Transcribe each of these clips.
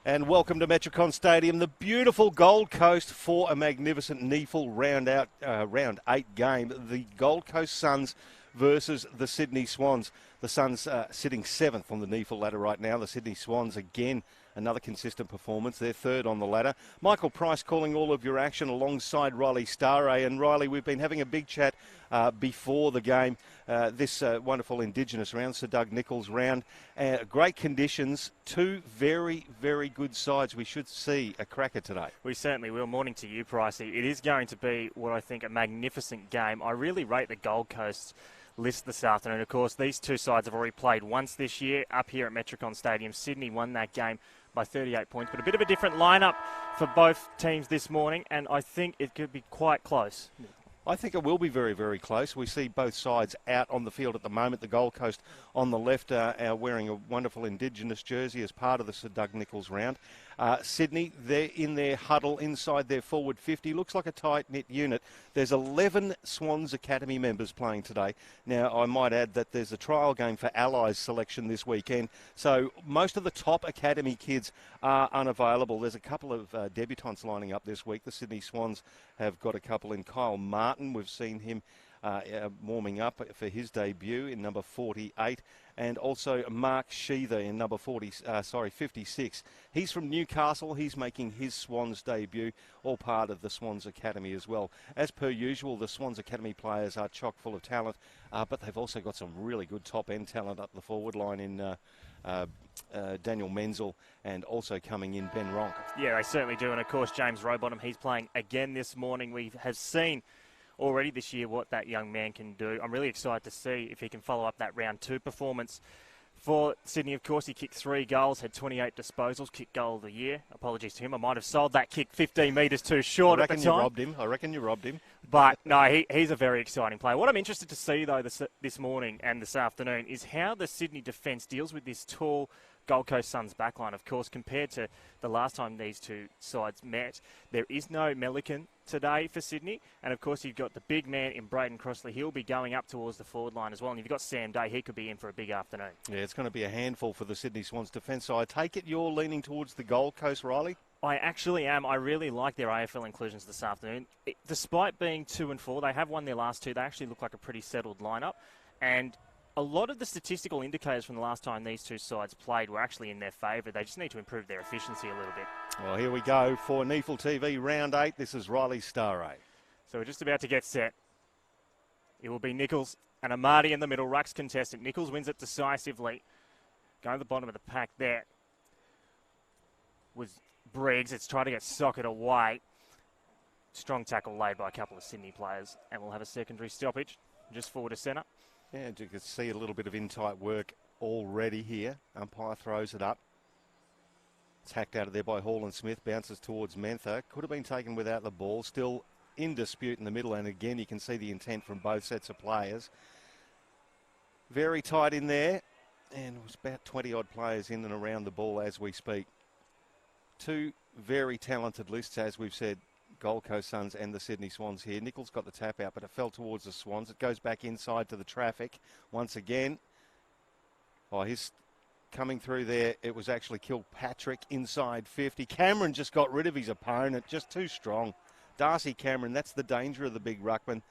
And welcome to Metricon Stadium, the beautiful Gold Coast for a magnificent NEAFL round 8 game. The Gold Coast Suns versus the Sydney Swans. The Suns sitting 7th on the NEAFL ladder right now. The Sydney Swans, again, another consistent performance. They're 3rd on the ladder. Michael Price calling all of your action alongside Riley Staraj. And Riley, we've been having a big chat before the game. This wonderful Indigenous round, Sir Doug Nicholls round. Great conditions. Two very, very good sides. We should see a cracker today. We certainly will. Morning to you, Pricey. It is going to be what I think a magnificent game. I really rate the Gold Coast list this afternoon. Of course, these two sides have already played once this year up here at Metricon Stadium. Sydney won that game by 38 points, but a bit of a different lineup for both teams this morning, and I think it could be quite close. I think it will be very, very close. We see both sides out on the field at the moment. The Gold Coast on the left are wearing a wonderful Indigenous jersey as part of the Sir Doug Nicholls round. Sydney, they're in their huddle inside their forward 50. Looks like a tight-knit unit. There's 11 Swans Academy members playing today. Now, I might add that there's a trial game for Allies selection this weekend. So most of the top Academy kids are unavailable. There's a couple of debutants lining up this week. The Sydney Swans have got a couple in Kyle Martin. We've seen him warming up for his debut in number 48, and also Mark Sheether in number 56. He's from Newcastle. He's making his Swans debut, all part of the Swans Academy as well. As per usual, the Swans Academy players are chock full of talent, but they've also got some really good top-end talent up the forward line in Daniel Menzel, and also coming in Ben Ronk. Yeah, they certainly do, and of course James Rowbottom, he's playing again this morning. We have seen already this year what that young man can do. I'm really excited to see if he can follow up that round 2 performance. For Sydney, of course, he kicked 3 goals, had 28 disposals, kick goal of the year. Apologies to him. I might have sold that kick 15 metres too short at the time. I reckon you robbed him. But no, he's a very exciting player. What I'm interested to see, though, this morning and this afternoon is how the Sydney defence deals with this tall Gold Coast Suns backline. Of course, compared to the last time these two sides met, there is no Metricon today for Sydney. And of course, you've got the big man in Braden Crossley. He'll be going up towards the forward line as well. And you've got Sam Day. He could be in for a big afternoon. Yeah, it's going to be a handful for the Sydney Swans defence. So I take it you're leaning towards the Gold Coast, Riley? I actually am. I really like their AFL inclusions this afternoon. Despite being 2-4, they have won their last 2. They actually look like a pretty settled lineup. And a lot of the statistical indicators from the last time these two sides played were actually in their favour. They just need to improve their efficiency a little bit. Well, here we go for NEAFL TV Round 8. This is Riley Staraj. So we're just about to get set. It will be Nicholls and Amadi in the middle. Ruck's contestant. Nicholls wins it decisively. Going to the bottom of the pack there was Briggs. It's trying to get Socket away. Strong tackle laid by a couple of Sydney players. And we'll have a secondary stoppage just forward to centre. Yeah, you can see a little bit of in-tight work already here. Umpire throws it up. It's hacked out of there by Hall and Smith. Bounces towards Mentha. Could have been taken without the ball. Still in dispute in the middle. And again, you can see the intent from both sets of players. Very tight in there. And it was about 20-odd players in and around the ball as we speak. Two very talented lists, as we've said. Gold Coast Suns and the Sydney Swans here. Nicholls got the tap out, but it fell towards the Swans. It goes back inside to the traffic once again. Oh, he's coming through there. It was actually Kilpatrick inside 50. Cameron just got rid of his opponent. Just too strong. Darcy Cameron, that's the danger of the big ruckman.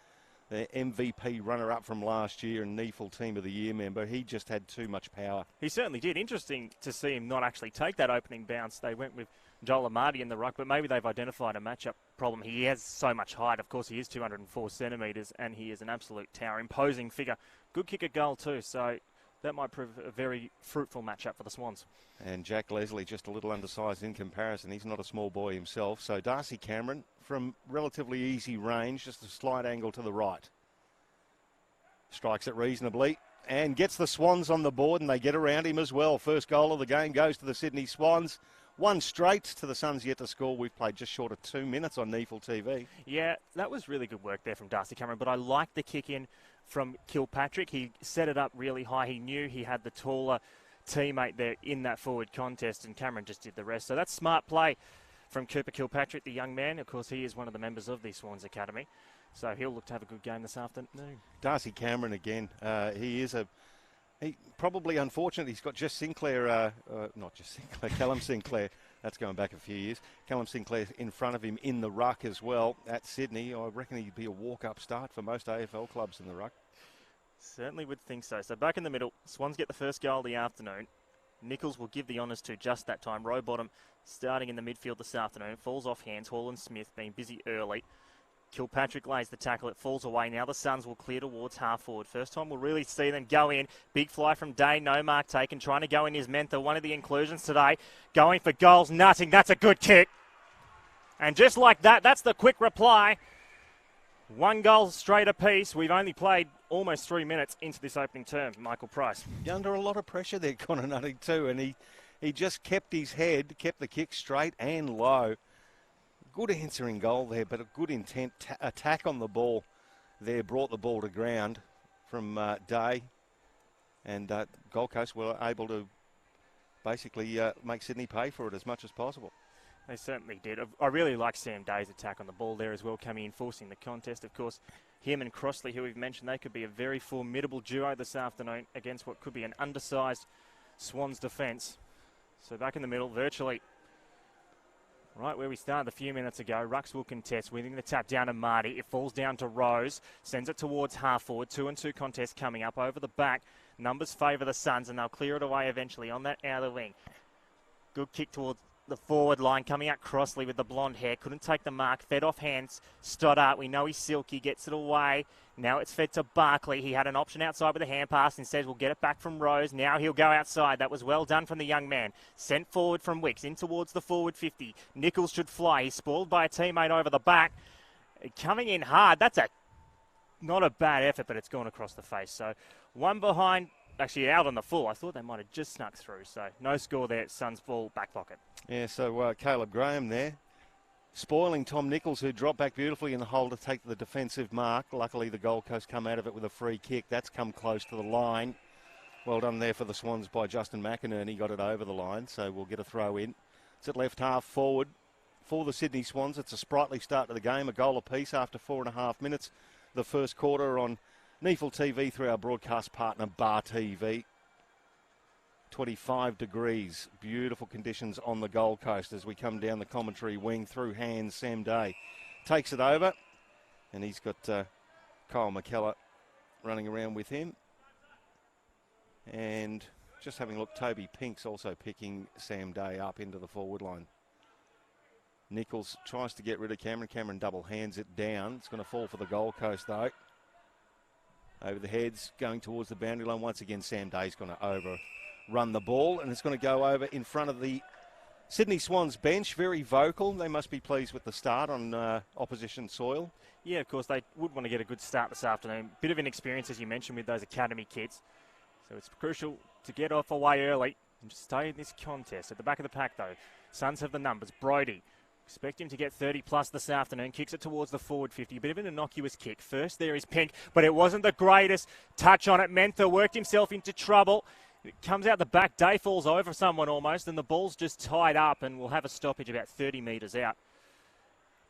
The MVP runner-up from last year and NEAFL Team of the Year member. He just had too much power. He certainly did. Interesting to see him not actually take that opening bounce. They went with Joel Amadi in the ruck, but maybe they've identified a matchup problem. He has so much height. Of course, he is 204 centimetres, and he is an absolute tower. Imposing figure. Good kick at goal too, so that might prove a very fruitful matchup for the Swans. And Jack Leslie just a little undersized in comparison. He's not a small boy himself. So Darcy Cameron from relatively easy range, just a slight angle to the right. Strikes it reasonably and gets the Swans on the board, and they get around him as well. First goal of the game goes to the Sydney Swans. One straight to the Suns yet to score. We've played just short of 2 minutes on NEAFL TV. Yeah, that was really good work there from Darcy Cameron, but I like the kick in from Kilpatrick. He set it up really high. He knew he had the taller teammate there in that forward contest, and Cameron just did the rest. So that's smart play from Cooper Kilpatrick, the young man. Of course, he is one of the members of the Swans Academy, so he'll look to have a good game this afternoon. Darcy Cameron again. He probably, unfortunately, he's got Jess Sinclair, not Jess Sinclair, Callum Sinclair That's going back a few years. Callum Sinclair in front of him in the ruck as well at Sydney. I reckon he'd be a walk-up start for most AFL clubs in the ruck. Certainly would think so. So back in the middle, Swans get the first goal of the afternoon. Nichols will give the honours to just that time. Rowbottom starting in the midfield this afternoon. Falls off hands. Hall and Smith being busy early. Kilpatrick lays the tackle. It falls away. Now the Suns will clear towards half forward. First time we'll really see them go in. Big fly from Day. No mark taken. Trying to go in is Mentha. One of the inclusions today. Going for goals. Nutting. That's a good kick. And just like that, that's the quick reply. 1 goal straight apiece. We've only played almost 3 minutes into this opening term. Michael Price. Under a lot of pressure there, Connor Nutting too. And he just kept his head, kept the kick straight and low. Good answering goal there, but a good intent attack on the ball there. Brought the ball to ground from Day. And Gold Coast were able to basically make Sydney pay for it as much as possible. They certainly did. I really like Sam Day's attack on the ball there as well, coming in, forcing the contest. Of course, him and Crossley, who we've mentioned, they could be a very formidable duo this afternoon against what could be an undersized Swans defence. So back in the middle, virtually right where we started a few minutes ago. Rucks will contest, winning the tap down to Marty. It falls down to Rose, sends it towards half forward. 2-on-2 contest coming up over the back. Numbers favour the Suns, and they'll clear it away eventually on that outer wing. Good kick towards the forward line, coming out Crossley with the blonde hair. Couldn't take the mark. Fed off hands. Stoddart, we know he's silky. Gets it away. Now it's fed to Barkley. He had an option outside with a hand pass. Instead, we'll get it back from Rose. Now he'll go outside. That was well done from the young man. Sent forward from Wicks in towards the forward 50. Nichols should fly. He's spoiled by a teammate over the back. Coming in hard. That's not a bad effort, but it's gone across the face. So one behind. Actually out on the full. I thought they might have just snuck through. So no score there. Suns ball back pocket. Yeah, so Caleb Graham there, spoiling Tom Nichols, who dropped back beautifully in the hole to take the defensive mark. Luckily, the Gold Coast come out of it with a free kick. That's come close to the line. Well done there for the Swans by Justin McInerney. Got it over the line, so we'll get a throw in. It's at left half forward for the Sydney Swans. It's a sprightly start to the game, a goal apiece after 4.5 minutes. The first quarter on NEAFL TV through our broadcast partner, Bar TV. 25 degrees, beautiful conditions on the Gold Coast as we come down the commentary wing through hands. Sam Day takes it over, and he's got Kyle McKellar running around with him. And just having a look, Toby Pink's also picking Sam Day up into the forward line. Nichols tries to get rid of Cameron. Cameron double hands it down. It's going to fall for the Gold Coast though. Over the heads, going towards the boundary line. Once again, Sam Day's going to overrun the ball, and it's going to go over in front of the Sydney Swans bench. Very vocal. They must be pleased with the start on opposition soil. Yeah, of course, they would want to get a good start this afternoon. Bit of inexperience, as you mentioned, with those academy kids. So it's crucial to get off away early and just stay in this contest. At the back of the pack, though, Suns have the numbers. Brody. Expect him to get 30 plus this afternoon. Kicks it towards the forward 50. A bit of an innocuous kick. First there is Pink, but it wasn't the greatest touch on it. Mentha worked himself into trouble. It comes out the back. Day falls over someone almost, and the ball's just tied up, and we'll have a stoppage about 30 metres out,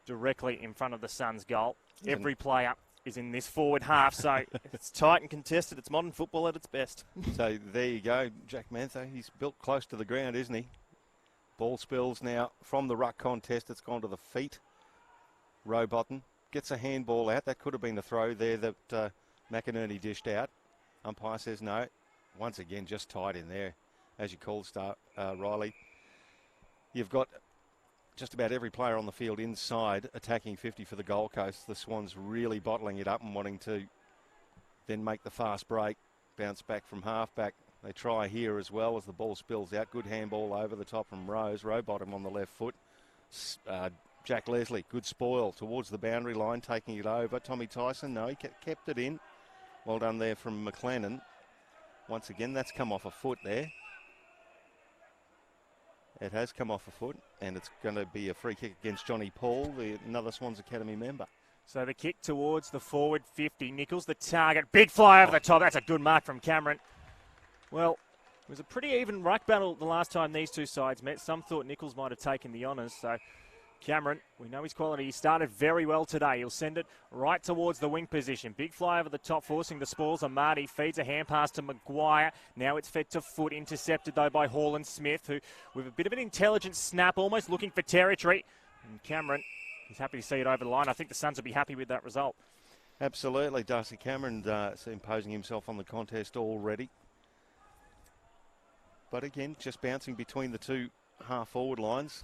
directly in front of the Suns' goal. Every player is in this forward half, so it's tight and contested. It's modern football at its best. So there you go, Jack Mentha. He's built close to the ground, isn't he? Ball spills now from the ruck contest. It's gone to the feet. Rowbottom gets a handball out. That could have been the throw there that McInerney dished out. Umpire says no. Once again, just tied in there, as you called, Riley. You've got just about every player on the field inside attacking 50 for the Gold Coast. The Swans really bottling it up and wanting to then make the fast break, bounce back from half-back. They try here as well as the ball spills out. Good handball over the top from Rose. Rowbottom on the left foot. Jack Leslie, good spoil towards the boundary line, taking it over. Tommy Tyson, no, he kept it in. Well done there from McLennan. Once again, that's come off a foot there. It has come off a foot, and it's going to be a free kick against Johnny Paul, another Swans Academy member. So the kick towards the forward 50. Nichols the target. Big fly over the top. That's a good mark from Cameron. Well, it was a pretty even ruck battle the last time these two sides met. Some thought Nichols might have taken the honours, so Cameron, we know his quality. He started very well today. He'll send it right towards the wing position. Big fly over the top, forcing the spoils. Amati feeds a hand pass to Maguire. Now it's fed to foot, intercepted though by Hall Smith, who with a bit of an intelligent snap, almost looking for territory. And Cameron, he's happy to see it over the line. I think the Suns will be happy with that result. Absolutely. Darcy Cameron imposing himself on the contest already. But again, just bouncing between the two half-forward lines.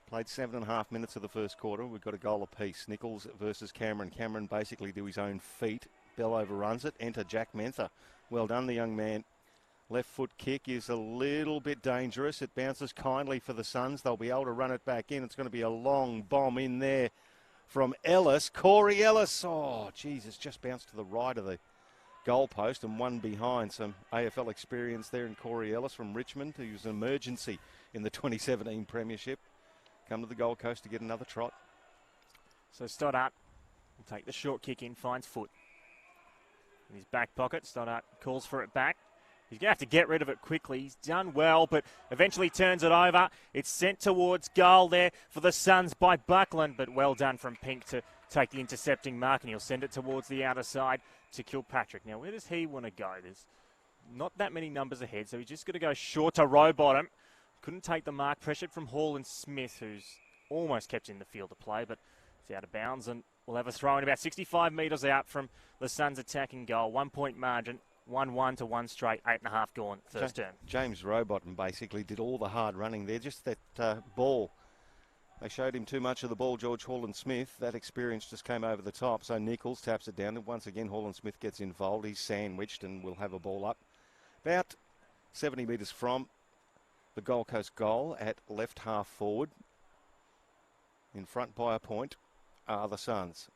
Played 7.5 minutes of the first quarter. We've got a goal apiece. Nichols versus Cameron. Cameron basically to his own feet. Bell overruns it. Enter Jack Menther. Well done, the young man. Left foot kick is a little bit dangerous. It bounces kindly for the Suns. They'll be able to run it back in. It's going to be a long bomb in there from Ellis. Corey Ellis. Oh, Jesus, just bounced to the right of the goal post and one behind. Some AFL experience there in Corey Ellis from Richmond, who was an emergency in the 2017 Premiership. Come to the Gold Coast to get another trot. So Stoddart will take the short kick in, finds foot. In his back pocket, Stoddart calls for it back. He's going to have to get rid of it quickly. He's done well, but eventually turns it over. It's sent towards goal there for the Suns by Buckland, but well done from Pink to take the intercepting mark, and he'll send it towards the outer side to Kilpatrick. Now, where does he want to go? There's not that many numbers ahead, so he's just going to go short to Rowbottom. Couldn't take the mark, pressured from Hall Smith, who's almost kept in the field of play, but it's out of bounds, and we'll have a throw in about 65 metres out from the Suns' attacking goal. 1 point margin, 1-1 to 1 straight, 8.5 gone first term. James Rowbottom basically did all the hard running there, just that ball. They showed him too much of the ball, George Hall Smith. That experience just came over the top, so Nichols taps it down, and once again Hall Smith gets involved. He's sandwiched and will have a ball up. About 70 metres from the Gold Coast goal at left half forward. In front by a point are the Suns.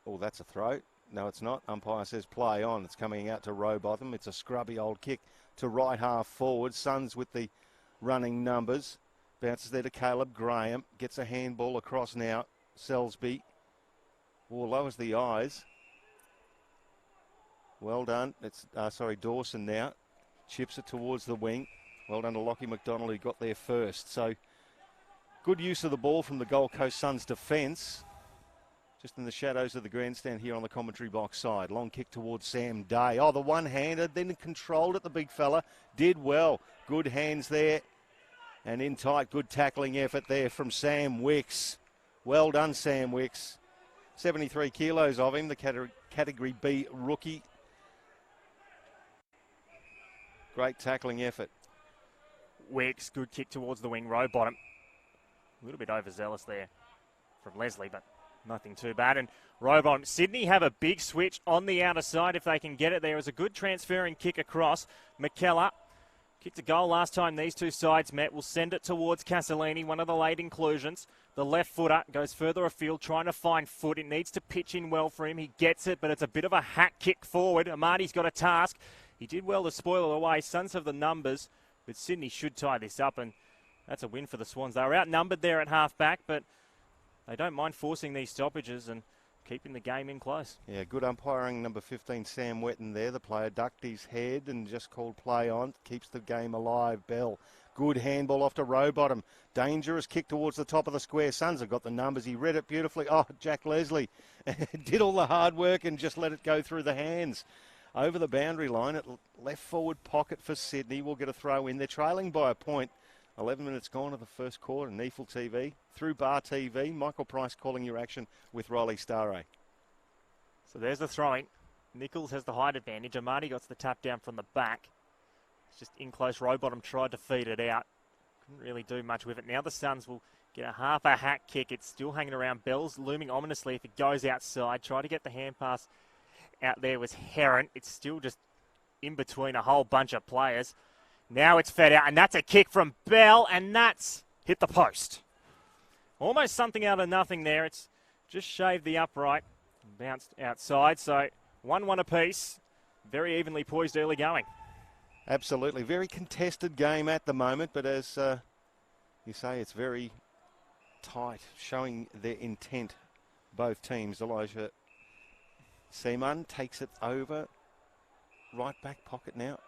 Oh, that's a throw. No, it's not. Umpire says play on. It's coming out to Rowbottom. It's a scrubby old kick to right half forward. Suns with the running numbers. Bounces there to Caleb Graham. Gets a handball across now. Selsby. Lowers the eyes. Well done. It's Dawson now. Chips it towards the wing. Well done to Lockie McDonald, who got there first. So good use of the ball from the Gold Coast Suns defence. Just in the shadows of the grandstand here on the commentary box side. Long kick towards Sam Day. Oh, the one-handed, then controlled it, the big fella. Did well. Good hands there. And in tight, good tackling effort there from Sam Wicks. Well done, Sam Wicks. 73 kilos of him, the Category B rookie. Great tackling effort. Wicks, good kick towards the wing, Rowbottom. A little bit overzealous there from Leslie, but nothing too bad. And Rowbottom, Sydney have a big switch on the outer side if they can get it. There is a good transferring kick across. McKellar kicked a goal last time these two sides met. Will send it towards Castellini, one of the late inclusions. The left footer goes further afield, trying to find foot. It needs to pitch in well for him. He gets it, but it's a bit of a hack kick forward. Amati's got a task. He did well to spoil it away. Suns have the numbers, but Sydney should tie this up, and that's a win for the Swans. They were outnumbered there at half-back, but they don't mind forcing these stoppages and keeping the game in close. Yeah, good umpiring, number 15, Sam Wetton there. The player ducked his head and just called play on. Keeps the game alive, Bell. Good handball off to Rowbottom. Dangerous kick towards the top of the square. Suns have got the numbers. He read it beautifully. Oh, Jack Leslie did all the hard work and just let it go through the hands. Over the boundary line at left forward pocket for Sydney. We'll get a throw in. They're trailing by a point. 11 minutes gone of the first quarter. NEAFL TV through Bar TV. Michael Price calling your action with Riley Staraj. So there's the throwing. Nichols has the height advantage. Amati got the tap down from the back. It's just in close. Rowbottom tried to feed it out. Couldn't really do much with it. Now the Suns will get a hack kick. It's still hanging around. Bell's looming ominously if it goes outside. Try to get the hand pass out there was Heron. It's still just in between a whole bunch of players. Now it's fed out, and that's a kick from Bell, and that's hit the post. Almost something out of nothing there. It's just shaved the upright and bounced outside. So 1-1 apiece. Very evenly poised early going. Absolutely. Very contested game at the moment, but as you say, it's very tight, showing their intent, both teams. Elijah Seaman takes it over. Right back pocket now.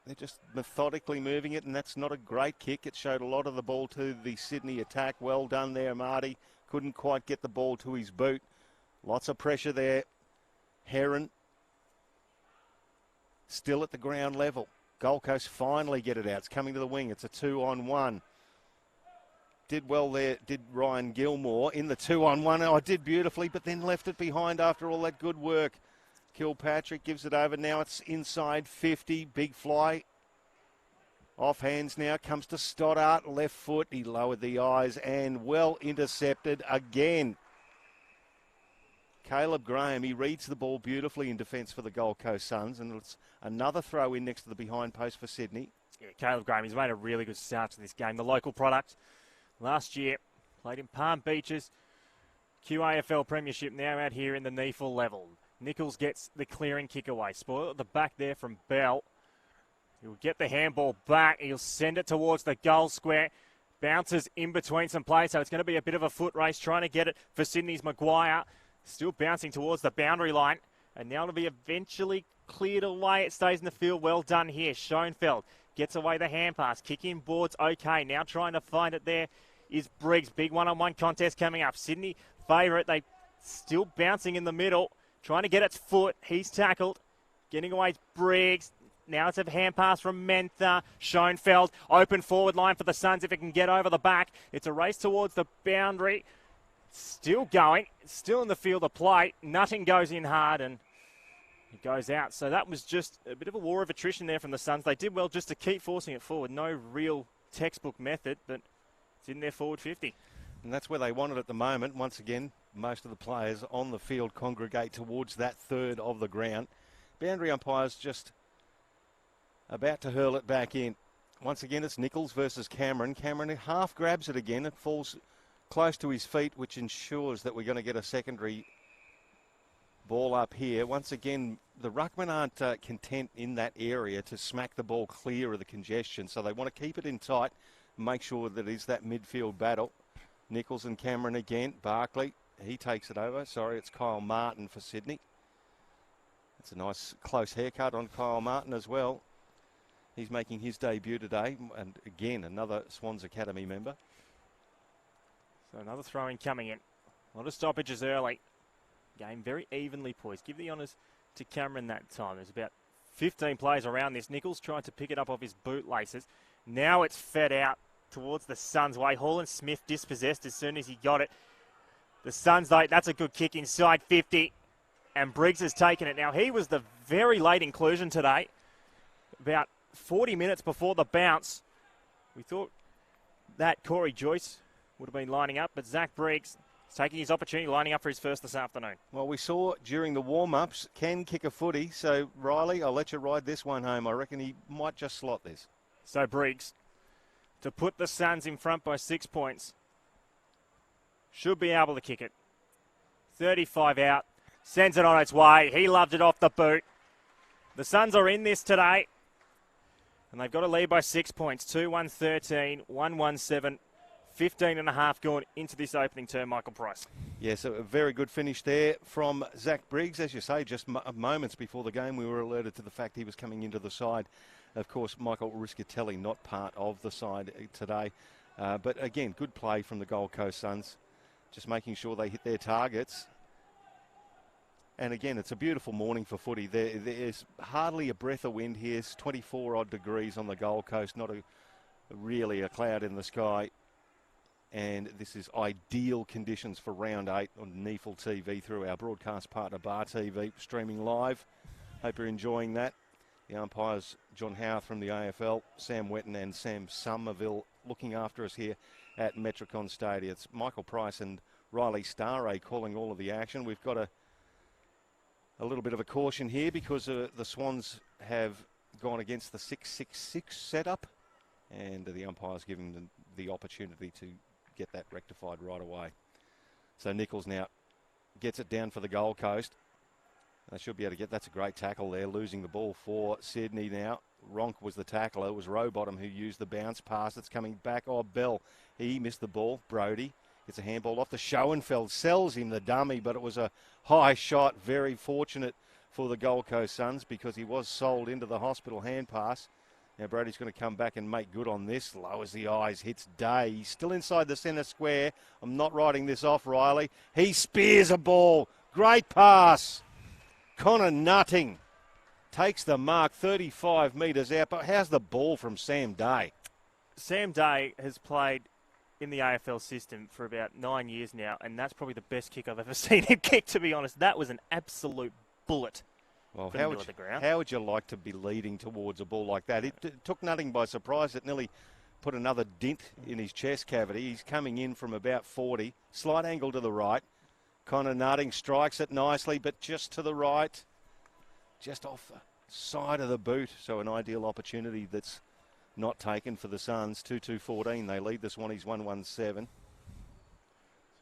They're just methodically moving it, and that's not a great kick. It showed a lot of the ball to the Sydney attack. Well done there, Marty. Couldn't quite get the ball to his boot. Lots of pressure there. Heron still at the ground level. Gold Coast finally get it out. It's coming to the wing. It's a 2-on-1. Did well there, did Ryan Gilmore in the 2-on-1. Oh, did beautifully, but then left it behind after all that good work. Kilpatrick gives it over. Now it's inside 50. Big fly. Off hands now. Comes to Stoddart. Left foot. He lowered the eyes and well intercepted again. Caleb Graham, he reads the ball beautifully in defence for the Gold Coast Suns, and it's another throw in next to the behind post for Sydney. Yeah, Caleb Graham, he's made a really good start to this game. The local product last year, played in Palm Beaches, QAFL Premiership, now out here in the NEAFL level. Nichols gets the clearing kick away. Spoil at the back there from Bell. He'll get the handball back. He'll send it towards the goal square. Bounces in between some players, so it's going to be a bit of a foot race trying to get it for Sydney's Maguire. Still bouncing towards the boundary line. And now it'll be eventually cleared away. It stays in the field. Well done here. Schoenfeld gets away the hand pass. Kick in boards. Okay. Now trying to find it there is Briggs. Big one-on-one contest coming up. Sydney favourite. They still bouncing in the middle. Trying to get its foot. He's tackled. Getting away is Briggs. Now it's a hand pass from Mentha. Schoenfeld. Open forward line for the Suns if it can get over the back. It's a race towards the boundary. Still going, still in the field of play. Nutting goes in hard and it goes out. So that was just a bit of a war of attrition there from the Suns. They did well just to keep forcing it forward. No real textbook method, but it's in their forward 50. And that's where they want it at the moment. Once again, most of the players on the field congregate towards that third of the ground. Boundary umpires just about to hurl it back in. Once again, it's Nichols versus Cameron. Cameron half grabs it again. It falls close to his feet, which ensures that we're going to get a secondary ball up here. Once again, the ruckmen aren't content in that area to smack the ball clear of the congestion, so they want to keep it in tight, make sure that it's that midfield battle. Nichols and Cameron again. Barkley, he takes it over. Sorry, it's Kyle Martin for Sydney. That's a nice close haircut on Kyle Martin as well. He's making his debut today, and again, another Swans Academy member. So another throw-in coming in. A lot of stoppages early. Game very evenly poised. Give the honours to Cameron that time. There's about 15 players around this. Nichols tried to pick it up off his bootlaces. Now it's fed out towards the Suns' way. Holland Smith dispossessed as soon as he got it. The Suns, though, that's a good kick inside 50. And Briggs has taken it. Now, he was the very late inclusion today. About 40 minutes before the bounce. We thought that Corey Joyce would have been lining up, but Zach Briggs is taking his opportunity, lining up for his first this afternoon. Well, we saw during the warm-ups, can kick a footy, so Riley, I'll let you ride this one home. I reckon he might just slot this. So Briggs, to put the Suns in front by 6 points, should be able to kick it. 35 out, sends it on its way. He loved it off the boot. The Suns are in this today, and they've got to lead by 6 points. 2-1-13, 1-1-7. 15 and a half going into this opening term, Michael Price. Yes, a very good finish there from Zach Briggs. As you say, just moments before the game, we were alerted to the fact he was coming into the side. Of course, Michael Riscatelli not part of the side today. But again, good play from the Gold Coast Suns, just making sure they hit their targets. And again, it's a beautiful morning for footy. There's hardly a breath of wind here. It's 24-odd degrees on the Gold Coast, not really a cloud in the sky. And this is ideal conditions for round 8 on NEAFL TV through our broadcast partner Bar TV, streaming live. Hope you're enjoying that. The umpires, John Howarth from the AFL, Sam Wetton and Sam Somerville looking after us here at Metricon Stadium. It's Michael Price and Riley Staraj calling all of the action. We've got a little bit of a caution here because the Swans have gone against the 6-6-6 setup, and the umpires giving them the opportunity to get that rectified right away. So Nichols now gets it down for the Gold Coast. They should be able to get, that's a great tackle there, losing the ball for Sydney now. Ronk was the tackler. It was Rowbottom who used the bounce pass. It's coming back. Oh, Bell, he missed the ball. Brody gets a handball off the Schoenfeld, sells him the dummy, but it was a high shot. Very fortunate for the Gold Coast Suns because he was sold into the hospital hand pass. Now Brody's going to come back and make good on this. Lowers the eyes, hits Day. He's still inside the centre square. I'm not writing this off, Riley. He spears a ball. Great pass. Connor Nutting takes the mark 35 metres out. But how's the ball from Sam Day? Sam Day has played in the AFL system for about 9 years now, and that's probably the best kick I've ever seen him kick, to be honest. That was an absolute bullet. Well, how would you like to be leading towards a ball like that? It took Nutting by surprise. It nearly put another dent in his chest cavity. He's coming in from about 40. Slight angle to the right. Connor Nutting strikes it nicely, but just to the right. Just off the side of the boot. So an ideal opportunity that's not taken for the Suns. 2-2-14. They lead this one. He's 1-1-7.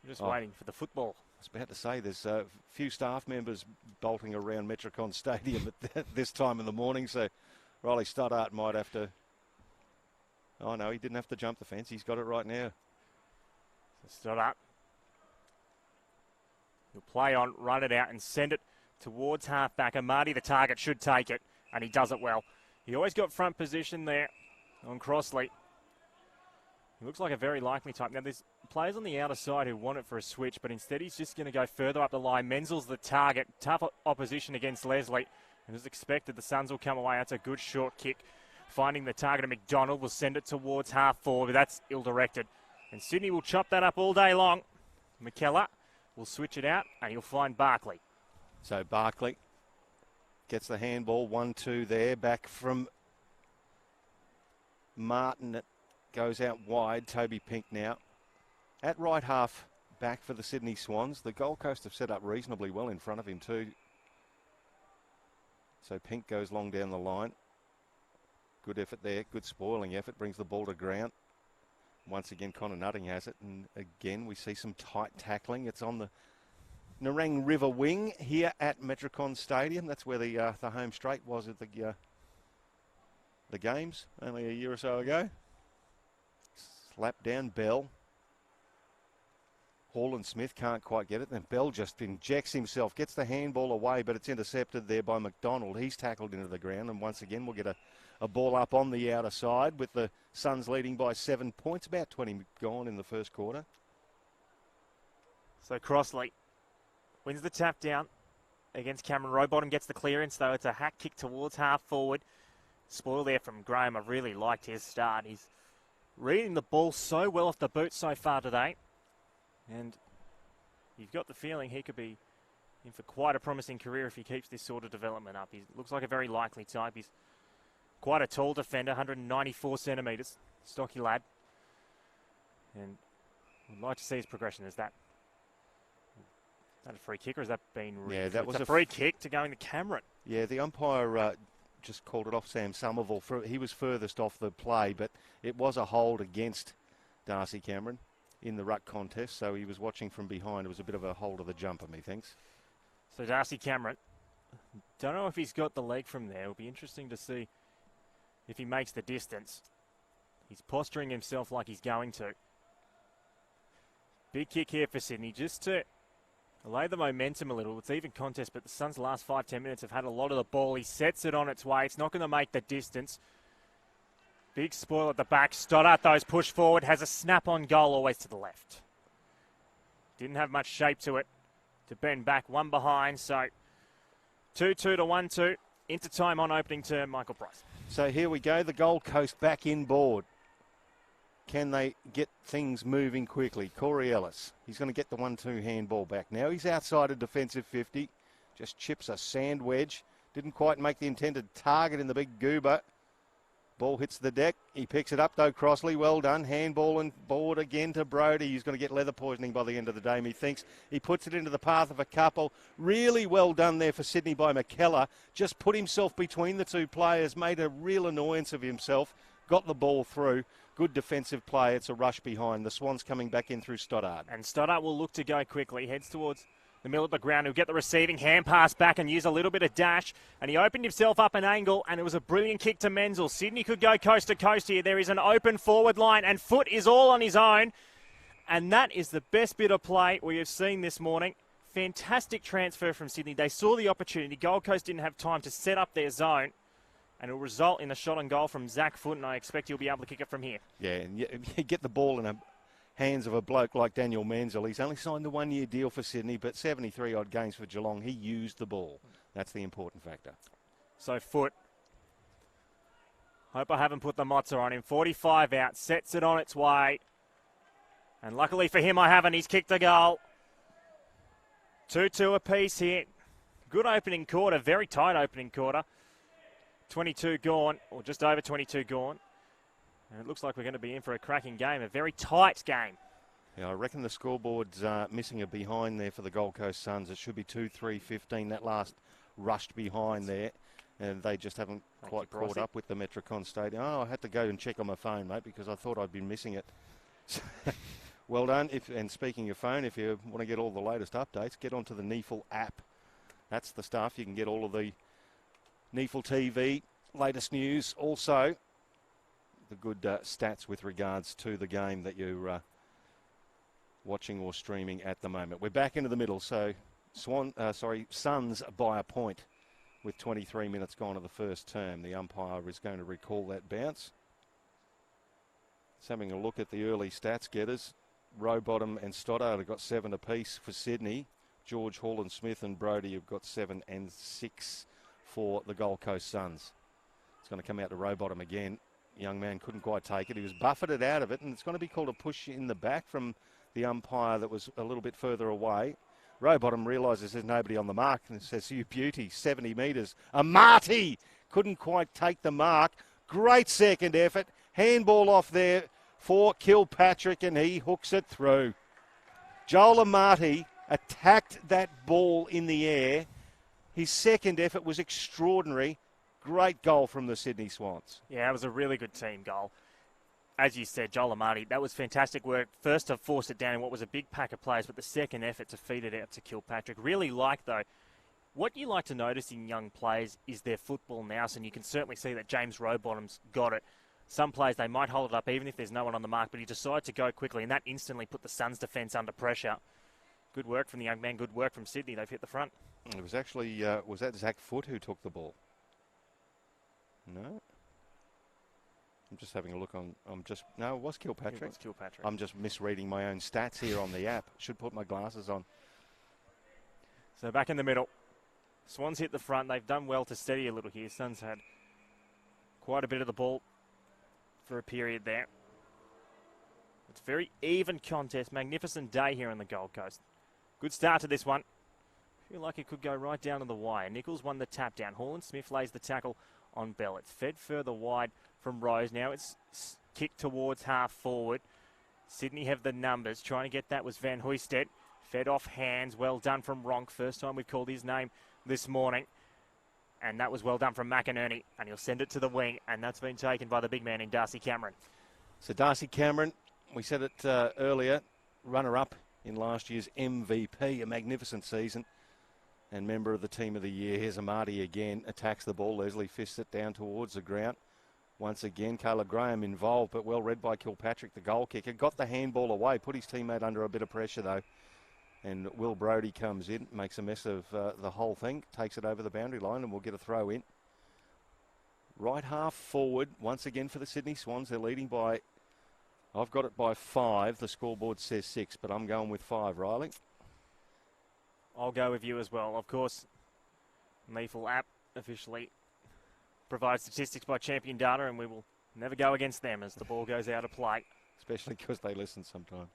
Just waiting for the football. I was about to say there's a few staff members bolting around Metricon Stadium at this time in the morning, so Riley Stoddart might have to... Oh, no, he didn't have to jump the fence. He's got it right now. Stoddart. He'll play on, run it out and send it towards half-back. And Marty, the target, should take it, and he does it well. He always got front position there on Crossley. He looks like a very likely type. Now, there's players on the outer side who want it for a switch, but instead he's just going to go further up the line. Menzel's the target. Tough opposition against Leslie. And as expected, the Suns will come away. That's a good short kick. Finding the target of McDonald will send it towards half forward, but that's ill-directed. And Sydney will chop that up all day long. McKellar will switch it out, and he'll find Barkley. So Barkley gets the handball. 1-2 there. Back from Martin. It goes out wide. Toby Pink now. At right half back for the Sydney Swans. The Gold Coast have set up reasonably well in front of him too. So Pink goes long down the line. Good effort there. Good spoiling effort. Brings the ball to ground. Once again, Connor Nutting has it. And again, we see some tight tackling. It's on the Nerang River wing here at Metricon Stadium. That's where the home straight was at the games only a year or so ago. Slap down Bell. Hall and Smith can't quite get it. Then Bell just injects himself, gets the handball away, but it's intercepted there by McDonald. He's tackled into the ground, and once again we'll get a ball up on the outer side with the Suns leading by 7 points. About 20 gone in the first quarter. So Crossley wins the tap down against Cameron. Rowbottom gets the clearance, though. It's a hack kick towards half forward. Spoil there from Graham. I really liked his start. He's reading the ball so well off the boot so far today. And you've got the feeling he could be in for quite a promising career if he keeps this sort of development up. He looks like a very likely type. He's quite a tall defender, 194 centimetres. Stocky lad. And I'd like to see his progression. Is that a free kick or has that been... Yeah, that was a free kick to go in the Cameron. Yeah, the umpire just called it off Sam Somerville. He was furthest off the play, but it was a hold against Darcy Cameron in the ruck contest, so he was watching from behind. It was a bit of a hold of the jumper, methinks. So Darcy Cameron, don't know if he's got the leg from there. It'll be interesting to see if he makes the distance. He's posturing himself like he's going to. Big kick here for Sydney, just to allay the momentum a little. It's even contest, but the Suns' last 5-10 minutes have had a lot of the ball. He sets it on its way. It's not going to make the distance. Big spoil at the back. Stoddart, though, is pushed forward. Has a snap-on goal always to the left. Didn't have much shape to it to bend back. One behind, so 2-2 to 1-2. Into time on opening term, Michael Price. So here we go. The Gold Coast back inboard. Can they get things moving quickly? Corey Ellis. He's going to get the 1-2 handball back. Now he's outside a defensive 50. Just chips a sand wedge. Didn't quite make the intended target in the big goober. Ball hits the deck. He picks it up, though, Crossley. Well done. Handball and board again to Brody. He's going to get leather poisoning by the end of the day, methinks. He puts it into the path of a couple. Really well done there for Sydney by McKellar. Just put himself between the two players, made a real annoyance of himself, got the ball through. Good defensive play. It's a rush behind. The Swans coming back in through Stoddart. And Stoddart will look to go quickly. Heads towards the middle of the ground. He'll get the receiving hand pass back and use a little bit of dash. And he opened himself up an angle, and it was a brilliant kick to Menzel. Sydney could go coast to coast here. There is an open forward line, and Foot is all on his own. And that is the best bit of play we have seen this morning. Fantastic transfer from Sydney. They saw the opportunity. Gold Coast didn't have time to set up their zone. And it'll result in a shot on goal from Zach Foot, and I expect he'll be able to kick it from here. Yeah, and you get the ball in the hands of a bloke like Daniel Menzel. He's only signed a one-year deal for Sydney, but 73-odd games for Geelong. He used the ball. That's the important factor. So Foot. Hope I haven't put the mozza on him. 45 out, sets it on its way. And luckily for him, I haven't. He's kicked a goal. 2-2 apiece here. Good opening quarter, very tight opening quarter. 22 gone, or just over 22 gone. And it looks like we're going to be in for a cracking game, a very tight game. Yeah, I reckon the scoreboard's missing a behind there for the Gold Coast Suns. It should be 2-3-15, that last rushed behind there. And they just haven't quite caught up with the Metricon Stadium. Oh, I had to go and check on my phone, mate, because I thought I'd been missing it. Well done. And speaking of phone, if you want to get all the latest updates, get onto the NEAFL app. That's the stuff. You can get all of the NEAFL TV, latest news. Also, the good stats with regards to the game that you're watching or streaming at the moment. We're back into the middle. So, Suns by a point with 23 minutes gone of the first term. The umpire is going to recall that bounce. Just having a look at the early stats getters. Rowbottom and Stoddart have got 7 apiece for Sydney. George, Hall and Smith and Brody have got 7 and 6 for the Gold Coast Suns. It's going to come out to Rowbottom again. Young man couldn't quite take it. He was buffeted out of it, and it's going to be called a push in the back from the umpire that was a little bit further away. Rowbottom realises there's nobody on the mark and says, "You beauty, 70 metres. A Marty couldn't quite take the mark. Great second effort. Handball off there for Kilpatrick, and he hooks it through. Joel Amati attacked that ball in the air. His second effort was extraordinary. Great goal from the Sydney Swans. Yeah, it was a really good team goal. As you said, Joel Amati, that was fantastic work. First to force it down in what was a big pack of players, but the second effort to feed it out to Kilpatrick. Really though, what you like to notice in young players is their football nous, and you can certainly see that James Rowbottom's got it. Some players, they might hold it up even if there's no one on the mark, but he decided to go quickly, and that instantly put the Suns' defence under pressure. Good work from the young man, good work from Sydney. They've hit the front. It was actually, was that Zach Foot who took the ball? No? I'm just having a look on, no, it was Kilpatrick. It was Kilpatrick. I'm just misreading my own stats here on the app. Should put my glasses on. So back in the middle. Swans hit the front. They've done well to steady a little here. Suns had quite a bit of the ball for a period there. It's a very even contest. Magnificent day here on the Gold Coast. Good start to this one. Feel like it could go right down to the wire. Nichols won the tap down. Hall and Smith lays the tackle on Bell. It's fed further wide from Rose. Now it's kicked towards half forward. Sydney have the numbers. Trying to get that was Van Huystedt. Fed off hands. Well done from Ronk. First time we've called his name this morning. And that was well done from McInerney. And he'll send it to the wing. And that's been taken by the big man in Darcy Cameron. So Darcy Cameron, we said it earlier, runner-up in last year's MVP. A magnificent season. And member of the team of the year. Here's Amati again. Attacks the ball. Leslie fists it down towards the ground. Once again, Caleb Graham involved, but well read by Kilpatrick, the goal kicker. Got the handball away. Put his teammate under a bit of pressure, though. And Will Brody comes in, makes a mess of the whole thing, takes it over the boundary line, and we'll get a throw in. Right half forward, once again for the Sydney Swans. They're leading by, I've got it by 5. The scoreboard says 6, but I'm going with 5, Riley. I'll go with you as well. Of course, NEAFL app officially provides statistics by Champion Data, and we will never go against them as the ball goes out of play. Especially because they listen sometimes.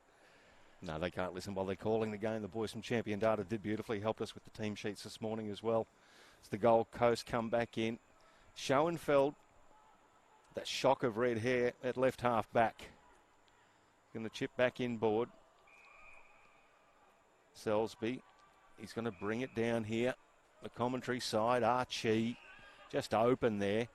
No, they can't listen while they're calling the game. The boys from Champion Data did beautifully, helped us with the team sheets this morning as well. As the Gold Coast come back in. Schoenfeld, that shock of red hair at left half back. Going to chip back inboard. Selsby, he's going to bring it down here. The commentary side, Archie, just open there.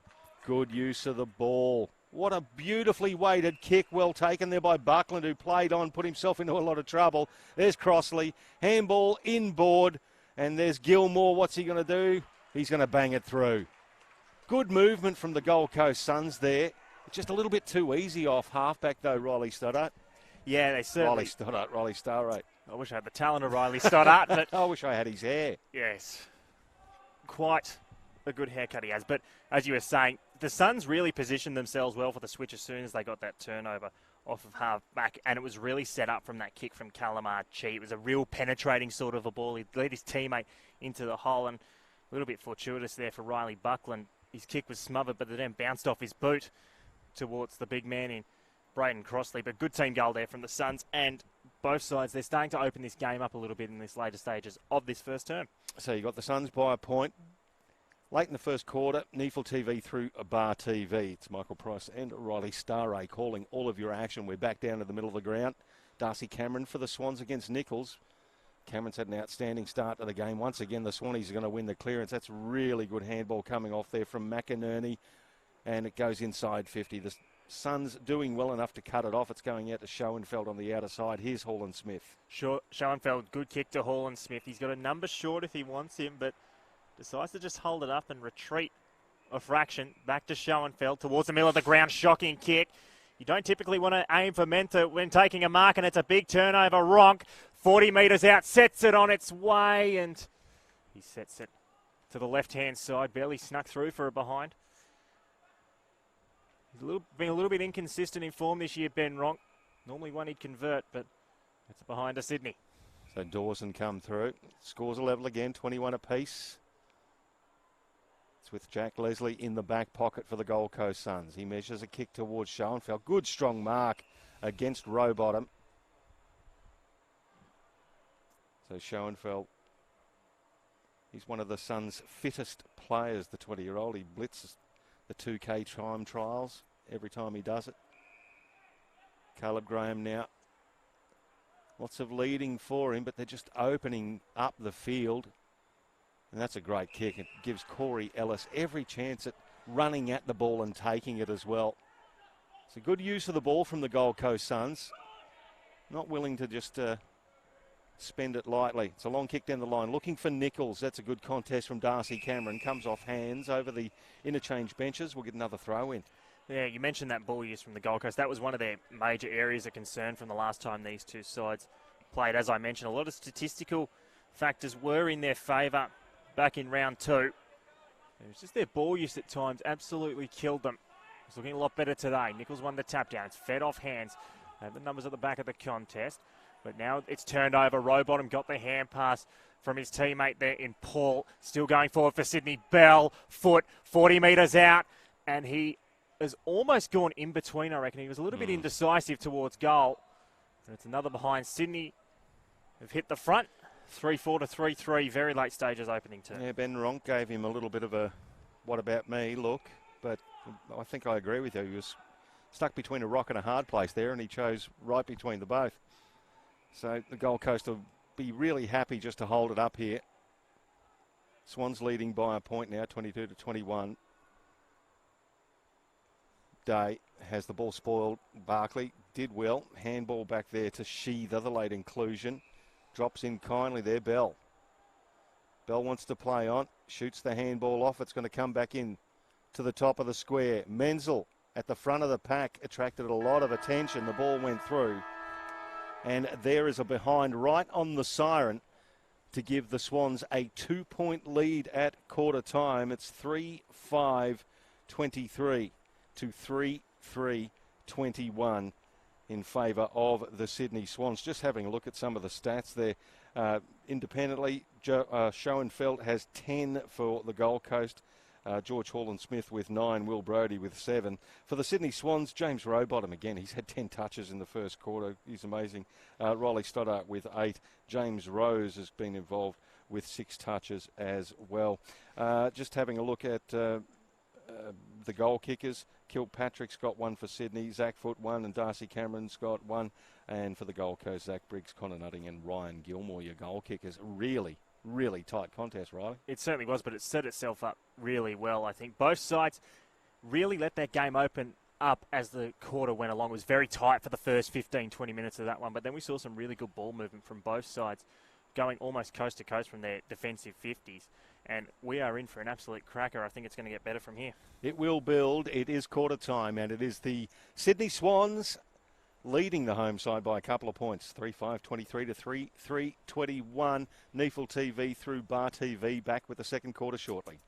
Good use of the ball. What a beautifully weighted kick, well taken there by Buckland, who played on, put himself into a lot of trouble. There's Crossley, handball inboard, and there's Gilmore. What's he going to do? He's going to bang it through. Good movement from the Gold Coast Suns there. Just a little bit too easy off halfback though, Riley Stoddart. Yeah, they certainly... Riley Staraj. I wish I had the talent of Riley Stoddart, but... I wish I had his hair. Yes. Quite a good haircut he has. But as you were saying, the Suns really positioned themselves well for the switch as soon as they got that turnover off of half back, and it was really set up from that kick from Calamar Chi. It was a real penetrating sort of a ball. He led his teammate into the hole, and a little bit fortuitous there for Riley Buckland. His kick was smothered, but it then bounced off his boot towards the big man in Brayden Crossley. But good team goal there from the Suns, and both sides, they're starting to open this game up a little bit in this later stages of this first term. So you got the Suns by a point. Late in the first quarter, NEAFL TV through Bar TV. It's Michael Price and Riley Staraj calling all of your action. We're back down to the middle of the ground. Darcy Cameron for the Swans against Nichols. Cameron's had an outstanding start to the game. Once again, the Swannies are going to win the clearance. That's really good handball coming off there from McInerney, and it goes inside 50. The Suns doing well enough to cut it off. It's going out to Schoenfeld on the outer side. Here's Hall & Smith. Schoenfeld, good kick to Hall & Smith. He's got a number short if he wants him, but decides to just hold it up and retreat a fraction. Back to Schoenfeld towards the middle of the ground. Shocking kick. You don't typically want to aim for Menta when taking a mark, and it's a big turnover. Ronk, 40 metres out, sets it on its way, and he sets it to the left-hand side. Barely snuck through for a behind. He's been a little bit inconsistent in form this year, Ben Ronk. Normally one he'd convert, but it's behind to Sydney. So Dawson come through. Scores a level again, 21 apiece. With Jack Leslie in the back pocket for the Gold Coast Suns. He measures a kick towards Schoenfeld. Good strong mark against Rowbottom. So Schoenfeld, he's one of the Suns' fittest players, the 20-year-old. He blitzes the 2K time trials every time he does it. Caleb Graham now. Lots of leading for him, but they're just opening up the field. And that's a great kick. It gives Corey Ellis every chance at running at the ball and taking it as well. It's a good use of the ball from the Gold Coast Suns. Not willing to just spend it lightly. It's a long kick down the line. Looking for Nichols. That's a good contest from Darcy Cameron. Comes off hands over the interchange benches. We'll get another throw in. Yeah, you mentioned that ball use from the Gold Coast. That was one of their major areas of concern from the last time these two sides played. As I mentioned, a lot of statistical factors were in their favour back in round two. It was just their ball use at times absolutely killed them. It's looking a lot better today. Nichols won the tap down. It's fed off hands. The numbers at the back of the contest. But now it's turned over. Rowbottom got the hand pass from his teammate there in Paul. Still going forward for Sydney. Bell, foot, 40 metres out. And he has almost gone in between, I reckon. He was a little bit indecisive towards goal. And it's another behind. Sydney have hit the front. 3-4 to 3-3, very late stages opening turn. Yeah, Ben Ronk gave him a little bit of a what about me look, but I think I agree with you. He was stuck between a rock and a hard place there, and he chose right between the both. So the Gold Coast will be really happy just to hold it up here. Swans leading by a point now, 22 to 21. Day has the ball spoiled. Barkley did well. Handball back there to Sheether, the late inclusion. Drops in kindly there, Bell. Bell wants to play on, shoots the handball off. It's going to come back in to the top of the square. Menzel at the front of the pack attracted a lot of attention. The ball went through. And there is a behind right on the siren to give the Swans a 2-point lead at quarter time. It's 3-5-23 to 3-3-21. In favour of the Sydney Swans. Just having a look at some of the stats there. Independently, Schoenfeld has 10 for the Gold Coast. George Hall & Smith with 9. Will Brodie with 7. For the Sydney Swans, James Rowbottom again. He's had 10 touches in the first quarter. He's amazing. Riley Stoddart with 8. James Rose has been involved with 6 touches as well. Just having a look at the goal kickers. Kilpatrick's got 1 for Sydney, Zach Foote 1, and Darcy Cameron's got 1. And for the Gold Coast, Zach Briggs, Connor Nutting and Ryan Gilmore, your goal kickers. Really, really tight contest, Riley. It certainly was, but it set itself up really well, I think. Both sides really let that game open up as the quarter went along. It was very tight for the first 15, 20 minutes of that one, but then we saw some really good ball movement from both sides, going almost coast to coast from their defensive 50s. And we are in for an absolute cracker. I think it's going to get better from here. It will build. It is quarter time, and it is the Sydney Swans leading the home side by a couple of points. 3-5-23 to 3-3-21. NEAFL TV through Bar TV. Back with the second quarter shortly.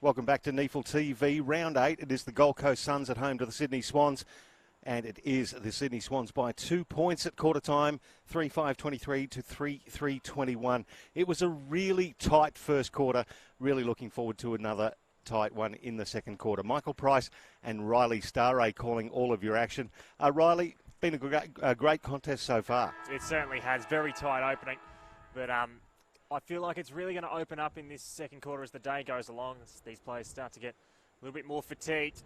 Welcome back to NEAFL TV. Round 8. It is the Gold Coast Suns at home to the Sydney Swans. And it is the Sydney Swans by 2 points at quarter time, 3-5-23 to 3-3-21. It was a really tight first quarter. Really looking forward to another tight one in the second quarter. Michael Price and Riley Staraj calling all of your action. Riley, been a great contest so far. It certainly has. Very tight opening. But I feel like it's really going to open up in this second quarter as the day goes along. As these players start to get a little bit more fatigued.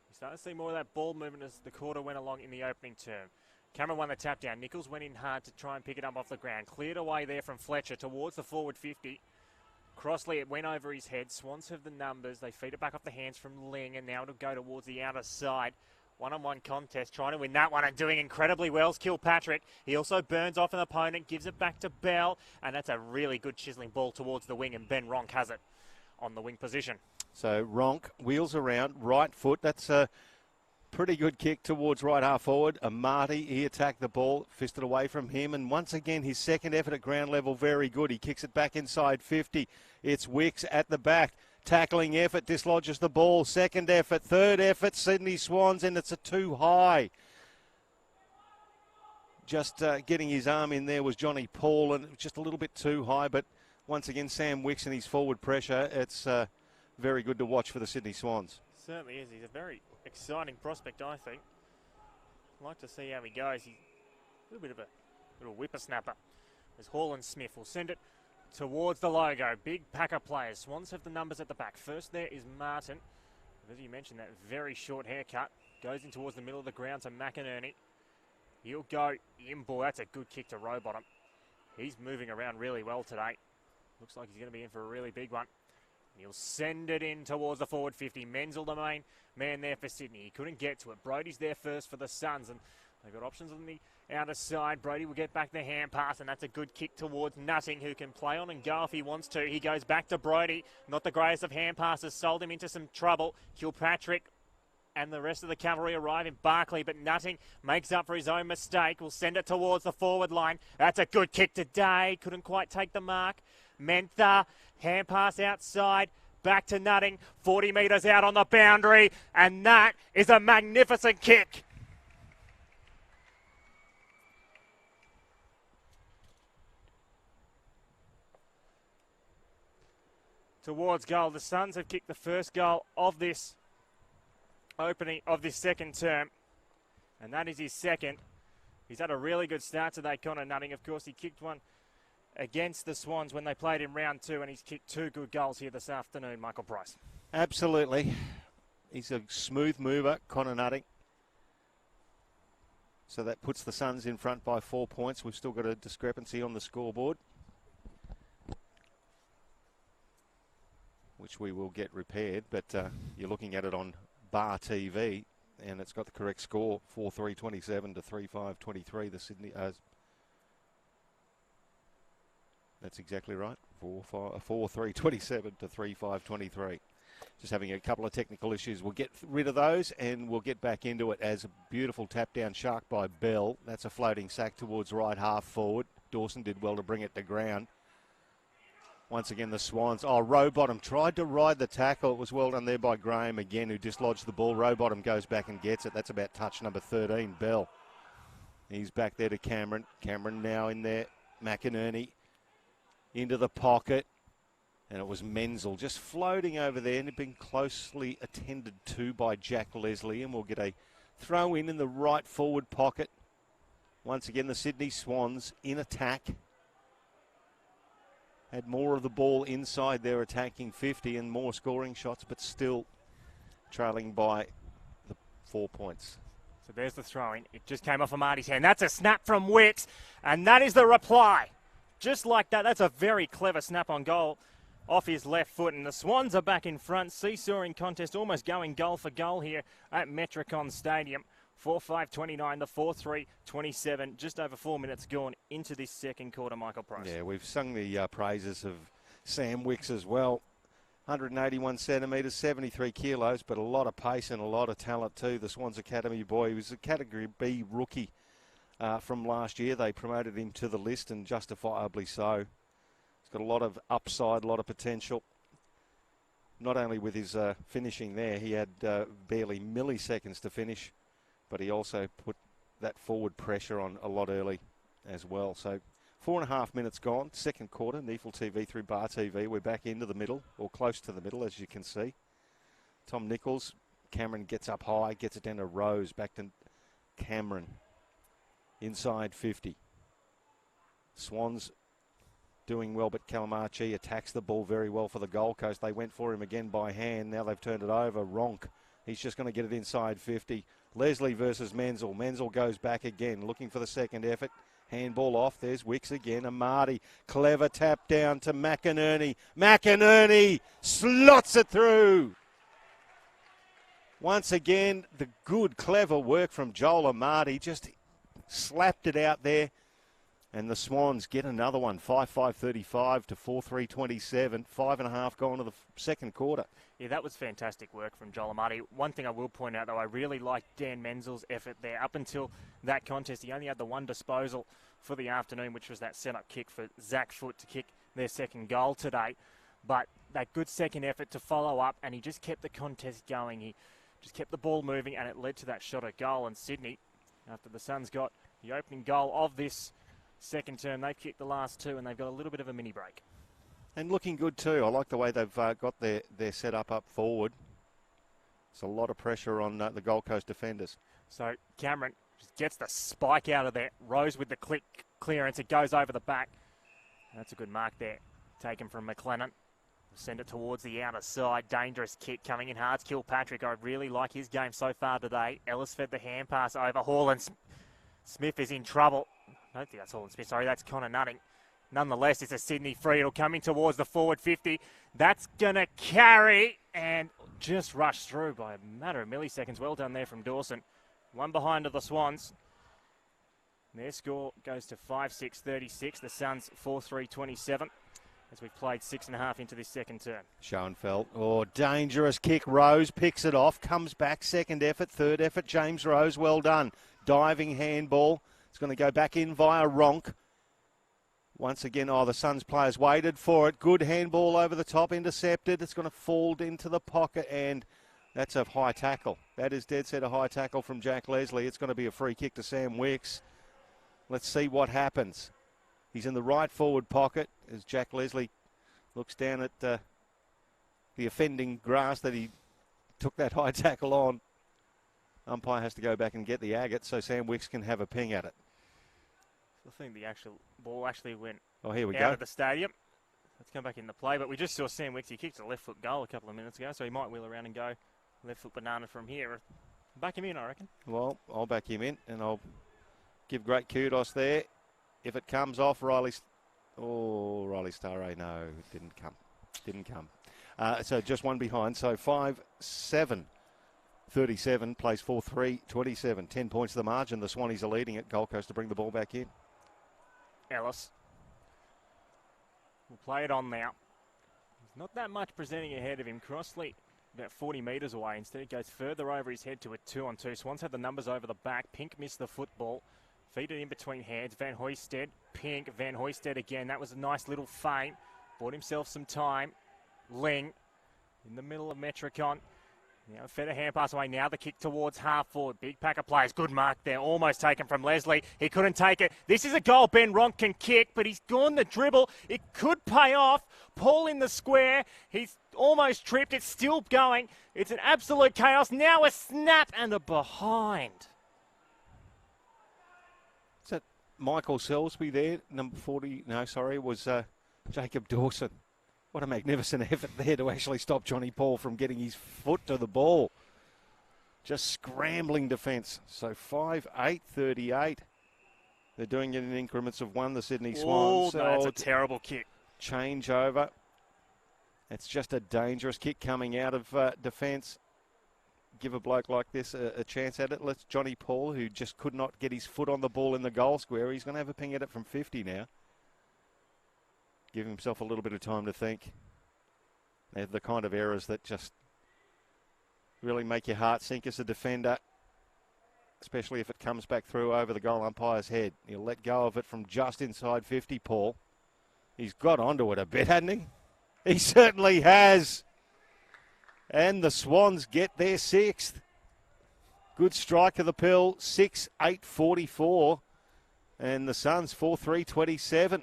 You start to see more of that ball movement as the quarter went along in the opening term. Cameron won the tap down. Nichols went in hard to try and pick it up off the ground. Cleared away there from Fletcher towards the forward 50. Crossley, it went over his head. Swans have the numbers. They feed it back off the hands from Ling, and now it'll go towards the outer side. One-on-one contest, trying to win that one and doing incredibly well is Kilpatrick. He also burns off an opponent, gives it back to Bell, and that's a really good chiselling ball towards the wing, and Ben Ronk has it on the wing position. So Ronk wheels around, right foot. That's a pretty good kick towards right half forward. Amati, he attacked the ball, fisted away from him, and once again his second effort at ground level, very good. He kicks it back inside 50. It's Wicks at the back. Tackling effort, dislodges the ball. Second effort, third effort, Sydney Swans, and it's a too high. Just getting his arm in there was Johnny Paul, and it was just a little bit too high, but once again, Sam Wicks and his forward pressure, it's very good to watch for the Sydney Swans. Certainly is. He's a very exciting prospect, I think. I'd like to see how he goes. He's a little bit of a little whippersnapper. As Hall Smith will send it towards the logo. Big pack of players. Swans have the numbers at the back. First there is Martin. As you mentioned, that very short haircut. Goes in towards the middle of the ground to McInerney. He'll go in. Boy, that's a good kick to Rowbottom. He's moving around really well today. Looks like he's going to be in for a really big one. He'll send it in towards the forward 50. Menzel, the main man there for Sydney. He couldn't get to it. Brody's there first for the Suns, and they've got options on the outer side. Brody will get back the hand pass, and that's a good kick towards Nutting, who can play on and go if he wants to. He goes back to Brody. Not the greatest of hand passes. Sold him into some trouble. Kilpatrick and the rest of the cavalry arrive in Barclay, but Nutting makes up for his own mistake. Will send it towards the forward line. That's a good kick today. Couldn't quite take the mark. Mentha, hand pass outside. Back to Nutting, 40 metres out on the boundary, and that is a magnificent kick. Towards goal. The Suns have kicked the first goal of this opening of this second term, and that is his second. He's had a really good start today, Connor Nutting. Of course, he kicked one against the Swans when they played in round 2, and he's kicked 2 good goals here this afternoon, Michael Price. Absolutely. He's a smooth mover, Connor Nutting. So that puts the Suns in front by 4 points. We've still got a discrepancy on the scoreboard, which we will get repaired, but you're looking at it on Bar TV, and it's got the correct score, 4-3-27 to 3-5-23. The Sydney... That's exactly right. 4-3-27 to 3-5-23. Just having a couple of technical issues. We'll get rid of those and we'll get back into it as a beautiful tap down shark by Bell. That's a floating sack towards right half forward. Dawson did well to bring it to ground. Once again, the Swans. Oh, Rowbottom tried to ride the tackle. It was well done there by Graham again, who dislodged the ball. Rowbottom goes back and gets it. That's about touch number 13, Bell. He's back there to Cameron. Cameron now in there. McInerney into the pocket, and it was Menzel just floating over there and been closely attended to by Jack Leslie, and we'll get a throw in the right forward pocket. Once again, the Sydney Swans in attack. Had more of the ball inside their attacking 50 and more scoring shots, but still trailing by the 4 points. So there's the throw-in. It just came off of Marty's hand. That's a snap from Wicks, and that is the reply. Just like that, that's a very clever snap on goal off his left foot. And the Swans are back in front. Seesawing contest, almost going goal for goal here at Metricon Stadium. 4-5-29, the 4-3-27. Just over 4 minutes gone into this second quarter, Michael Price. Yeah, we've sung the praises of Sam Wicks as well. 181 centimetres, 73 kilos, but a lot of pace and a lot of talent too. The Swans Academy boy, he was a Category B rookie from last year. They promoted him to the list, and justifiably so. He's got a lot of upside, a lot of potential. not only with his finishing there, he had barely milliseconds to finish, but he also put that forward pressure on a lot early as well. So 4.5 minutes gone, second quarter, NEAFL TV through Bar TV. We're back into the middle, or close to the middle, as you can see. Tom Nichols, Cameron gets up high, gets it down to Rose, back to Cameron. Inside 50. Swans doing well, but Calamachi attacks the ball very well for the Gold Coast. They went for him again by hand. Now they've turned it over. Ronk, he's just going to get it inside 50. Leslie versus Menzel. Menzel goes back again, looking for the second effort. Handball off. There's Wicks again. Amati, clever tap down to McInerney. McInerney slots it through. Once again, the good, clever work from Joel Amati. Just slapped it out there. And the Swans get another one, 5-5-35 to 4-3-27. 5.5 gone to the second quarter. Yeah, that was fantastic work from Joel Amati. One thing I will point out, though, I really liked Dan Menzel's effort there. Up until that contest, he only had the one disposal for the afternoon, which was that set-up kick for Zach Foote to kick their second goal today. But that good second effort to follow up, and he just kept the contest going. He just kept the ball moving, and it led to that shot at goal. And Sydney, after the Suns got the opening goal of this second term, they've kicked the last two, and they've got a little bit of a mini break. And looking good too. I like the way they've got their setup up forward. It's a lot of pressure on the Gold Coast defenders. So Cameron just gets the spike out of there. Rose with the clearance. It goes over the back. That's a good mark there. Taken from McLennan. Send it towards the outer side. Dangerous kick coming in hard. Kilpatrick. I really like his game so far today. Ellis fed the hand pass over. Haaland. Smith is in trouble. I don't think that's Haaland Smith. Sorry, that's Connor Nutting. Nonetheless, it's a Sydney free. It'll come in towards the forward 50. That's going to carry and just rush through by a matter of milliseconds. Well done there from Dawson. One behind of the Swans. Their score goes to 5-6-36. The Suns 4-3-27 as we've played 6.5 into this second term. Schoenfeld. Oh, dangerous kick. Rose picks it off. Comes back. Second effort. Third effort. James Rose. Well done. Diving handball. It's going to go back in via Ronk. Once again, the Suns players waited for it. Good handball over the top, intercepted. It's going to fall into the pocket, and that's a high tackle. That is dead set a high tackle from Jack Leslie. It's going to be a free kick to Sam Wicks. Let's see what happens. He's in the right forward pocket as Jack Leslie looks down at the offending grass that he took that high tackle on. Umpire has to go back and get the agate so Sam Wicks can have a ping at it. I think the actual ball actually went here we out go. of the stadium. Let's come back into play. But we just saw Sam Wicks. He kicked a left foot goal a couple of minutes ago, so he might wheel around and go left foot banana from here. Back him in, I reckon. Well, I'll back him in, and I'll give great kudos there. If it comes off, Riley Staraj, no, it didn't come. So just one behind. So 5-7. 37 plays 4-3-27. 10 points to the margin. The Swannies are leading it. Gold Coast to bring the ball back in. Ellis will play it on now. He's not that much presenting ahead of him. Crossley about 40 metres away. Instead it goes further over his head to a 2-on-2. Swans had the numbers over the back. Pink missed the football. Feed it in between hands. Van Hoysted. Pink. Van Hoysted again. That was a nice little feint. Bought himself some time. Ling in the middle of Metricon. Now fed a hand pass away. Now the kick towards half forward. Big pack of players. Good mark there. Almost taken from Leslie. He couldn't take it. This is a goal Ben Ronk can kick, but he's gone the dribble. It could pay off. Paul in the square. He's almost tripped. It's still going. It's an absolute chaos. Now a snap and a behind. Is that Michael Selsby there? Number 40. No, sorry. It was Jacob Dawson. What a magnificent effort there to actually stop Johnny Paul from getting his foot to the ball. Just scrambling defence. So 5-8-38. They're doing it in increments of one, the Sydney Swans. Oh, no, that's a terrible kick. Change over. It's just a dangerous kick coming out of defence. Give a bloke like this a chance at it. Let's Johnny Paul, who just could not get his foot on the ball in the goal square. He's going to have a ping at it from 50 now. Give himself a little bit of time to think. They're the kind of errors that just really make your heart sink as a defender, especially if it comes back through over the goal umpire's head. He'll let go of it from just inside 50, Paul. He's got onto it a bit, hasn't he? He certainly has. And the Swans get their 6th. Good strike of the pill, 6-8-44. And the Suns 4-3-27.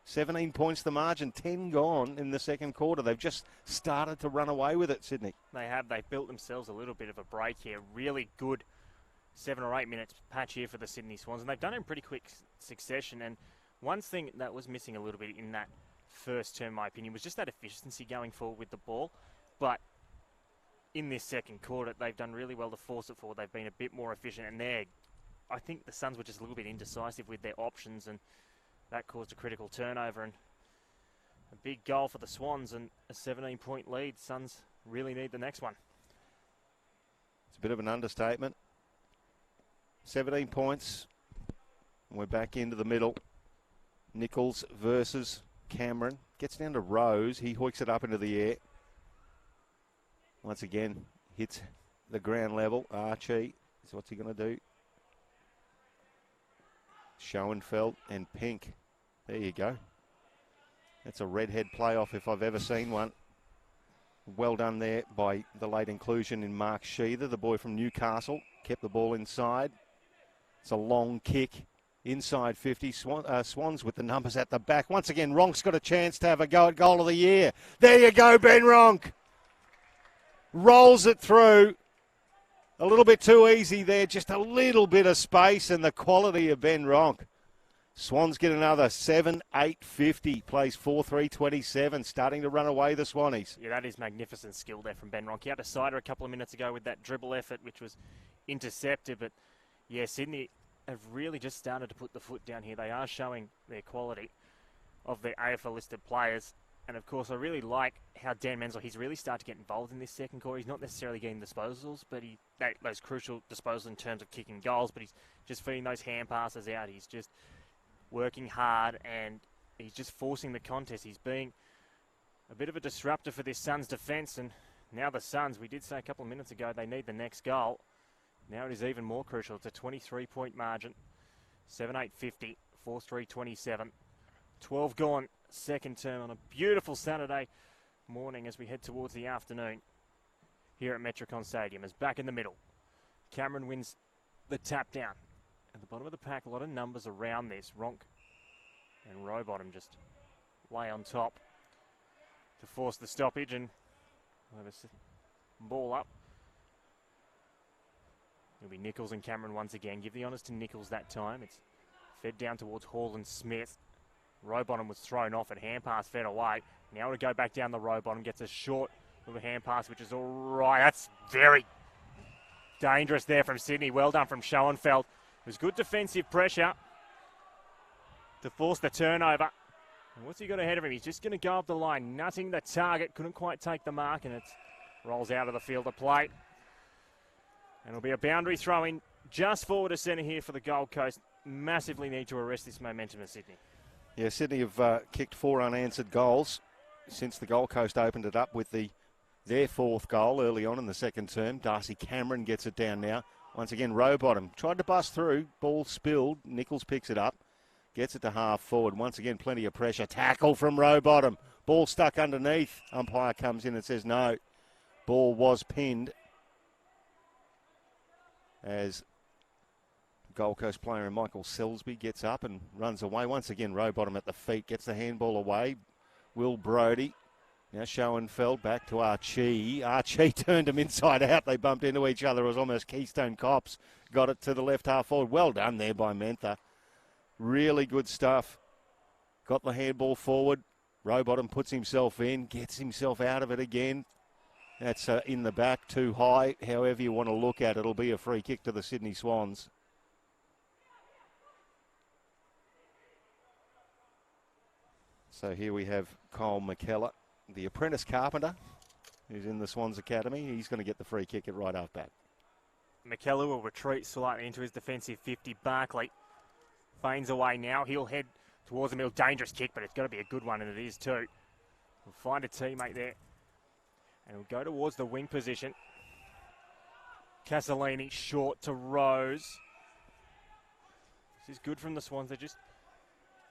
17 points the margin, 10 gone in the second quarter. They've just started to run away with it, Sydney. They have. They've built themselves a little bit of a break here. Really good 7 or 8 minutes patch here for the Sydney Swans. And they've done it in pretty quick succession. And one thing that was missing a little bit in that first term, in my opinion, was just that efficiency going forward with the ball. But in this second quarter, they've done really well to force it forward. They've been a bit more efficient. And I think the Suns were just a little bit indecisive with their options, and that caused a critical turnover and a big goal for the Swans and a 17-point lead. Suns really need the next one. It's a bit of an understatement. 17 points. We're back into the middle. Nichols versus Cameron. Gets down to Rose. He hoiks it up into the air. Once again, hits the ground level. Archie. So what's he going to do? Schoenfeld and Pink. There you go. That's a redhead playoff if I've ever seen one. Well done there by the late inclusion in Mark Sheether, the boy from Newcastle. Kept the ball inside. It's a long kick. Inside 50. Swans with the numbers at the back. Once again, Ronk's got a chance to have a go at goal of the year. There you go, Ben Ronk. Rolls it through. A little bit too easy there, just a little bit of space, and the quality of Ben Ronk. Swans get another 7-8-50, plays 4-3-27, starting to run away the Swannies. Yeah, that is magnificent skill there from Ben Ronk. He had a cider a couple of minutes ago with that dribble effort, which was intercepted. But, yeah, Sydney have really just started to put the foot down here. They are showing their quality of their AFL-listed players. And, of course, I really like how Dan Menzel, he's really started to get involved in this second quarter. He's not necessarily getting disposals, but those crucial disposals in terms of kicking goals, but he's just feeding those hand passes out. He's just working hard, and he's just forcing the contest. He's being a bit of a disruptor for this Suns defence, and now the Suns, we did say a couple of minutes ago, they need the next goal. Now it is even more crucial. It's a 23-point margin, 7-8-50, 4-3-27. 12 gone, second term on a beautiful Saturday morning as we head towards the afternoon here at Metricon Stadium. As back in the middle, Cameron wins the tap down. At the bottom of the pack, a lot of numbers around this. Ronk and Rowbottom just lay on top to force the stoppage, and we'll have a ball up. It'll be Nichols and Cameron once again. Give the honours to Nichols that time. It's fed down towards Hall and Smith. Rowbottom was thrown off and hand pass fed away. Now to go back down the Rowbottom, gets a short little hand pass, which is all right. That's very dangerous there from Sydney. Well done from Schoenfeld. It was good defensive pressure to force the turnover. And what's he got ahead of him? He's just going to go up the line, nutting the target. Couldn't quite take the mark, and it rolls out of the field of play. And it'll be a boundary throw-in just forward to centre here for the Gold Coast. Massively need to arrest this momentum of Sydney. Yeah, Sydney have kicked 4 unanswered goals since the Gold Coast opened it up with their 4th goal early on in the second term. Darcy Cameron gets it down now. Once again, Rowbottom tried to bust through. Ball spilled. Nichols picks it up. Gets it to half forward. Once again, plenty of pressure. Tackle from Rowbottom. Ball stuck underneath. Umpire comes in and says no. Ball was pinned as Gold Coast player Michael Selsby gets up and runs away. Once again, Rowbottom at the feet, gets the handball away. Will Brodie. Now Schoenfeld back to Archie. Archie turned him inside out. They bumped into each other. It was almost Keystone Cops. Got it to the left half forward. Well done there by Mentha. Really good stuff. Got the handball forward. Rowbottom puts himself in, gets himself out of it again. That's in the back, too high. However you want to look at it, it'll be a free kick to the Sydney Swans. So here we have Kyle McKellar, the apprentice carpenter, who's in the Swans Academy. He's going to get the free kick at right half back. McKellar will retreat slightly into his defensive 50. Barkley feigns away now. He'll head towards the middle. Dangerous kick, but it's got to be a good one, and it is too. We'll find a teammate there. And we'll go towards the wing position. Casalini short to Rose. This is good from the Swans. They're just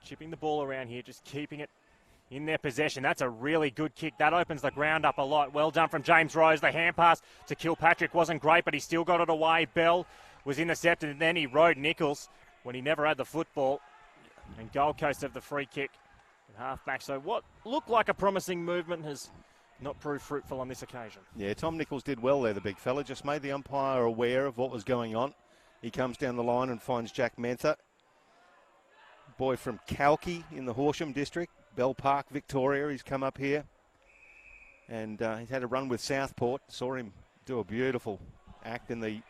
chipping the ball around here, just keeping it in their possession. That's a really good kick. That opens the ground up a lot. Well done from James Rose. The hand pass to Kilpatrick wasn't great, but he still got it away. Bell was intercepted, and then he rode Nichols when he never had the football. And Gold Coast have the free kick at half-back. So what looked like a promising movement has not proved fruitful on this occasion. Yeah, Tom Nichols did well there, the big fella. Just made the umpire aware of what was going on. He comes down the line and finds Jack Mentha, boy from Kalki in the Horsham district, Bell Park, Victoria. He's come up here, and he's had a run with Southport. Saw him do a beautiful act in the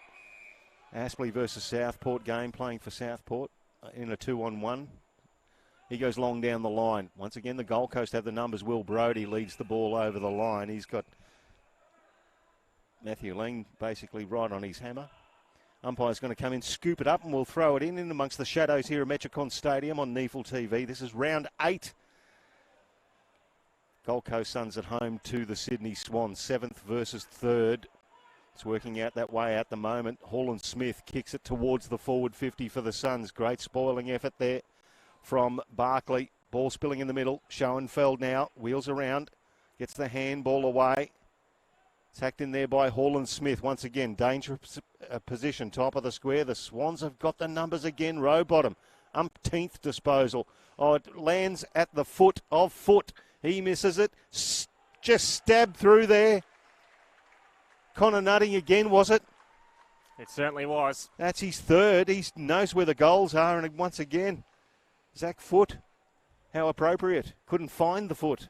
Aspley versus Southport game, playing for Southport in a 2-on-1. He goes long down the line. Once again, the Gold Coast have the numbers. Will Brodie leads the ball over the line. He's got Matthew Lang basically right on his hammer. Umpire's going to come in, scoop it up, and we'll throw it in amongst the shadows here at Metricon Stadium on NEAFL TV. This is round 8. Gold Coast Suns at home to the Sydney Swans, 7th versus 3rd. It's working out that way at the moment. Holland Smith kicks it towards the forward 50 for the Suns. Great spoiling effort there from Barkley. Ball spilling in the middle. Schoenfeld now wheels around, gets the handball away. Tacked in there by Holland Smith. Once again, dangerous position, top of the square. The Swans have got the numbers again. Rowbottom, umpteenth disposal. Oh, it lands at the foot of Foot. He misses it. Just stabbed through there. Connor Nutting again, was it? It certainly was. That's his 3rd. He knows where the goals are. And once again, Zach Foot, how appropriate. Couldn't find the foot.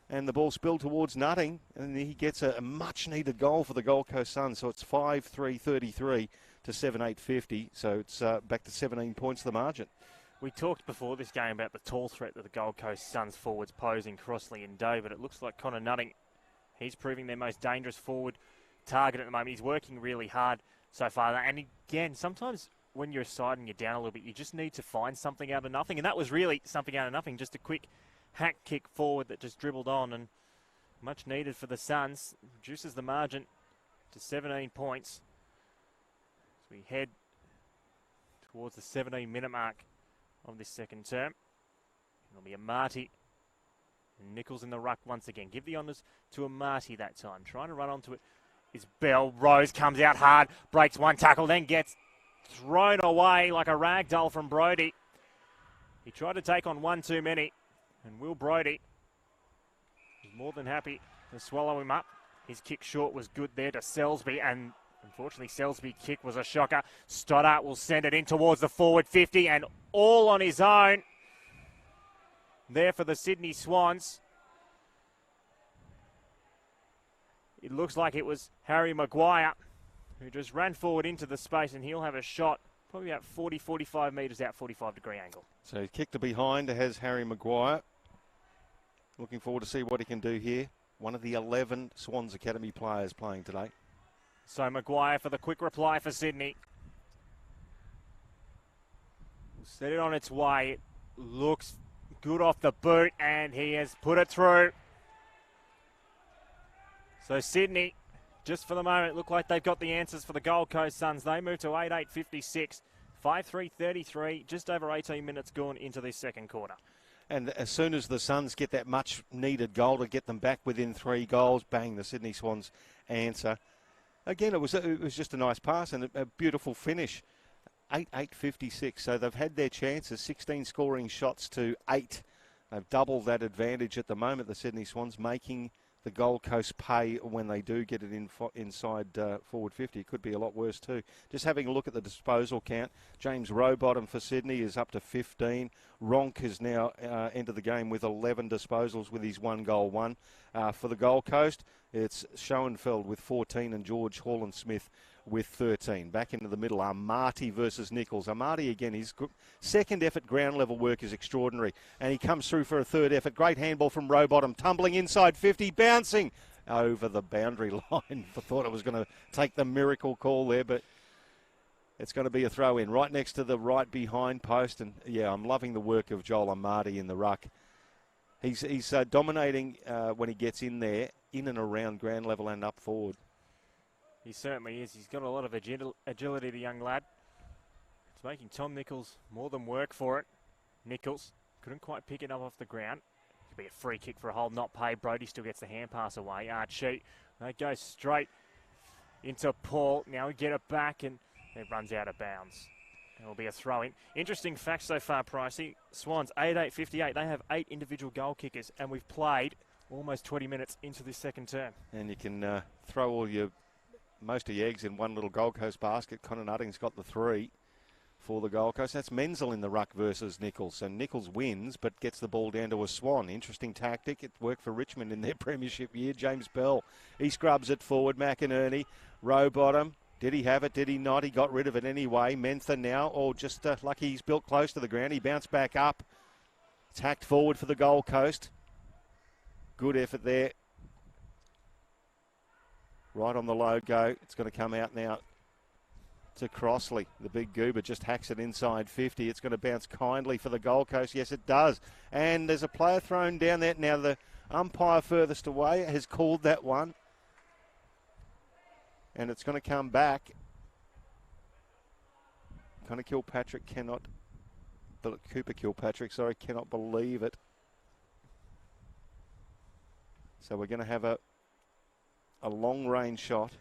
And the ball spilled towards Nutting, and he gets a much-needed goal for the Gold Coast Suns. So it's 5-3-33 to 7-8-50. So it's back to 17 points the margin. We talked before this game about the tall threat that the Gold Coast Suns forwards pose in Crossley and Day, but it looks like Connor Nutting, he's proving their most dangerous forward target at the moment. He's working really hard so far. And again, sometimes when you're side and you're down a little bit, you just need to find something out of nothing. And that was really something out of nothing, just a quick hack kick forward that just dribbled on, and much needed for the Suns. Reduces the margin to 17 points as we head towards the 17-minute mark of this second term. It'll be Amati and Nichols in the ruck once again. Give the honours to Amati that time. Trying to run onto it is Bell. Rose comes out hard, breaks one tackle, then gets thrown away like a rag doll from Brodie. He tried to take on one too many. And Will Brodie is more than happy to swallow him up. His kick short was good there to Selsby, and unfortunately Selsby's kick was a shocker. Stoddart will send it in towards the forward 50, and all on his own there for the Sydney Swans. It looks like it was Harry Maguire who just ran forward into the space, and he'll have a shot probably about 40-45 metres out, 45-degree angle. So he kicked it behind. It has Harry Maguire. Looking forward to see what he can do here. One of the 11 Swans Academy players playing today. So Maguire for the quick reply for Sydney. Set it on its way. It looks good off the boot, and he has put it through. So Sydney, just for the moment, look like they've got the answers for the Gold Coast Suns. They move to 8-8-56, 5-3-33, just over 18 minutes gone into this second quarter. And as soon as the Suns get that much-needed goal to get them back within 3 goals, bang, the Sydney Swans answer. Again, it was just a nice pass and a beautiful finish. 8-8-56, so they've had their chances, 16 scoring shots to 8. They've doubled that advantage at the moment, the Sydney Swans, making the Gold Coast pay when they do get it inside forward 50. It could be a lot worse too. Just having a look at the disposal count, James Rowbottom for Sydney is up to 15. Ronk has now entered the game with 11 disposals with his 1 goal won. For the Gold Coast, it's Schoenfeld with 14 and George Holland Smith with 13. Back into the middle, Amati versus Nichols. Amati again, his second effort ground level work is extraordinary, and he comes through for a third effort. Great handball from Rowbottom, tumbling inside 50, bouncing over the boundary line. I thought it was going to take the miracle call there, but it's going to be a throw in right next to the right behind post. And yeah, I'm loving the work of Joel Amati in the ruck. He's dominating when he gets in there, in and around ground level and up forward. He certainly is. He's got a lot of agility, the young lad. It's making Tom Nichols more than work for it. Nichols couldn't quite pick it up off the ground. Could be a free kick for a hold, not paid. Brody still gets the hand pass away. Archie, that goes straight into Paul. Now we get it back and it runs out of bounds. It will be a throw-in. Interesting fact so far, Pricey. Swans, 8-8-58. They have 8 individual goal kickers, and we've played almost 20 minutes into this second term. And you can throw most of your eggs in one little Gold Coast basket. Connor Nutting's got the 3 for the Gold Coast. That's Menzel in the ruck versus Nichols. So Nichols wins, but gets the ball down to a Swan. Interesting tactic. It worked for Richmond in their premiership year. James Bell, he scrubs it forward. McInerney, row bottom. Did he have it? Did he not? He got rid of it anyway. Mentha now, or just lucky he's built close to the ground. He bounced back up. It's hacked forward for the Gold Coast. Good effort there. Right on the low go. It's going to come out now to Crossley. The big goober just hacks it inside 50. It's going to bounce kindly for the Gold Coast. Yes, it does. And there's a player thrown down there. Now the umpire furthest away has called that one. And it's going to come back. Connor Kilpatrick cannot, Cooper Kilpatrick, sorry, cannot believe it. So we're going to have a long range shot.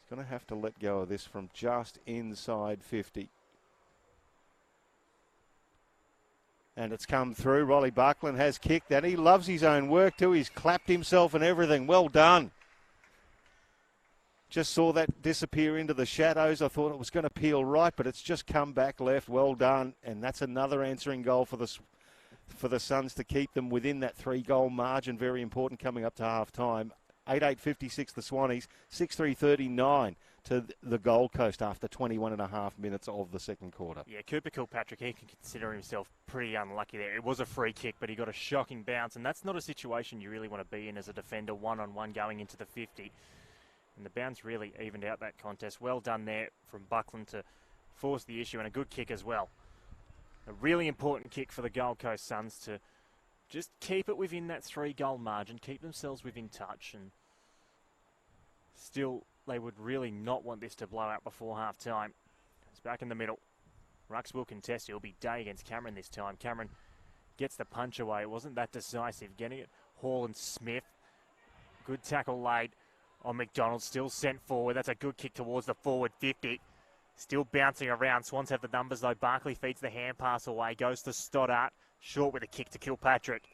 He's going to have to let go of this from just inside 50. And it's come through. Rolly Buckland has kicked that. He loves his own work too. He's clapped himself and everything. Well done. Just saw that disappear into the shadows. I thought it was going to peel right, but it's just come back left. Well done. And that's another answering goal for the Suns to keep them within that 3-goal margin. Very important coming up to half-time. 8-8-56 the Swannies. 6-3-39 to the Gold Coast after 21 and a half minutes of the second quarter. Yeah, Cooper Kilpatrick, he can consider himself pretty unlucky there. It was a free kick, but he got a shocking bounce, and that's not a situation you really want to be in as a defender, one-on-one going into the 50. And the bounce really evened out that contest. Well done there from Buckland to force the issue, and a good kick as well. A really important kick for the Gold Coast Suns to just keep it within that 3-goal margin, keep themselves within touch, and still they would really not want this to blow out before half-time. It's back in the middle. Rux will contest. It'll be Day against Cameron this time. Cameron gets the punch away. It wasn't that decisive. Getting it, Hall and Smith. Good tackle laid on McDonald. Still sent forward. That's a good kick towards the forward 50. Still bouncing around. Swans have the numbers though. Barkley feeds the hand pass away. Goes to Stoddart. Short with a kick to Kilpatrick.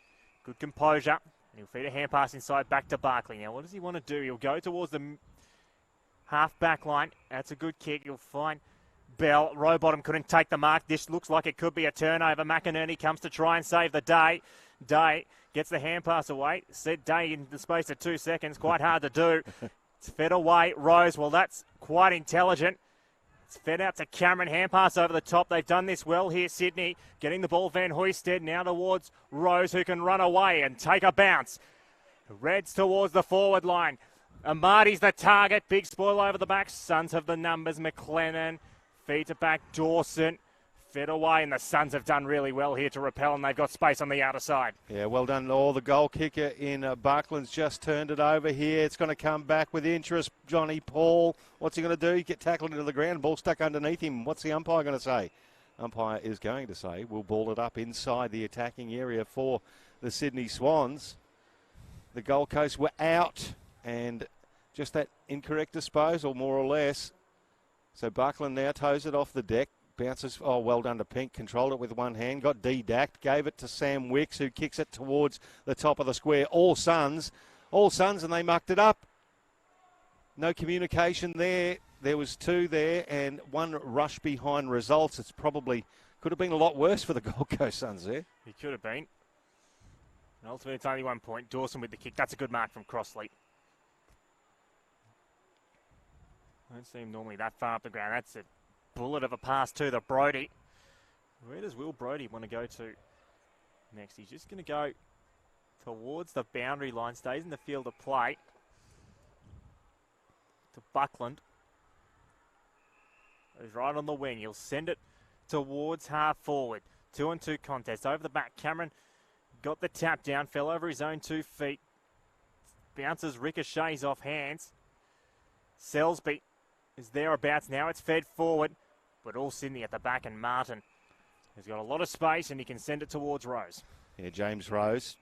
Good composure. And he'll feed a hand pass inside back to Barkley. Now what does he want to do? He'll go towards the half back line. That's a good kick. You'll find Bell. Rowbottom couldn't take the mark. This looks like it could be a turnover. McInerney comes to try and save the day. Day gets the hand pass away. Said Day in the space of 2 seconds. Quite hard to do. It's fed away. Rose. Well, that's quite intelligent. It's fed out to Cameron. Hand pass over the top. They've done this well here, Sydney. Getting the ball, Van Hoysted now towards Rose, who can run away and take a bounce. Reds towards the forward line. Amati's the target. Big spoil over the back. Suns have the numbers. McLennan feeds it back. Dawson fed away, and the Suns have done really well here to repel, and they've got space on the outer side. Yeah, well done. The goal kicker in Buckland's just turned it over here. It's going to come back with interest. Johnny Paul, what's he going to do? He get tackled into the ground. Ball stuck underneath him. What's the umpire going to say? Umpire is going to say we'll ball it up inside the attacking area for the Sydney Swans. The Gold Coast were out, and just that incorrect disposal, more or less. So Buckland now toes it off the deck. Bounces, oh, well done to Pink. Controlled it with one hand. Got D-dacked. Gave it to Sam Wicks, who kicks it towards the top of the square. All Suns, and they mucked it up. No communication there. There was 2 there and 1 rush behind results. It's probably could have been a lot worse for the Gold Coast Suns there. It could have been. And ultimately, it's only 1 point. Dawson with the kick. That's a good mark from Crossley. I don't see him normally that far up the ground. That's a bullet of a pass to the Brody. Where does Will Brody want to go to next? He's just going to go towards the boundary line. Stays in the field of play. To Buckland. He's right on the wing. He'll send it towards half forward. 2-on-2 contest. Over the back. Cameron got the tap down. Fell over his own 2 feet. Bounces, ricochets off hands. Selsby is thereabouts now. It's fed forward, but all Sydney at the back, and Martin has got a lot of space and he can send it towards Rose. Yeah, James Rose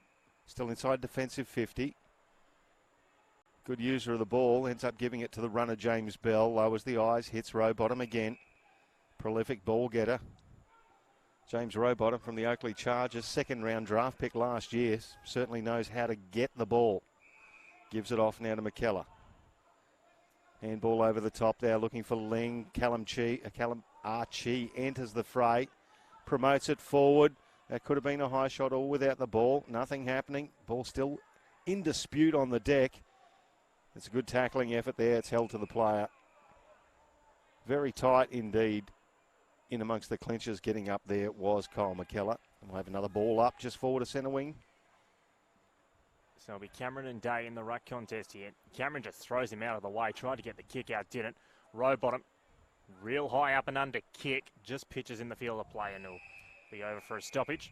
still inside defensive 50. Good user of the ball, ends up giving it to the runner James Bell. Lowers the eyes, hits Rowbottom again. Prolific ball getter. James Rowbottom from the Oakley Chargers, second round draft pick last year. Certainly knows how to get the ball. Gives it off now to McKellar. Handball over the top there, looking for Ling. Callum Archie enters the fray. Promotes it forward. That could have been a high shot all without the ball. Nothing happening. Ball still in dispute on the deck. It's a good tackling effort there. It's held to the player. Very tight indeed. In amongst the clinchers getting up there was Kyle McKellar. We'll have another ball up just forward to centre wing. So it'll be Cameron and Day in the ruck contest here. Cameron just throws him out of the way. Tried to get the kick out, didn't. Rowbottom, real high up and under kick. Just pitches in the field of play and it'll be over for a stoppage.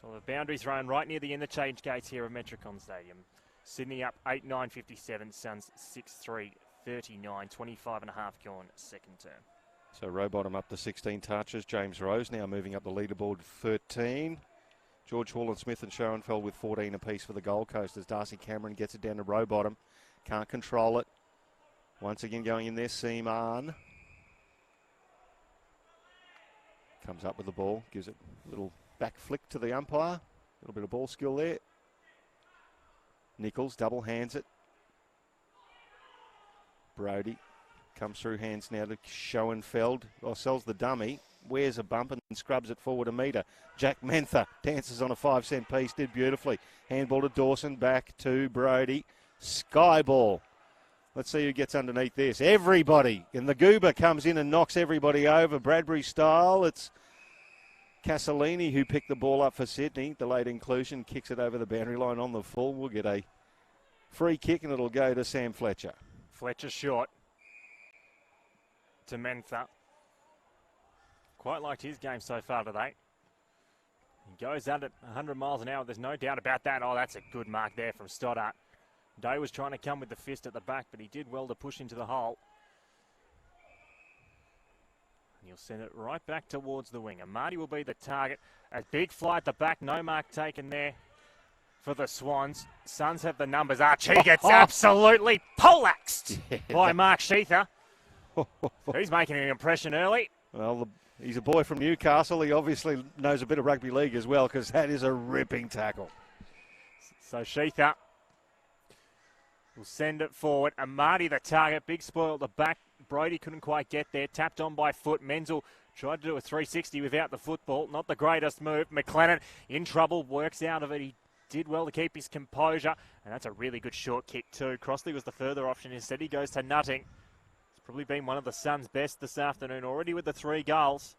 So the boundary thrown right near the interchange gates here at Metricon Stadium. Sydney up 8-9, 57. Suns 6-3, 39. 25 and a half gone second term. So Rowbottom up to 16 touches. James Rose now moving up the leaderboard 13. George Hall and Smith and Schoenfeld with 14 apiece for the Gold Coast as Darcy Cameron gets it down to Rowbottom. Can't control it. Once again going in there, Seaman. Comes up with the ball, gives it a little back flick to the umpire. A little bit of ball skill there. Nichols double hands it. Brody comes through hands now to Schoenfeld. Sells the dummy. Wears a bump and scrubs it forward a metre. Jack Mentha dances on a 5-cent piece. Did beautifully. Handball to Dawson. Back to Brody. Sky ball. Let's see who gets underneath this. Everybody. And the goober comes in and knocks everybody over. Bradbury style. It's Casalini who picked the ball up for Sydney. Delayed inclusion. Kicks it over the boundary line on the full. We'll get a free kick and it'll go to Sam Fletcher. Fletcher short to Mentha. Quite liked his game so far today. He goes at it 100 miles an hour. There's no doubt about that. Oh, that's a good mark there from Stoddart. Day was trying to come with the fist at the back, but he did well to push into the hole. And he'll send it right back towards the winger. Marty will be the target. A big fly at the back. No mark taken there for the Swans. Suns have the numbers. Archie gets absolutely poleaxed by Mark Sheether. He's making an impression early. Well, he's a boy from Newcastle. He obviously knows a bit of rugby league as well because that is a ripping tackle. So Sheether will send it forward. And Marty the target. Big spoil at the back. Brody couldn't quite get there. Tapped on by foot. Menzel tried to do a 360 without the football. Not the greatest move. McLennan in trouble. Works out of it. He did well to keep his composure. And that's a really good short kick too. Crossley was the further option. Instead he goes to Nutting. Probably been one of the Suns' best this afternoon already with the 3 goals.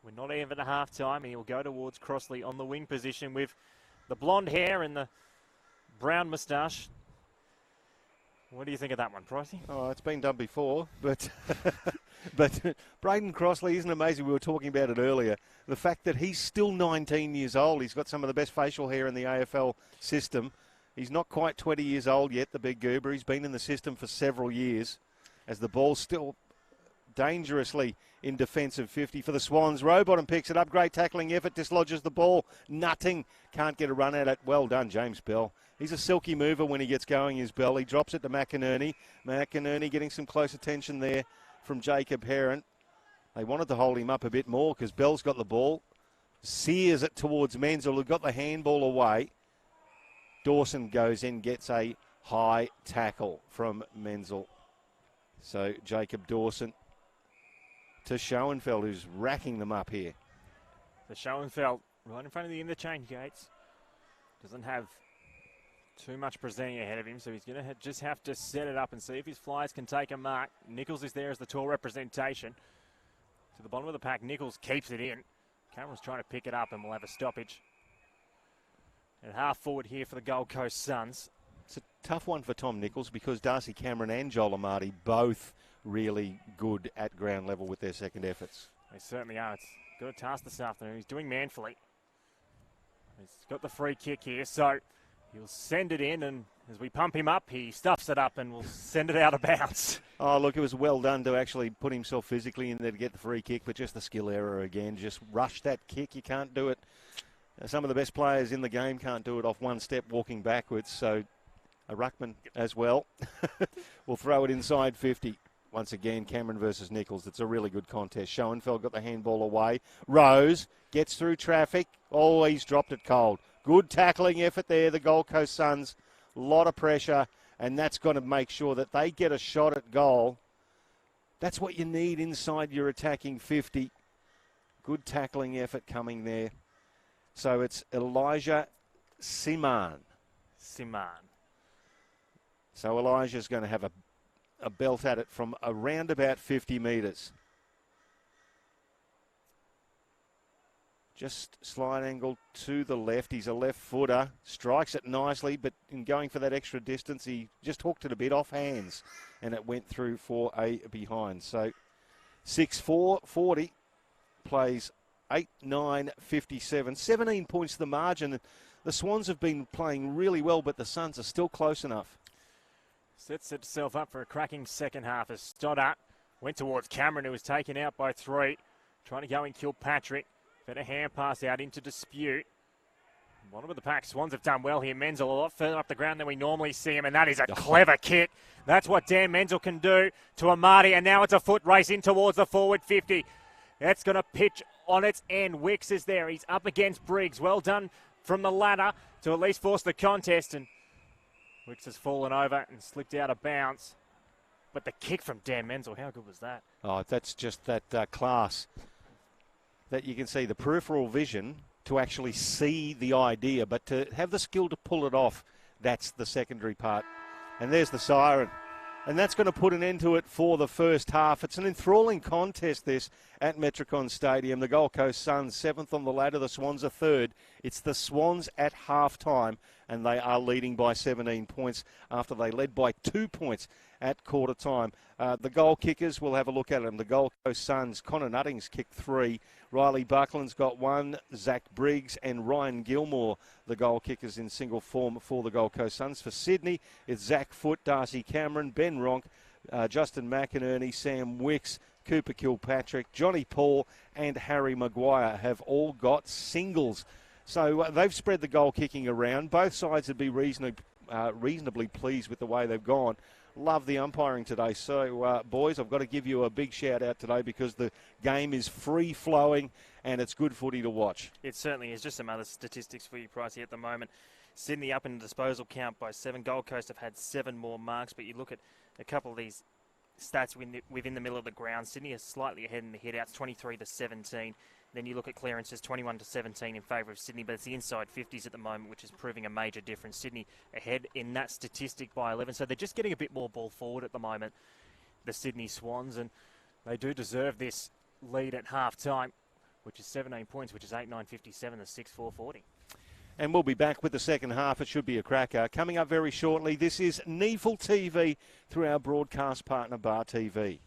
We're not even at half-time, and he'll go towards Crossley on the wing position with the blonde hair and the brown moustache. What do you think of that one, Pricey? Oh, it's been done before, but but Braden Crossley, isn't it amazing? We were talking about it earlier. The fact that he's still 19 years old. He's got some of the best facial hair in the AFL system. He's not quite 20 years old yet, the big goober. He's been in the system for several years. As the ball's still dangerously in defensive 50 for the Swans. Rowbottom picks it up. Great tackling effort. Dislodges the ball. Nutting. Can't get a run at it. Well done, James Bell. He's a silky mover when he gets going, is Bell. He drops it to McInerney. McInerney getting some close attention there from Jacob Heron. They wanted to hold him up a bit more because Bell's got the ball. Sears it towards Menzel, who got the handball away. Dawson goes in, gets a high tackle from Menzel. So Jacob Dawson to Schoenfeld, who's racking them up here. So Schoenfeld right in front of the interchange gates. Doesn't have too much presenting ahead of him, so he's going to just have to set it up and see if his flyers can take a mark. Nichols is there as the tall representation. To the bottom of the pack, Nichols keeps it in. Cameron's trying to pick it up and we'll have a stoppage. And half forward here for the Gold Coast Suns. It's a tough one for Tom Nichols because Darcy Cameron and Joel Amati both really good at ground level with their second efforts. They certainly are. It's got a task this afternoon. He's doing manfully. He's got the free kick here, so He'll send it in, and as we pump him up, he stuffs it up and will send it out of bounds. Oh, look, it was well done to actually put himself physically in there to get the free kick, but just the skill error again. Just rush that kick. You can't do it. Some of the best players in the game can't do it off one step walking backwards, so a ruckman as well will throw it inside 50. Once again, Cameron versus Nichols. It's a really good contest. Schoenfeld got the handball away. Rose gets through traffic. Oh, he's dropped it cold. Good tackling effort there, the Gold Coast Suns. A lot of pressure, and that's going to make sure that they get a shot at goal. That's what you need inside your attacking 50. Good tackling effort coming there. So it's Elijah Siman. So Elijah's going to have a belt at it from around about 50 metres. Just slight angle to the left. He's a left footer. Strikes it nicely, but in going for that extra distance, he just hooked it a bit off hands, and it went through for a behind. So 6-4-40 plays 8-9-57. 17 points the margin. The Swans have been playing really well, but the Suns are still close enough. Sets itself up for a cracking second half as Stoddart went towards Cameron, who was taken out by 3. Trying to go and kill Patrick. Better hand pass out into dispute. Bottom of the pack. Swans have done well here. Menzel a lot further up the ground than we normally see him, and that is a clever kick. That's what Dan Menzel can do to Amati, and now it's a foot race in towards the forward 50. That's going to pitch on its end. Wicks is there. He's up against Briggs. Well done from the ladder to at least force the contest, and Wicks has fallen over and slipped out of bounds. But the kick from Dan Menzel, how good was that? Oh, that's just that class that you can see, the peripheral vision to actually see the idea, but to have the skill to pull it off, that's the secondary part. And there's the siren. And that's going to put an end to it for the first half. It's an enthralling contest, this, at Metricon Stadium. The Gold Coast Suns, 7th on the ladder. The Swans are 3rd. It's the Swans at half-time, and they are leading by 17 points after they led by 2 points at quarter time. The goal kickers, we'll have a look at them. The Gold Coast Suns, Connor Nutting's kicked 3. Riley Buckland's got 1. Zach Briggs and Ryan Gilmore, the goal kickers in single form for the Gold Coast Suns. For Sydney, it's Zach Foote, Darcy Cameron, Ben Ronk, Justin McInerney, Sam Wicks, Cooper Kilpatrick, Johnny Paul and Harry Maguire have all got singles. So they've spread the goal kicking around. Both sides would be reasonably pleased with the way they've gone. Love the umpiring today. So, boys, I've got to give you a big shout out today because the game is free-flowing and it's good footy to watch. It certainly is. Just some other statistics for you, Pricey, at the moment. Sydney up in the disposal count by 7. Gold Coast have had 7 more marks, but you look at a couple of these stats within the middle of the ground. Sydney is slightly ahead in the hit-outs, 23-17. Then you look at clearances, 21-17 in favour of Sydney, but it's the inside 50s at the moment, which is proving a major difference. Sydney ahead in that statistic by 11, so they're just getting a bit more ball forward at the moment, the Sydney Swans, and they do deserve this lead at half-time, which is 17 points, which is 8-9-57 to 6-4-40. And we'll be back with the second half. It should be a cracker. Coming up very shortly, this is NEAFL TV through our broadcast partner, Bar TV.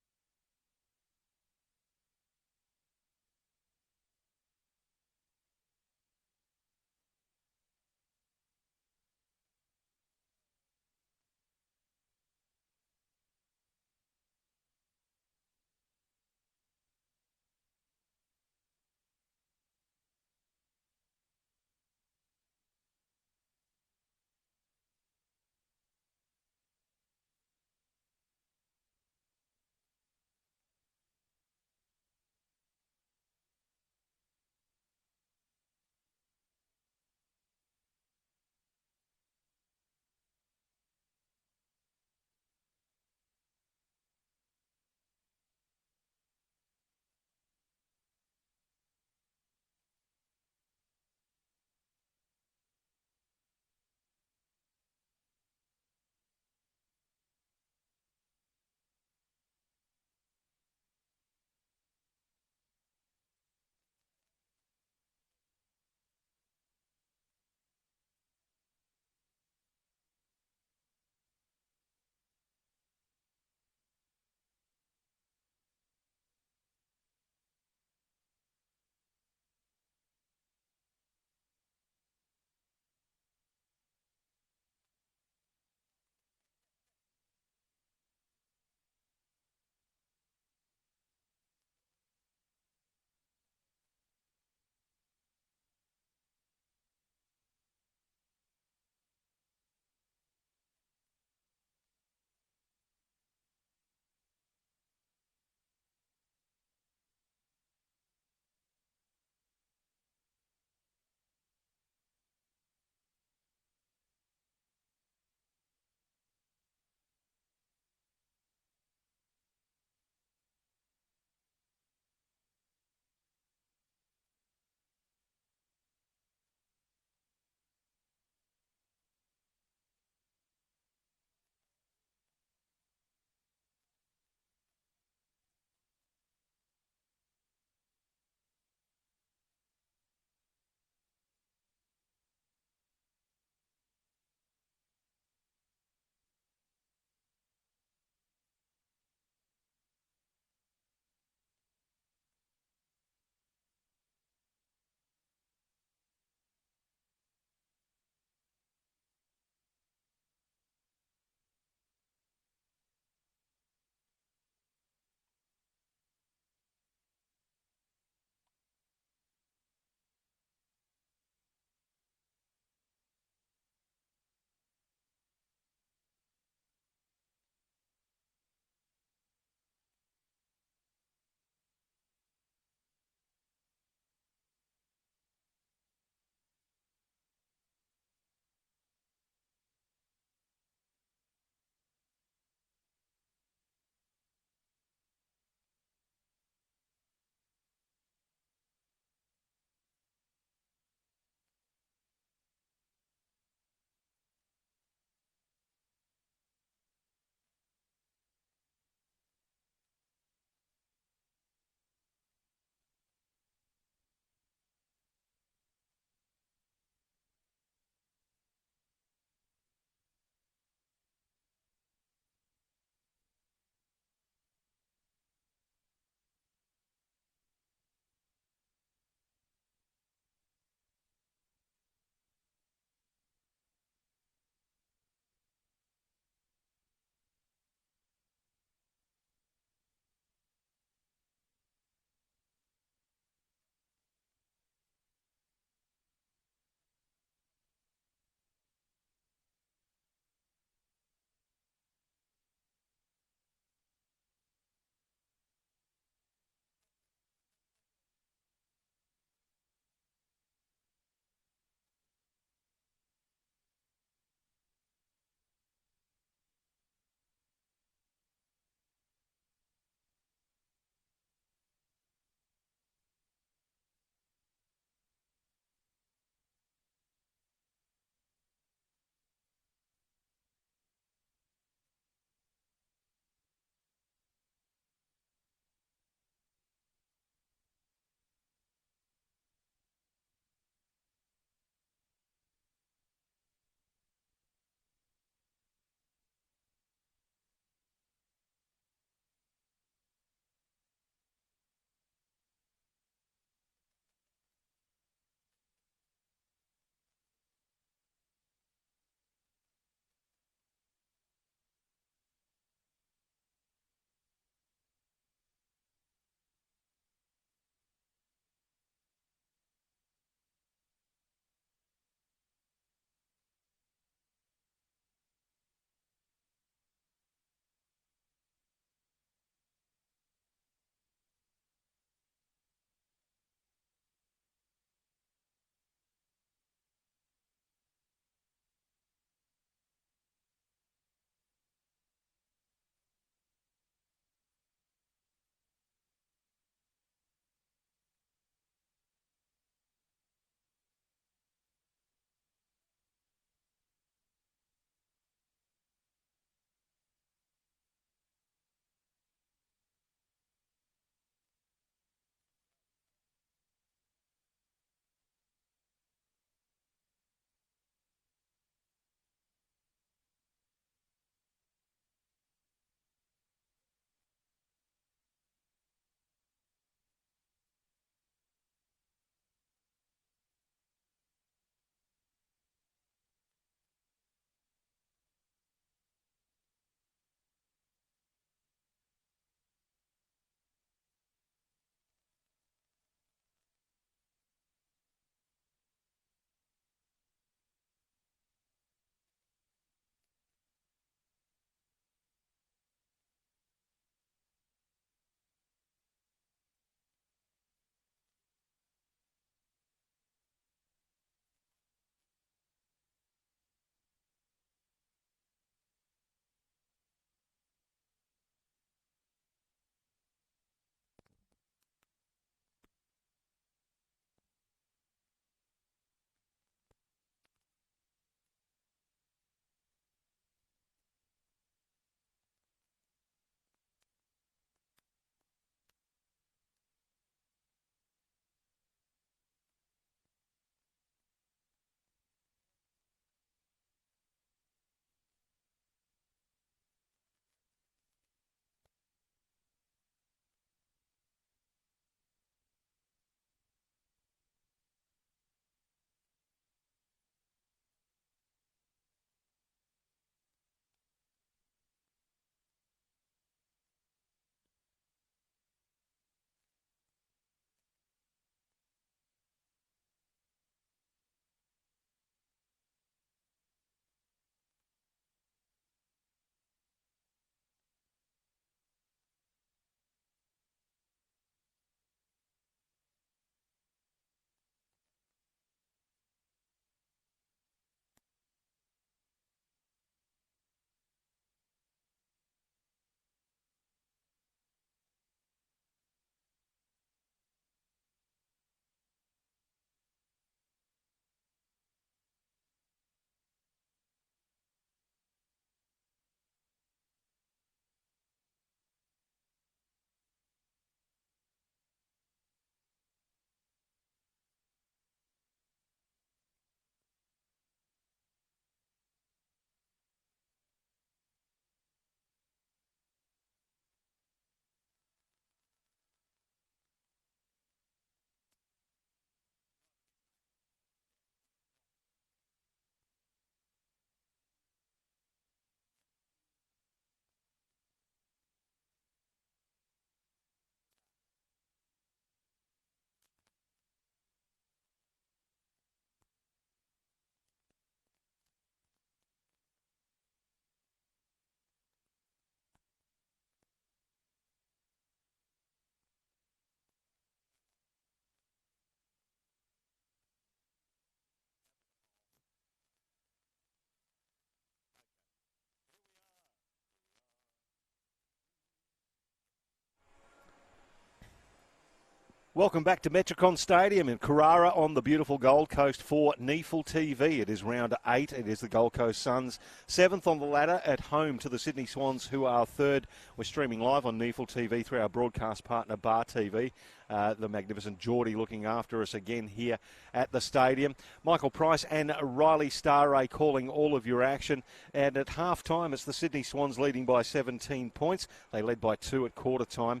Welcome back to Metricon Stadium in Carrara on the beautiful Gold Coast for NEAFL TV. It is round 8. It is the Gold Coast Suns 7th on the ladder at home to the Sydney Swans, who are 3rd. We're streaming live on NEAFL TV through our broadcast partner Bar TV. The magnificent Geordie looking after us again here at the stadium. Michael Price and Riley Staraj calling all of your action. And at half-time, it's the Sydney Swans leading by 17 points. They led by 2 at quarter-time.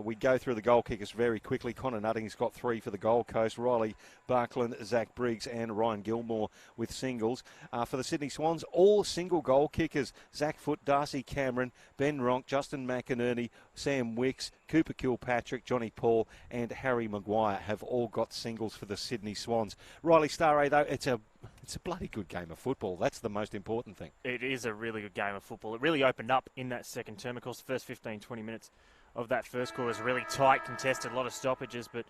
We go through the goal kickers very quickly. Connor Nutting's got 3 for the Gold Coast. Riley Barkland, Zach Briggs and Ryan Gilmore with singles. For the Sydney Swans, all single goal kickers. Zach Foote, Darcy Cameron, Ben Ronk, Justin McInerney, Sam Wicks, Cooper Kilpatrick, Johnny Paul and Harry Maguire have all got singles for the Sydney Swans. Riley Staraj, though, it's a bloody good game of football. That's the most important thing. It is a really good game of football. It really opened up in that second term. Of course, the first 15, 20 minutes of that first quarter was really tight, contested, a lot of stoppages, but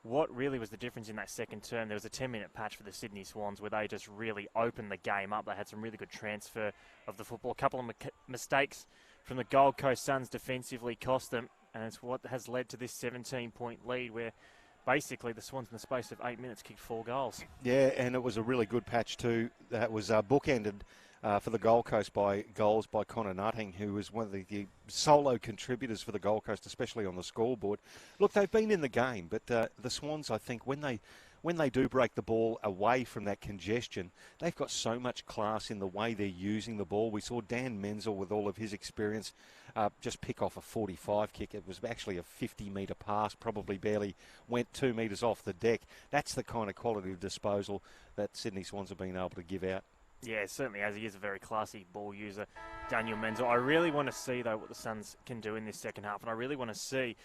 what really was the difference in that second term, there was a 10-minute patch for the Sydney Swans where they just really opened the game up. They had some really good transfer of the football. A couple of mistakes from the Gold Coast Suns defensively cost them, and it's what has led to this 17-point lead where basically the Swans in the space of 8 minutes kicked 4 goals. Yeah, and it was a really good patch too. That was bookended for the Gold Coast by goals by Connor Nutting, who was one of the solo contributors for the Gold Coast, especially on the scoreboard. Look, they've been in the game, but the Swans, I think, when they do break the ball away from that congestion, they've got so much class in the way they're using the ball. We saw Dan Menzel, with all of his experience, just pick off a 45 kick. It was actually a 50-metre pass, probably barely went 2 metres off the deck. That's the kind of quality of disposal that Sydney Swans have been able to give out. Yeah, certainly as he is a very classy ball user, Daniel Menzel. I really want to see, though, what the Suns can do in this second half, and I really want to see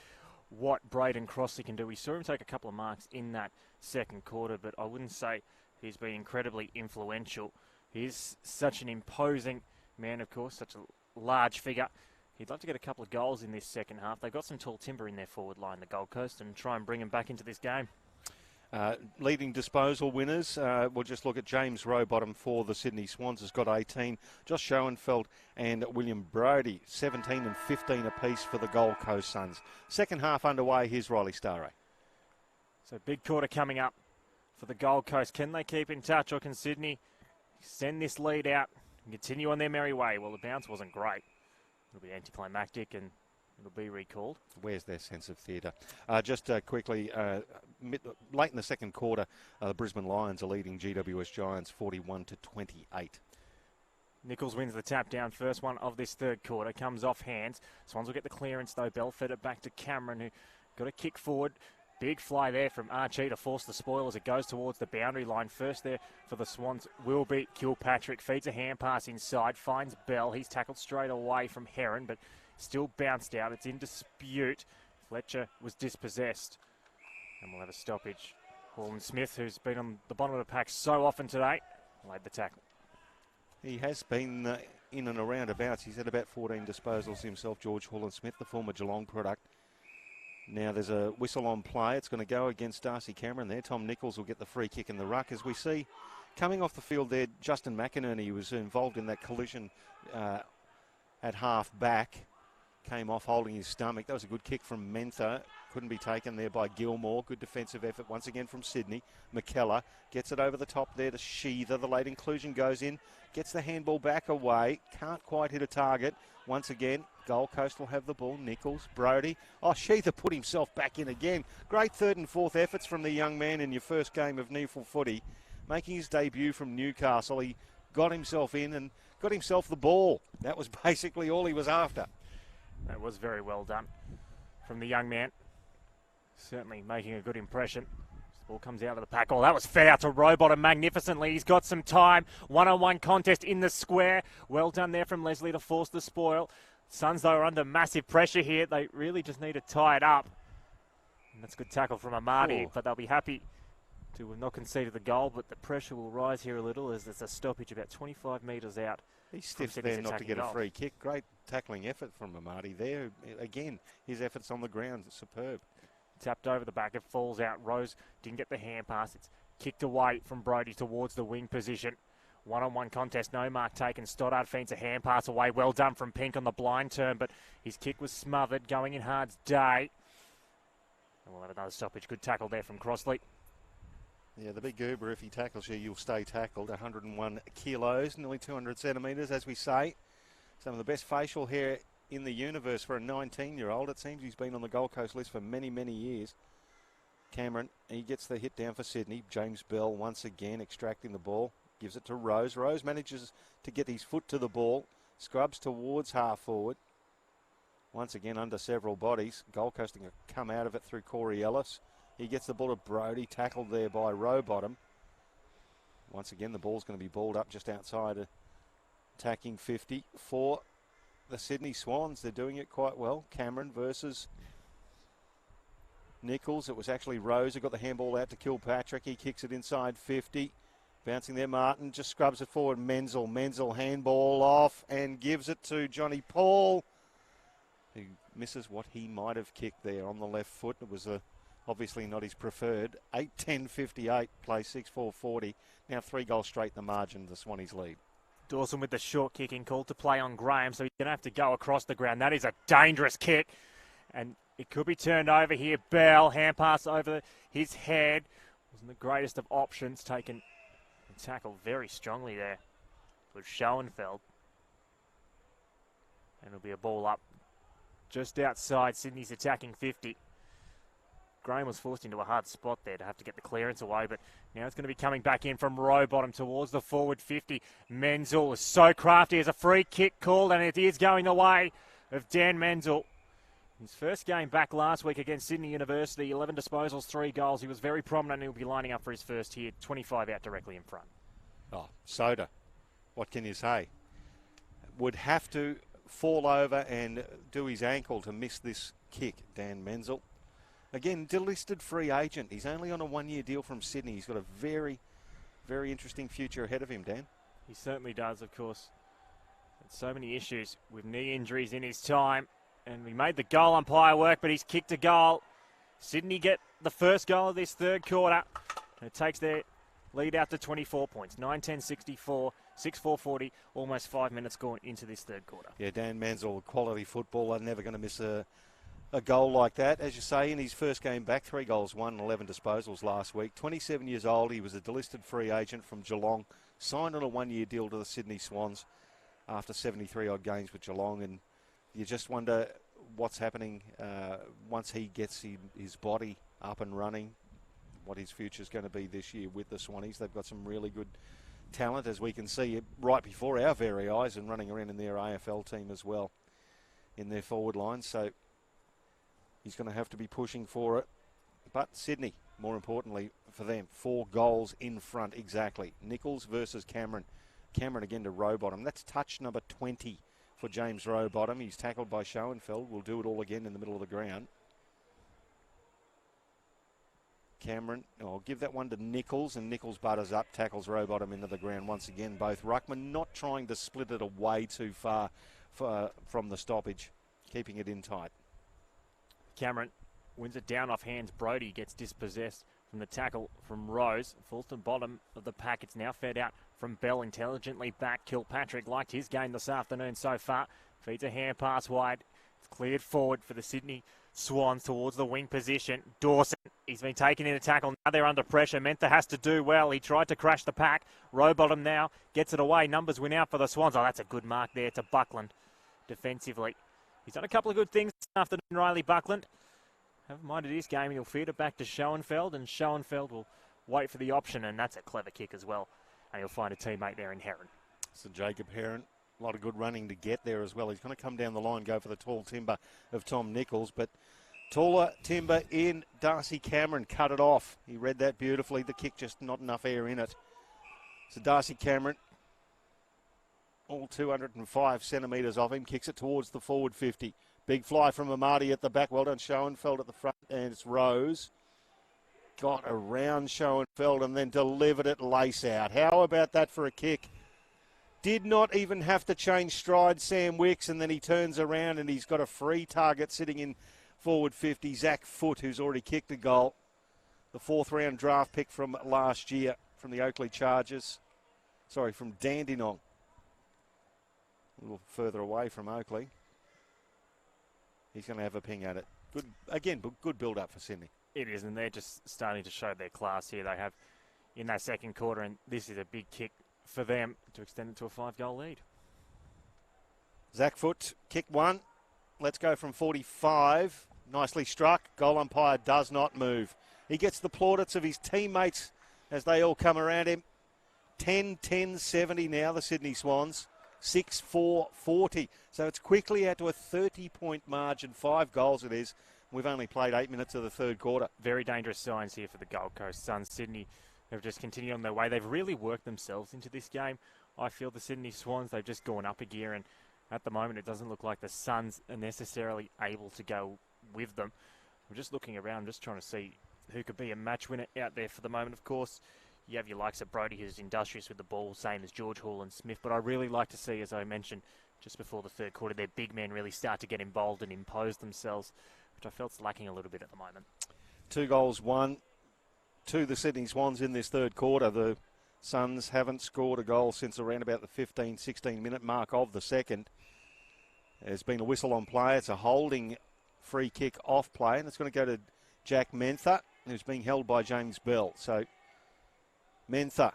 what Braden Crossley can do. We saw him take a couple of marks in that second quarter, but I wouldn't say he's been incredibly influential. He's such an imposing man, of course, such a large figure. He'd love to get a couple of goals in this second half. They've got some tall timber in their forward line, the Gold Coast, and try and bring him back into this game. Leading disposal winners, we'll just look at James Rowbottom for the Sydney Swans, has got 18. Josh Schoenfeld and William Brodie, 17 and 15 apiece for the Gold Coast Suns. Second half underway, here's Riley Staraj. So big quarter coming up for the Gold Coast. Can they keep in touch, or can Sydney send this lead out and continue on their merry way? Well, the bounce wasn't great. It'll be anticlimactic and it'll be recalled. Where's their sense of theatre? Just quickly, late in the second quarter, the Brisbane Lions are leading GWS Giants 41-28. Nichols wins the tap down. First one of this third quarter. Comes off hands. Swans will get the clearance, though. Bell fed it back to Cameron, who got a kick forward. Big fly there from Archie to force the spoil as it goes towards the boundary line. First there for the Swans will be Kilpatrick. Feeds a hand pass inside. Finds Bell. He's tackled straight away from Heron, but still bounced out. It's in dispute. Fletcher was dispossessed. And we'll have a stoppage. Holland Smith, who's been on the bottom of the pack so often today, laid the tackle. He has been in and around abouts. He's had about 14 disposals himself, George Holland Smith, the former Geelong product. Now there's a whistle on play. It's going to go against Darcy Cameron there. Tom Nichols will get the free kick in the ruck. As we see, coming off the field there, Justin McInerney was involved in that collision at half back. Came off holding his stomach. That was a good kick from Mentha. Couldn't be taken there by Gilmore. Good defensive effort once again from Sydney. McKellar gets it over the top there to Sheether. The late inclusion goes in. Gets the handball back away. Can't quite hit a target. Once again, Gold Coast will have the ball. Nichols, Brodie. Oh, Sheether put himself back in again. Great third and fourth efforts from the young man in your first game of NEAFL footy. Making his debut from Newcastle. He got himself in and got himself the ball. That was basically all he was after. That was very well done from the young man. Certainly making a good impression. The ball comes out of the pack. Oh, that was fed out to Rowbottom magnificently. He's got some time. One-on-one contest in the square. Well done there from Leslie to force the spoil. Suns, though, are under massive pressure here. They really just need to tie it up. And that's a good tackle from Amadi, but they'll be happy to have not conceded the goal, but the pressure will rise here a little as there's a stoppage about 25 metres out. He's stiff there not to get a free kick. Great tackling effort from Amadi there. Again, his efforts on the ground are superb. Tapped over the back, it falls out. Rose didn't get the hand pass. It's kicked away from Brodie towards the wing position. One-on-one contest, no mark taken. Stoddard feeds a hand pass away. Well done from Pink on the blind turn, but his kick was smothered, going in Hard's day. And We'll have another stoppage. Good tackle there from Crossley. Yeah, the big goober, if he tackles you, you'll stay tackled. 101 kilos, nearly 200 centimetres, as we say. Some of the best facial hair in the universe for a 19-year-old. It seems he's been on the Gold Coast list for many, many years. Cameron, he gets the hit down for Sydney. James Bell once again extracting the ball. Gives it to Rose. Rose manages to get his foot to the ball. Scrubs towards half forward. Once again under several bodies. Gold Coasting come out of it through Corey Ellis. He gets the ball to Brody, tackled there by Rowbottom. Once again, the ball's going to be balled up just outside, attacking 50 for the Sydney Swans. They're doing it quite well. Cameron versus Nichols. It was actually Rose who got the handball out to Kilpatrick. He kicks it inside 50. Bouncing there, Martin just scrubs it forward. Menzel handball off and gives it to Johnny Paul, who misses what he might have kicked there on the left foot. It was obviously not his preferred. 8-10-58, play 6-4-40. Now 3 goals straight in the margin, the Swannies lead. Dawson with the short kicking call to play on Graham, so he's going to have to go across the ground. That is a dangerous kick, and it could be turned over here. Bell, hand pass over his head. Wasn't the greatest of options, taken and tackled very strongly there with Schoenfeld. And it'll be a ball up just outside Sydney's attacking 50. Graham was forced into a hard spot there to have to get the clearance away, but now it's going to be coming back in from Rowbottom towards the forward 50. Menzel is so crafty as a free kick called, and it is going the way of Dan Menzel. His first game back last week against Sydney University, 11 disposals, 3 goals. He was very prominent, and he'll be lining up for his first here, 25 out directly in front. Oh, Soda. What can you say? Would have to fall over and do his ankle to miss this kick, Dan Menzel. Again, delisted free agent. He's only on a 1-year deal from Sydney. He's got a very, very interesting future ahead of him, Dan. He certainly does, of course. Had so many issues with knee injuries in his time. And we made the goal umpire work, but he's kicked a goal. Sydney get the first goal of this third quarter. And it takes their lead out to 24 points. 9-10-64, 6-4-40, almost 5 minutes gone into this third quarter. Yeah, Dan Menzel, quality footballer, never going to miss a goal like that. As you say, in his first game back, 3 goals, 1, 11 disposals last week. 27 years old, he was a delisted free agent from Geelong, signed on a 1-year deal to the Sydney Swans after 73-odd games with Geelong, and you just wonder what's happening once he gets his body up and running, what his future is going to be this year with the Swannies. They've got some really good talent, as we can see right before our very eyes, and running around in their AFL team as well in their forward line. So he's going to have to be pushing for it. But Sydney, more importantly for them, 4 goals in front exactly. Nichols versus Cameron. Cameron again to Rowbottom. That's touch number 20 for James Rowbottom. He's tackled by Schoenfeld. We'll do it all again in the middle of the ground. Cameron, I'll give that one to Nichols, and Nichols butters up, tackles Rowbottom into the ground once again. Both ruckman not trying to split it away too far from the stoppage, keeping it in tight. Cameron wins it down off hands. Brody gets dispossessed from the tackle from Rose. Falls to the bottom of the pack. It's now fed out from Bell, intelligently back. Kilpatrick liked his game this afternoon so far. Feeds a hand pass wide. It's cleared forward for the Sydney Swans towards the wing position. Dawson, he's been taken in a tackle. Now they're under pressure. Mentha has to do well. He tried to crash the pack. Rowbottom now gets it away. Numbers win out for the Swans. Oh, that's a good mark there to Buckland defensively. He's done a couple of good things this afternoon, Riley Buckland. Haven't minded his game. He'll feed it back to Schoenfeld, and Schoenfeld will wait for the option, and that's a clever kick as well. And he'll find a teammate there in Heron. So Jacob Heron, a lot of good running to get there as well. He's going to come down the line, go for the tall timber of Tom Nichols, but taller timber in. Darcy Cameron cut it off. He read that beautifully. The kick, just not enough air in it. So Darcy Cameron, all 205 centimetres off him, kicks it towards the forward 50. Big fly from Amadi at the back. Well done, Schoenfeld at the front, and it's Rose. Got around Schoenfeld and then delivered it lace out. How about that for a kick? Did not even have to change stride, Sam Wicks, and then he turns around and he's got a free target sitting in forward 50, Zach Foote, who's already kicked a goal. The 4th round draft pick from last year from the Oakley Chargers. Sorry, from Dandenong. A little further away from Oakley. He's going to have a ping at it. Good, again, good build-up for Sydney. It is, and they're just starting to show their class here. They have in that second quarter, and this is a big kick for them to extend it to a 5-goal lead. Zach Foot, kick one. Let's go from 45. Nicely struck. Goal umpire does not move. He gets the plaudits of his teammates as they all come around him. 10-10-70 now, the Sydney Swans. 6-4-40. So it's quickly out to a 30-point margin. 5 goals it is. We've only played 8 minutes of the third quarter. Very dangerous signs here for the Gold Coast Suns. Sydney have just continued on their way. They've really worked themselves into this game. I feel the Sydney Swans, they've just gone up a gear, and at the moment it doesn't look like the Suns are necessarily able to go with them. I'm just looking around, just trying to see who could be a match winner out there for the moment. Of course, you have your likes of Brody, who's industrious with the ball, same as George Hall and Smith. But I really like to see, as I mentioned just before the third quarter, their big men really start to get involved and impose themselves, which I felt's lacking a little bit at the moment. 2 goals, 1 to the Sydney Swans in this third quarter. The Suns haven't scored a goal since around about the 15, 16-minute mark of the second. There's been a whistle on play. It's a holding free kick off play, and it's going to go to Jack Mentha, who's being held by James Bell. So Mentha,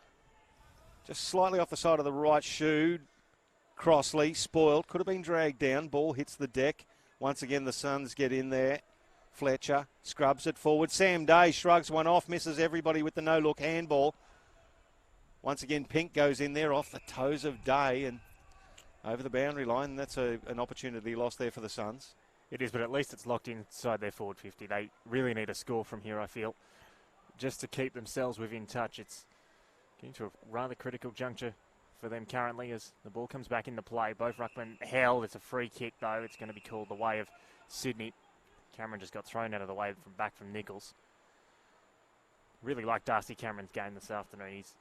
just slightly off the side of the right shoe. Crossley, spoiled, could have been dragged down. Ball hits the deck. Once again, the Suns get in there. Fletcher scrubs it forward. Sam Day shrugs one off, misses everybody with the no-look handball. Once again, Pink goes in there off the toes of Day and over the boundary line. That's an opportunity lost there for the Suns. It is, but at least it's locked inside their forward 50. They really need a score from here, I feel, just to keep themselves within touch. It's getting to a rather critical juncture for them currently as the ball comes back into play. Both ruckmen held. It's a free kick, though. It's going to be called the way of Sydney. Cameron just got thrown out of the way back from Nichols. Really like Darcy Cameron's game this afternoon. He's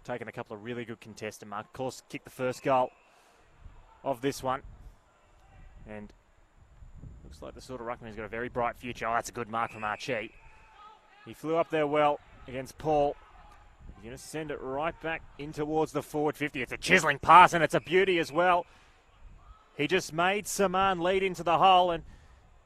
taken a couple of really good contested marks. Of course, kicked the first goal of this one. And looks like the sort of ruckman who's got a very bright future. Oh, that's a good mark from Archie. He flew up there well against Paul. He's going to send it right back in towards the forward 50. It's a chiselling pass, and it's a beauty as well. He just made Saman lead into the hole, and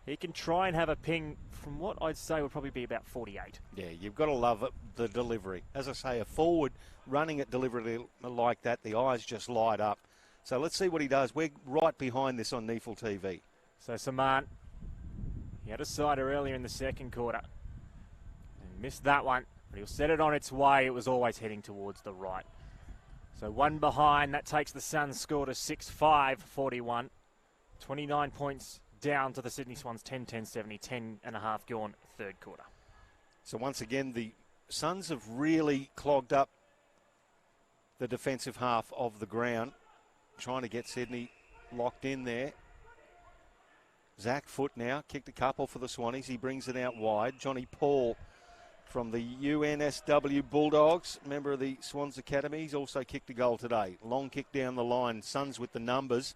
he can try and have a ping from what I'd say would probably be about 48. Yeah, you've got to love the delivery. As I say, a forward running it deliberately like that, the eyes just light up. So let's see what he does. We're right behind this on NEAFL TV. So Saman, he had a sider earlier in the second quarter and missed that one, but he'll set it on its way. It was always heading towards the right. So one behind, that takes the Suns' score to 6-5, 41. 29 points down to the Sydney Swans, 10-10-70, 10.5 gone third quarter. So once again, the Suns have really clogged up the defensive half of the ground, trying to get Sydney locked in there. Zach Foot now kicked a couple for the Swannies. He brings it out wide. Johnny Paul from the UNSW Bulldogs, member of the Swans Academy. He's also kicked a goal today. Long kick down the line. Suns with the numbers.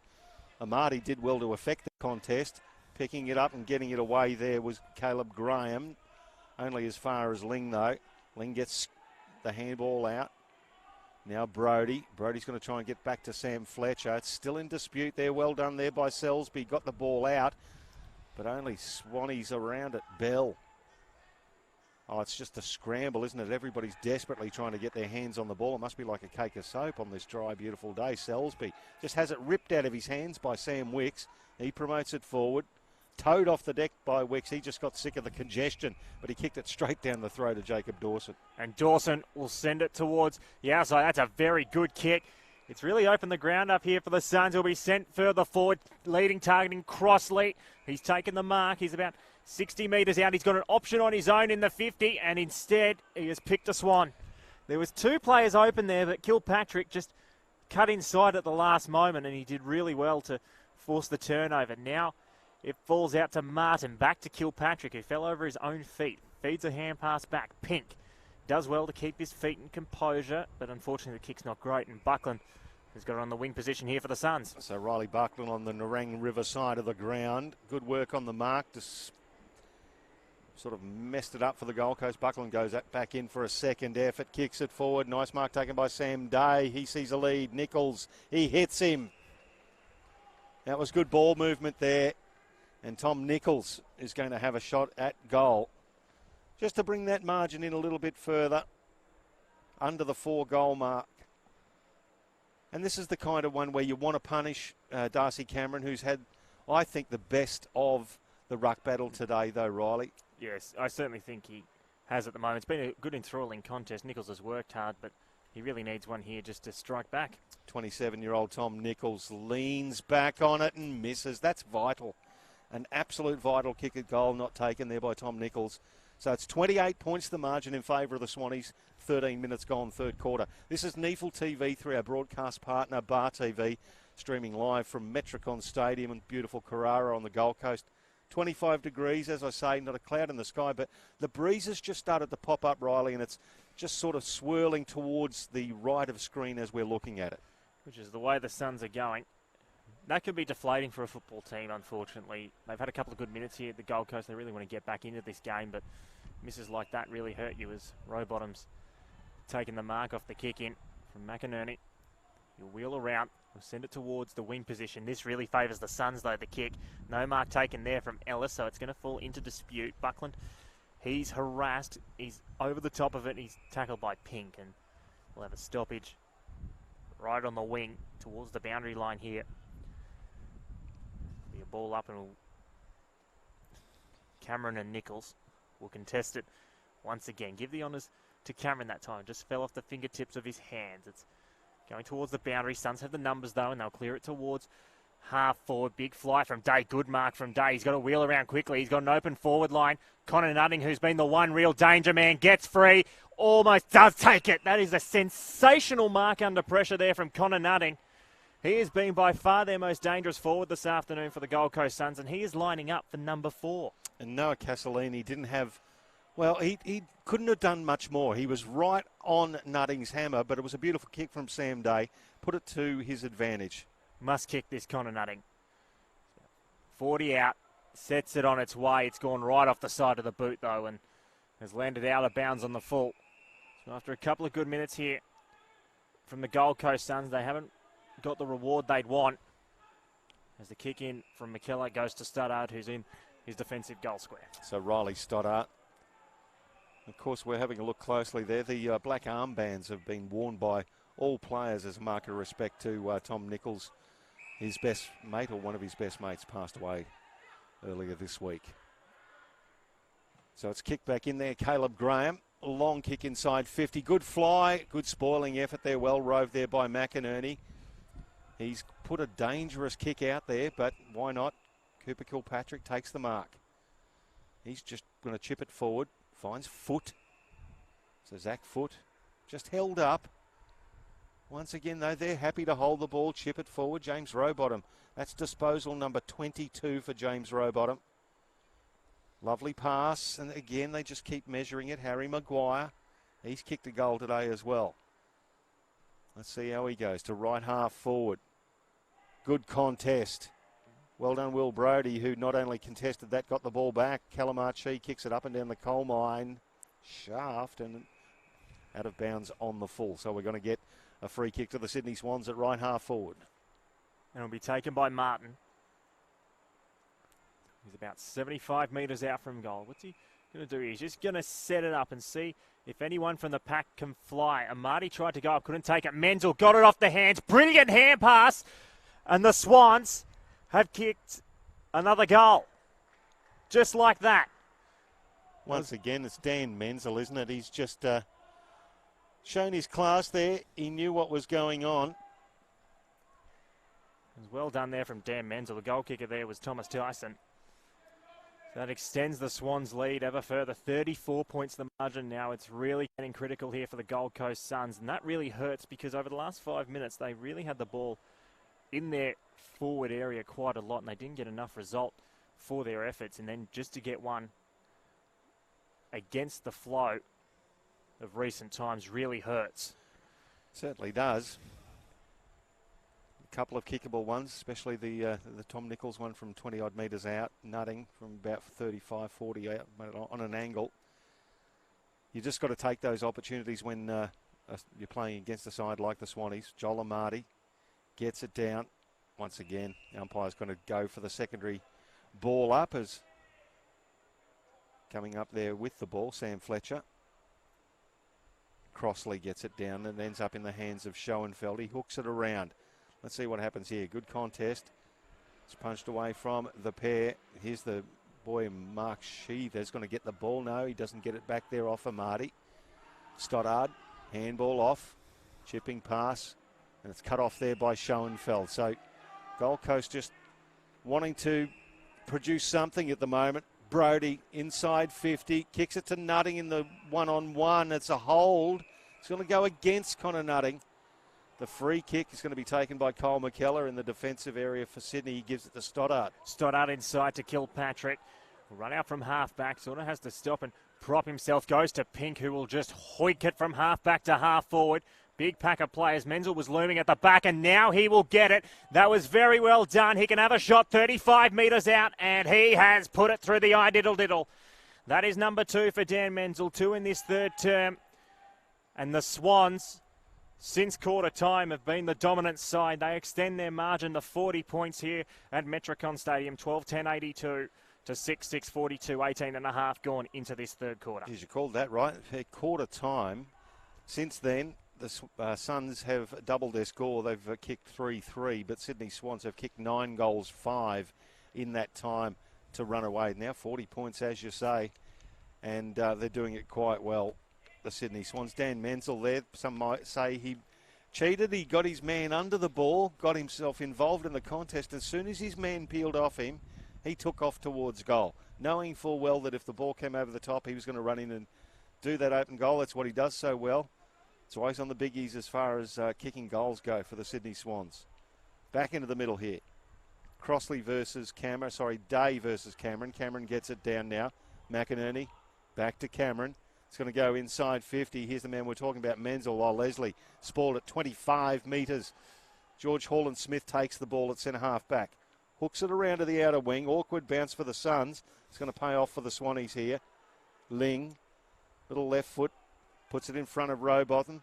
Amati did well to affect the contest. Picking it up and getting it away there was Caleb Graham. Only as far as Ling, though. Ling gets the handball out. Now Brody. Brody's going to try and get back to Sam Fletcher. It's still in dispute there. Well done there by Selsby. Got the ball out, but only Swannies around it. Bell. Oh, it's just a scramble, isn't it? Everybody's desperately trying to get their hands on the ball. It must be like a cake of soap on this dry, beautiful day. Selsby just has it ripped out of his hands by Sam Wicks. He promotes it forward. Towed off the deck by Wicks. He just got sick of the congestion, but he kicked it straight down the throat of Jacob Dawson. And Dawson will send it towards the outside. That's a very good kick. It's really opened the ground up here for the Suns. He'll be sent further forward, leading, targeting Crossley. He's taken the mark. He's about 60 metres out. He's got an option on his own in the 50, and instead he has picked a Swan. There was 2 players open there, but Kilpatrick just cut inside at the last moment, and he did really well to force the turnover. Now it falls out to Martin, back to Kilpatrick, who fell over his own feet. Feeds a hand pass back. Pink does well to keep his feet in composure, but unfortunately the kick's not great, and Buckland has got it on the wing position here for the Suns. So Riley Buckland on the Nerang River side of the ground. Good work on the mark to sort of messed it up for the Gold Coast. Buckland goes back in for a second effort, kicks it forward. Nice mark taken by Sam Day. He sees a lead. Nichols, he hits him. That was good ball movement there. And Tom Nichols is going to have a shot at goal. just to bring that margin in a little bit further, under the 4-goal mark. And this is the kind of one where you want to punish Darcy Cameron, who's had, I think, the best of the ruck battle today, though, Riley. Yes, I certainly think he has at the moment. It's been a good enthralling contest. Nichols has worked hard, but he really needs one here just to strike back. 27-year-old Tom Nichols leans back on it and misses. That's vital. An absolute vital kick at goal not taken there by Tom Nichols. So it's 28 points the margin in favour of the Swannies. 13 minutes gone, third quarter. This is NEAFL TV through our broadcast partner, Bar TV, streaming live from Metricon Stadium in beautiful Carrara on the Gold Coast. 25 degrees, as I say, not a cloud in the sky, but the breeze has just started to pop up, Riley, and it's just sort of swirling towards the right of screen as we're looking at it. Which is the way the Suns are going. That could be deflating for a football team, unfortunately. They've had a couple of good minutes here at the Gold Coast. They really want to get back into this game, but misses like that really hurt you as Rowbottom's taking the mark off the kick in from McInerney. He'll wheel around. We'll send it towards the wing position. This really favours the Suns, though, the kick. No mark taken there from Ellis, so it's going to fall into dispute. Buckland, he's harassed. He's over the top of it. He's tackled by Pink, and we'll have a stoppage right on the wing towards the boundary line here. Be a ball up, and Cameron and Nichols will contest it once again. Give the honours to Cameron that time. Just fell off the fingertips of his hands. It's going towards the boundary. Suns have the numbers, though, and they'll clear it towards half forward. Big fly from Day. Good mark from Day. He's got to wheel around quickly. He's got an open forward line. Connor Nutting, who's been the one real danger man, gets free. Almost does take it. That is a sensational mark under pressure there from Connor Nutting. He has been by far their most dangerous forward this afternoon for the Gold Coast Suns, and he is lining up for number 4. And Noah Castellini didn't have... Well, he couldn't have done much more. He was right on Nutting's hammer, but it was a beautiful kick from Sam Day. Put it to his advantage. Must kick this, Connor Nutting. 40 out, sets it on its way. It's gone right off the side of the boot, though, and has landed out of bounds on the full. So after a couple of good minutes here from the Gold Coast Suns, they haven't got the reward they'd want. As the kick in from McKellar goes to Staraj, who's in his defensive goal square. So Riley Stoddart. Of course, we're having a look closely there. The black armbands have been worn by all players as a mark of respect to Tom Nichols. His best mate, or one of his best mates, passed away earlier this week. So it's kicked back in there. Caleb Graham, a long kick inside 50. Good fly, good spoiling effort there. Well roved there by McInerney. He's put a dangerous kick out there, but why not? Cooper Kilpatrick takes the mark. He's just going to chip it forward. Finds Foot. So Zach Foot just held up. Once again, though, they're happy to hold the ball, chip it forward. James Rowbottom. That's disposal number 22 for James Rowbottom. Lovely pass. And again, they just keep measuring it. Harry Maguire. He's kicked a goal today as well. Let's see how he goes to right half forward. Good contest. Well done, Will Brodie, who not only contested that, got the ball back. Calamarchi kicks it up and down the coal mine shaft and out of bounds on the full. So we're going to get a free kick to the Sydney Swans at right half forward. And it'll be taken by Martin. He's about 75 metres out from goal. What's he going to do? He's just going to set it up and see if anyone from the pack can fly. Amati tried to go up, couldn't take it. Menzel got it off the hands. Brilliant hand pass. And the Swans have kicked another goal. Just like that. Once again, it's Dan Menzel, isn't it? He's just shown his class there. He knew what was going on. It was well done there from Dan Menzel. The goal kicker there was Thomas Tyson. So that extends the Swans' lead ever further. 34 points the margin now. It's really getting critical here for the Gold Coast Suns. And that really hurts because over the last 5 minutes, they really had the ball in their forward area quite a lot, and they didn't get enough result for their efforts. And then just to get one against the flow of recent times really hurts. Certainly does. A couple of kickable ones, especially the Tom Nichols one from 20 odd metres out, Nutting from about 35, 40 out on an angle. You just got to take those opportunities when you're playing against a side like the Swannies. Joel Amati gets it down. Once again, the umpire's going to go for the secondary ball up as coming up there with the ball, Sam Fletcher. Crossley gets it down and ends up in the hands of Schoenfeld. He hooks it around. Let's see what happens here. Good contest. It's punched away from the pair. Here's the boy, Mark Sheath. He's going to get the ball. No, he doesn't get it back there off of Marty. Stoddard, handball off. Chipping pass. And it's cut off there by Schoenfeld. So Gold Coast just wanting to produce something at the moment. Brody inside 50, kicks it to Nutting in the one-on-one. It's a hold. It's going to go against Connor Nutting. The free kick is going to be taken by Cole McKellar in the defensive area for Sydney. He gives it to Stoddard. Stoddard inside to Kilpatrick. Run out from half-back. Sort of has to stop and prop himself. Goes to Pink, who will just hoik it from half-back to half-forward. Big pack of players. Menzel was looming at the back, and now he will get it. That was very well done. He can have a shot 35 metres out, and he has put it through the eye diddle-diddle. That is number 2 for Dan Menzel, 2 in this third term. And the Swans, since quarter time, have been the dominant side. They extend their margin to 40 points here at Metricon Stadium, 12-10-82 to 6-6-42, 18 and a half gone into this third quarter. As you called that right, quarter time. Since then, the Suns have doubled their score. They've kicked 3-3, but Sydney Swans have kicked 9 goals, 5 in that time to run away. Now 40 points, as you say, and they're doing it quite well, the Sydney Swans. Dan Menzel there, some might say he cheated. He got his man under the ball, got himself involved in the contest. As soon as his man peeled off him, he took off towards goal, knowing full well that if the ball came over the top, he was going to run in and do that open goal. That's what he does so well. It's always on the biggies as far as kicking goals go for the Sydney Swans. Back into the middle here. Crossley versus Cameron. Sorry, Day versus Cameron. Cameron gets it down now. McInerney back to Cameron. It's going to go inside 50. Here's the man we're talking about, Menzel, while Leslie spoiled at 25 metres. George Holland-Smith takes the ball at centre half back. Hooks it around to the outer wing. Awkward bounce for the Suns. It's going to pay off for the Swannies here. Ling, little left foot. Puts it in front of Rowbottom.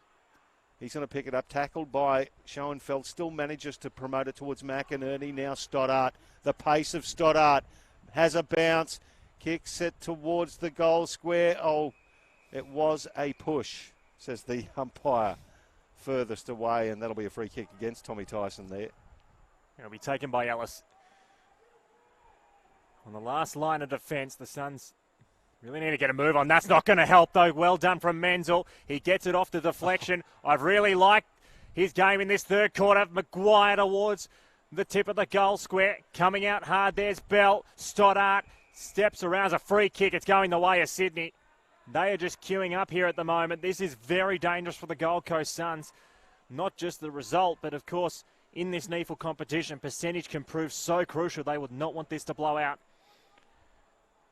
He's going to pick it up. Tackled by Schoenfeld. Still manages to promote it towards McInerney. Now Stoddart. The pace of Stoddart has a bounce. Kicks it towards the goal square. Oh, it was a push, says the umpire furthest away. And that'll be a free kick against Tommy Tyson there. It'll be taken by Ellis. On the last line of defence, the Suns really need to get a move on. That's not going to help, though. Well done from Menzel. He gets it off the deflection. I've really liked his game in this third quarter. Maguire towards the tip of the goal square. Coming out hard. There's Bell. Stoddart steps around. It's a free kick. It's going the way of Sydney. They are just queuing up here at the moment. This is very dangerous for the Gold Coast Suns. Not just the result, but of course, in this NEAFL competition, percentage can prove so crucial. They would not want this to blow out.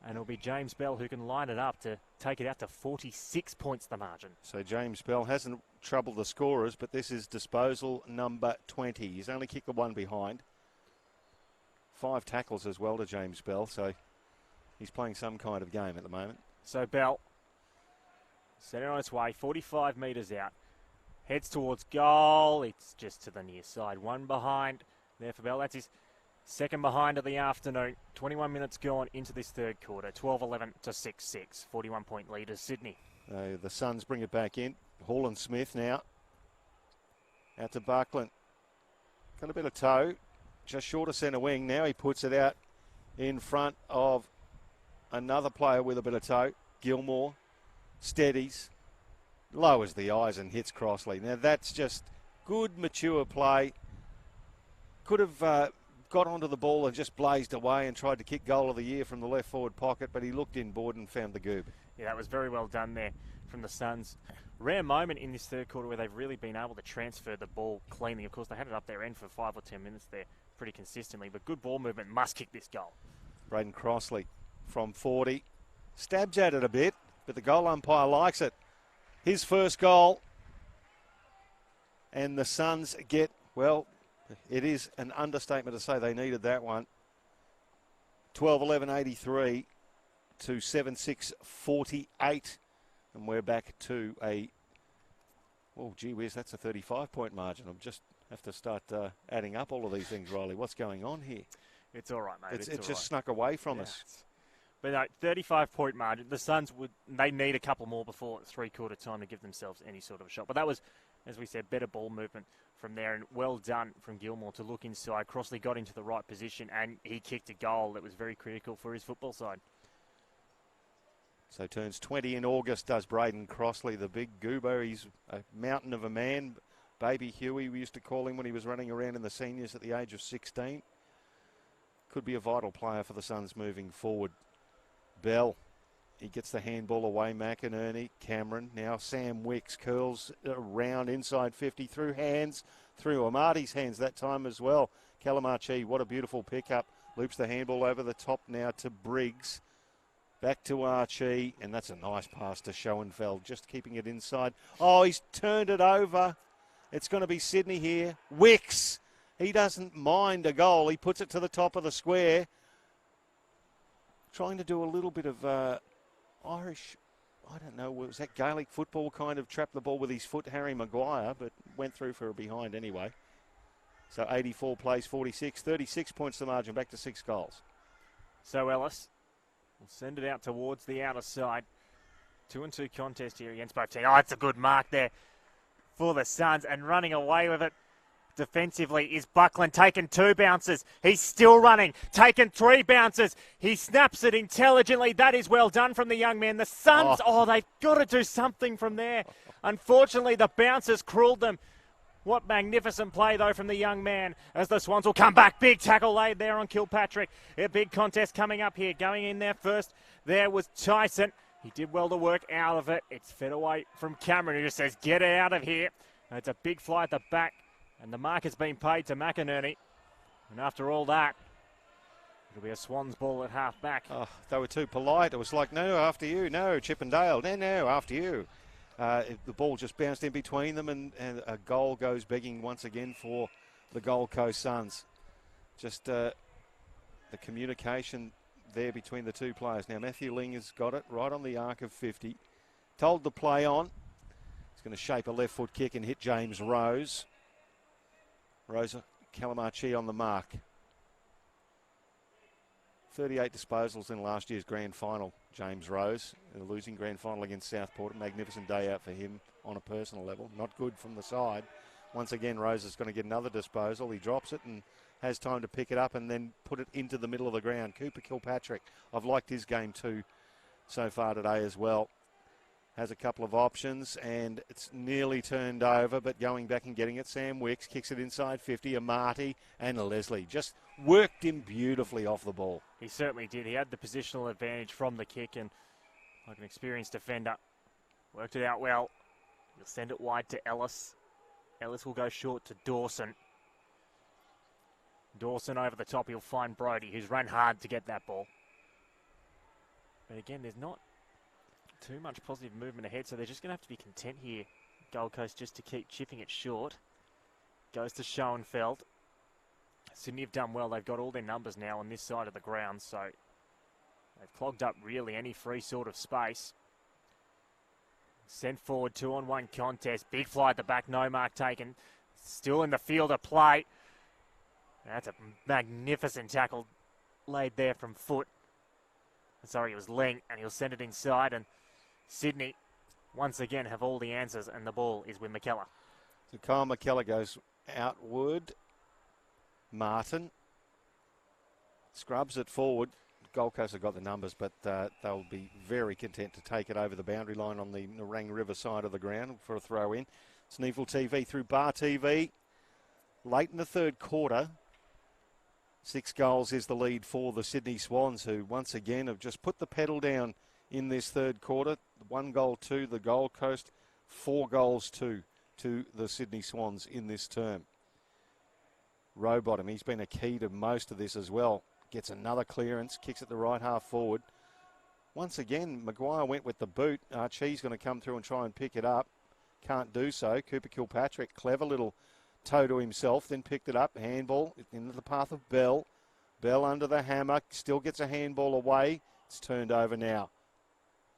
And it'll be James Bell who can line it up to take it out to 46 points the margin. So James Bell hasn't troubled the scorers, but this is disposal number 20. He's only kicked the one behind. 5 tackles as well to James Bell, so he's playing some kind of game at the moment. So Bell, set it on its way, 45 metres out. Heads towards goal. It's just to the near side. One behind there for Bell. That's his second behind of the afternoon. 21 minutes gone into this third quarter. 12-11 to 6-6. 41-point leaders, Sydney. The Suns bring it back in. Holland-Smith now. Out to Buckland. Got a bit of toe. Just short of centre wing. Now he puts it out in front of another player with a bit of toe. Gilmore. Steadies. Lowers the eyes and hits Crossley. Now that's just good, mature play. Could have got onto the ball and just blazed away and tried to kick goal of the year from the left forward pocket, but he looked inboard and found the goob. Yeah, that was very well done there from the Suns. Rare moment in this third quarter where they've really been able to transfer the ball cleanly. Of course, they had it up their end for 5 or 10 minutes there pretty consistently, but good ball movement, must kick this goal. Braden Crossley from 40. Stabs at it a bit, but the goal umpire likes it. His first goal. And the Suns get, well, it is an understatement to say they needed that one. 12-11-83 to 7-6-48. And we're back to a, oh, gee whiz, that's a 35-point margin. I'll just have to start adding up all of these things, Riley. What's going on here? It's all right, mate. It's just snuck away from us. But no, 35-point margin. The Suns they need a couple more before three-quarter time to give themselves any sort of a shot. But that was, as we said, better ball movement from there, and well done from Gilmore to look inside. Crossley got into the right position, and he kicked a goal that was very critical for his football side. So turns 20 in August, does Braden Crossley, the big goober. He's a mountain of a man. Baby Huey, we used to call him when he was running around in the seniors at the age of 16. Could be a vital player for the Suns moving forward. Bell, he gets the handball away. McInerney, Cameron. Now Sam Wicks curls around inside 50 through hands, through Amati's hands that time as well. Calamachi, what a beautiful pickup. Loops the handball over the top now to Briggs. Back to Archie, and that's a nice pass to Schoenfeld, just keeping it inside. Oh, he's turned it over. It's going to be Sydney here. Wicks, he doesn't mind a goal. He puts it to the top of the square. Trying to do a little bit of Irish, I don't know, was that Gaelic football, kind of trapped the ball with his foot, Harry Maguire, but went through for a behind anyway. So 84 plays 46, 36 points the margin, back to 6 goals. So Ellis will send it out towards the outer side. 2-2 contest here against both teams. Oh, it's a good mark there for the Suns, and running away with it defensively is Buckland, taking 2 bounces. He's still running, taking 3 bounces. He snaps it intelligently. That is well done from the young man. The Suns, they've got to do something from there. Unfortunately, the bounces cruelled them. What magnificent play, though, from the young man as the Swans will come back. Big tackle laid there on Kilpatrick. A big contest coming up here. Going in there first, there was Tyson. He did well to work out of it. It's fed away from Cameron, who just says, get out of here. And it's a big fly at the back, and the mark has been paid to McInerney. And after all that, it'll be a Swans ball at half back. Oh, they were too polite. It was like, no, after you. No, Chippendale. No, after you. The ball just bounced in between them, and a goal goes begging once again for the Gold Coast Suns. Just the communication there between the two players. Now Matthew Ling has got it right on the arc of 50. Told to play on. He's going to shape a left foot kick and hit James Rose. Rosa Calamachi on the mark. 38 disposals in last year's grand final, James Rose. A losing grand final against Southport. A magnificent day out for him on a personal level. Not good from the side. Once again, Rose is going to get another disposal. He drops it and has time to pick it up and then put it into the middle of the ground. Cooper Kilpatrick, I've liked his game too so far today as well. Has a couple of options, and it's nearly turned over, but going back and getting it. Sam Wicks kicks it inside 50. Amati and Leslie just worked him beautifully off the ball. He certainly did. He had the positional advantage from the kick, and like an experienced defender, worked it out well. He'll send it wide to Ellis. Ellis will go short to Dawson. Dawson over the top. He'll find Brody, who's run hard to get that ball. But again, there's not too much positive movement ahead, so they're just going to have to be content here, Gold Coast, just to keep chipping it short. Goes to Schoenfeld. Sydney have done well. They've got all their numbers now on this side of the ground, so they've clogged up really any free sort of space. Sent forward, 2-on-1 contest. Big fly at the back, no mark taken. Still in the field of play. That's a magnificent tackle laid there from Foot. Sorry, it was Ling, and he'll send it inside, and Sydney, once again, have all the answers, and the ball is with McKellar. So Kyle McKellar goes outward. Martin scrubs it forward. Gold Coast have got the numbers, but they'll be very content to take it over the boundary line on the Nerang River side of the ground for a throw in. It's NEAFL TV through Bar TV. Late in the third quarter, 6 goals is the lead for the Sydney Swans, who once again have just put the pedal down in this third quarter. 1 goal to the Gold Coast, 4 goals to the Sydney Swans in this term. Rowbottom, he's been a key to most of this as well. Gets another clearance, kicks it the right half forward. Once again, Maguire went with the boot. Archie's going to come through and try and pick it up. Can't do so. Cooper Kilpatrick, clever little toe to himself, then picked it up. Handball into the path of Bell. Bell under the hammer, still gets a handball away. It's turned over now.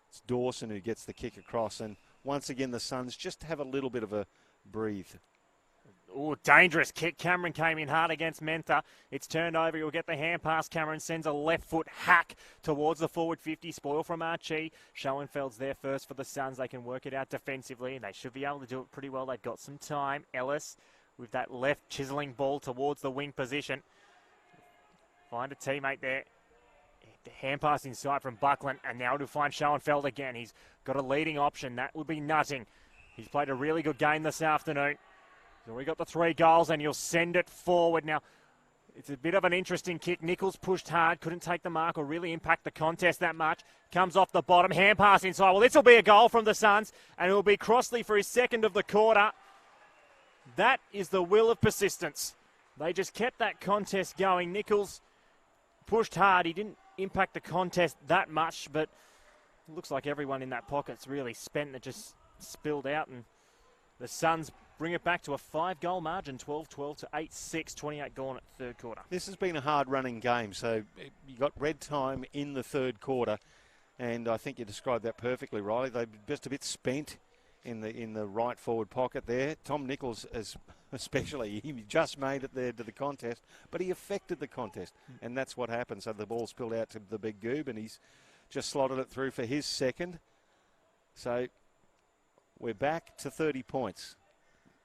It's Dawson who gets the kick across, and once again the Suns just have a little bit of a breathe. Ooh, dangerous kick. Cameron came in hard against Mentha. It's turned over. He'll get the hand pass. Cameron sends a left foot hack towards the forward 50. Spoil from Archie. Schoenfeld's there first for the Suns. They can work it out defensively, and they should be able to do it pretty well. They've got some time. Ellis with that left chiseling ball towards the wing position. Find a teammate there. The hand pass inside from Buckland, and now to find Schoenfeld again. He's got a leading option. That would be Nutting. He's played a really good game this afternoon. He's already got the 3 goals, and he'll send it forward. Now, it's a bit of an interesting kick. Nichols pushed hard, couldn't take the mark or really impact the contest that much. Comes off the bottom, hand pass inside. Well, this will be a goal from the Suns, and it will be Crossley for his second of the quarter. That is the will of persistence. They just kept that contest going. Nichols pushed hard. He didn't impact the contest that much, but it looks like everyone in that pocket's really spent and it just spilled out, and the Suns bring it back to a 5-goal margin, 12-12 to 8-6, 28 gone at third quarter. This has been a hard-running game, so you got red time in the third quarter, and I think you described that perfectly, Riley. They're just a bit spent in the right forward pocket there. Tom Nichols, especially, he just made it there to the contest, but he affected the contest, and that's what happened. So the ball spilled out to the big goob, and he's just slotted it through for his second. So we're back to 30 points.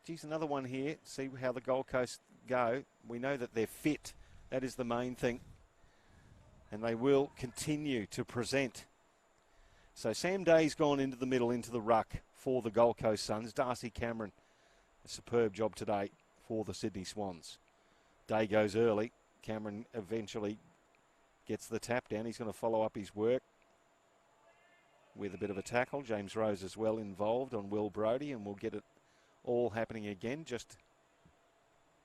Geez, another one here. See how the Gold Coast go. We know that they're fit. That is the main thing. And they will continue to present. So Sam Day's gone into the middle, into the ruck for the Gold Coast Suns. Darcy Cameron, a superb job today for the Sydney Swans. Day goes early. Cameron eventually gets the tap down. He's going to follow up his work with a bit of a tackle. James Rose as well involved on Will Brodie, and we'll get it all happening again just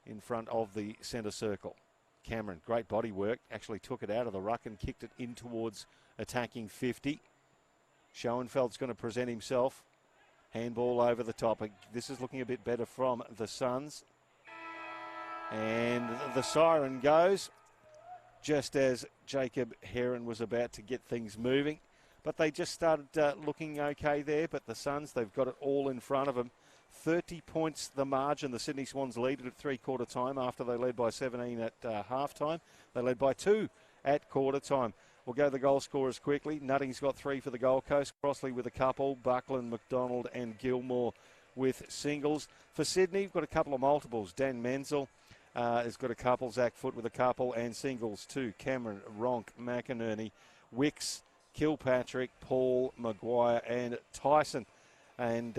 in front of the centre circle. Cameron, great body work, actually took it out of the ruck and kicked it in towards attacking 50. Schoenfeld's going to present himself. Handball over the top. This is looking a bit better from the Suns. And the siren goes just as Jacob Heron was about to get things moving. But they just started looking okay there. But the Suns, they've got it all in front of them. 30 points the margin. The Sydney Swans lead it at three-quarter time after they led by 17 at half-time. They led by 2 at quarter time. We'll go to the goal scorers quickly. Nutting's got 3 for the Gold Coast. Crossley with a couple. Buckland, McDonald and Gilmore with singles. For Sydney, we've got a couple of multiples. Dan Menzel has got a couple. Zach Foote with a couple and singles too. Cameron, Ronk, McInerney, Wicks, Kilpatrick, Paul, Maguire and Tyson. And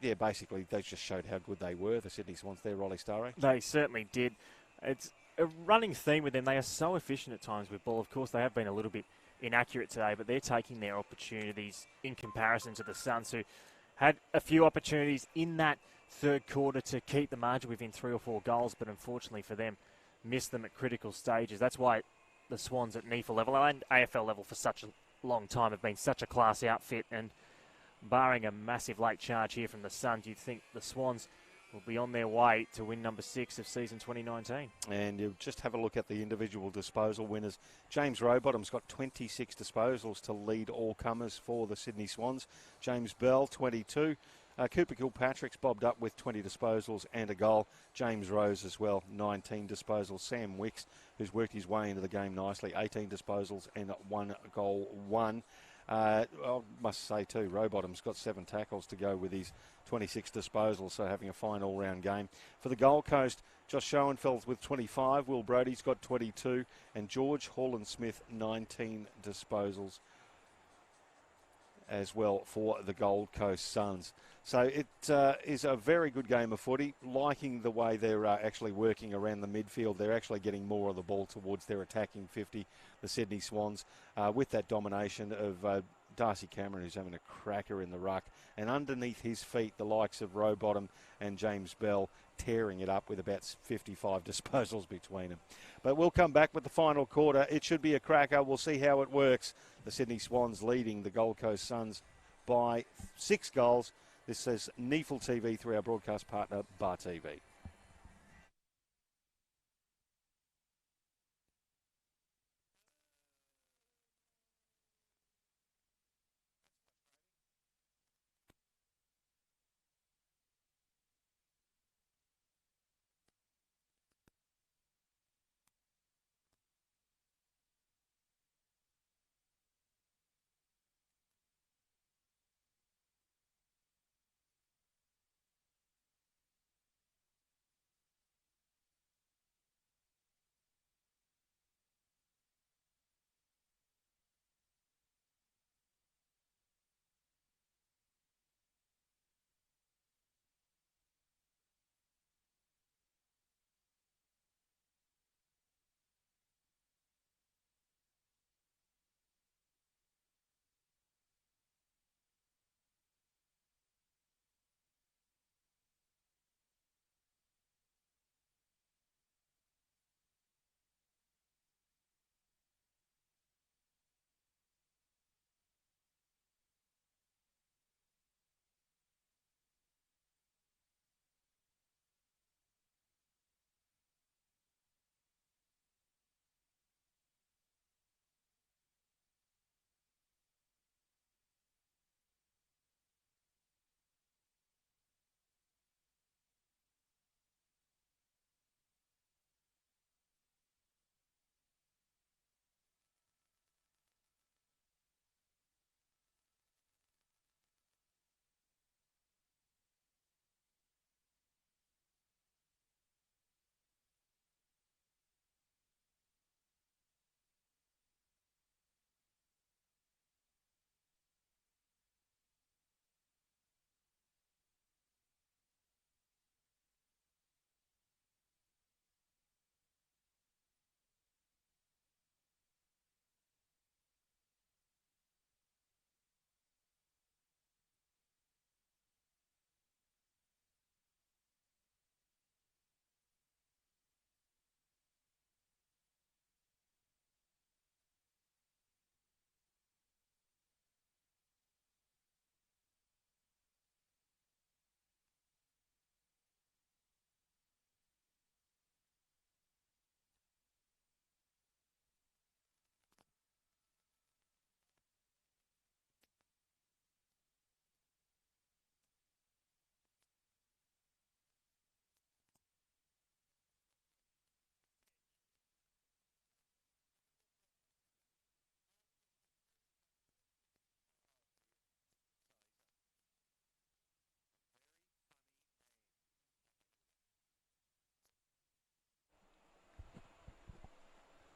yeah, basically they just showed how good they were, the Sydney Swans there, Rolly Staraj. They certainly did. It's a running theme with them. They are so efficient at times with ball. Of course, they have been a little bit inaccurate today, but they're taking their opportunities in comparison to the Suns, who had a few opportunities in that third quarter to keep the margin within 3 or 4 goals, but unfortunately for them, missed them at critical stages. That's why the Swans at NEAFL level and AFL level for such a long time have been such a class outfit, and barring a massive late charge here from the Suns, you'd think the Swans will be on their way to win number 6 of season 2019. And you just have a look at the individual disposal winners. James Rowbottom's got 26 disposals to lead all comers for the Sydney Swans. James Bell, 22. Cooper Kilpatrick's bobbed up with 20 disposals and a goal. James Rose as well, 19 disposals. Sam Wicks, who's worked his way into the game nicely, 18 disposals and 1 goal, 1. I must say too, Rowbottom's got 7 tackles to go with his 26 disposals, so having a fine all-round game. For the Gold Coast, Josh Schoenfeld with 25, Will Brodie's got 22, and George Holland-Smith 19 disposals as well for the Gold Coast Suns. So it is a very good game of footy, liking the way they're actually working around the midfield. They're actually getting more of the ball towards their attacking 50, the Sydney Swans, with that domination of Darcy Cameron, who's having a cracker in the ruck, and underneath his feet, the likes of Rowbottom and James Bell tearing it up with about 55 disposals between them. But we'll come back with the final quarter. It should be a cracker. We'll see how it works. The Sydney Swans leading the Gold Coast Suns by 6 goals. This says NEAFL TV through our broadcast partner, Bar TV.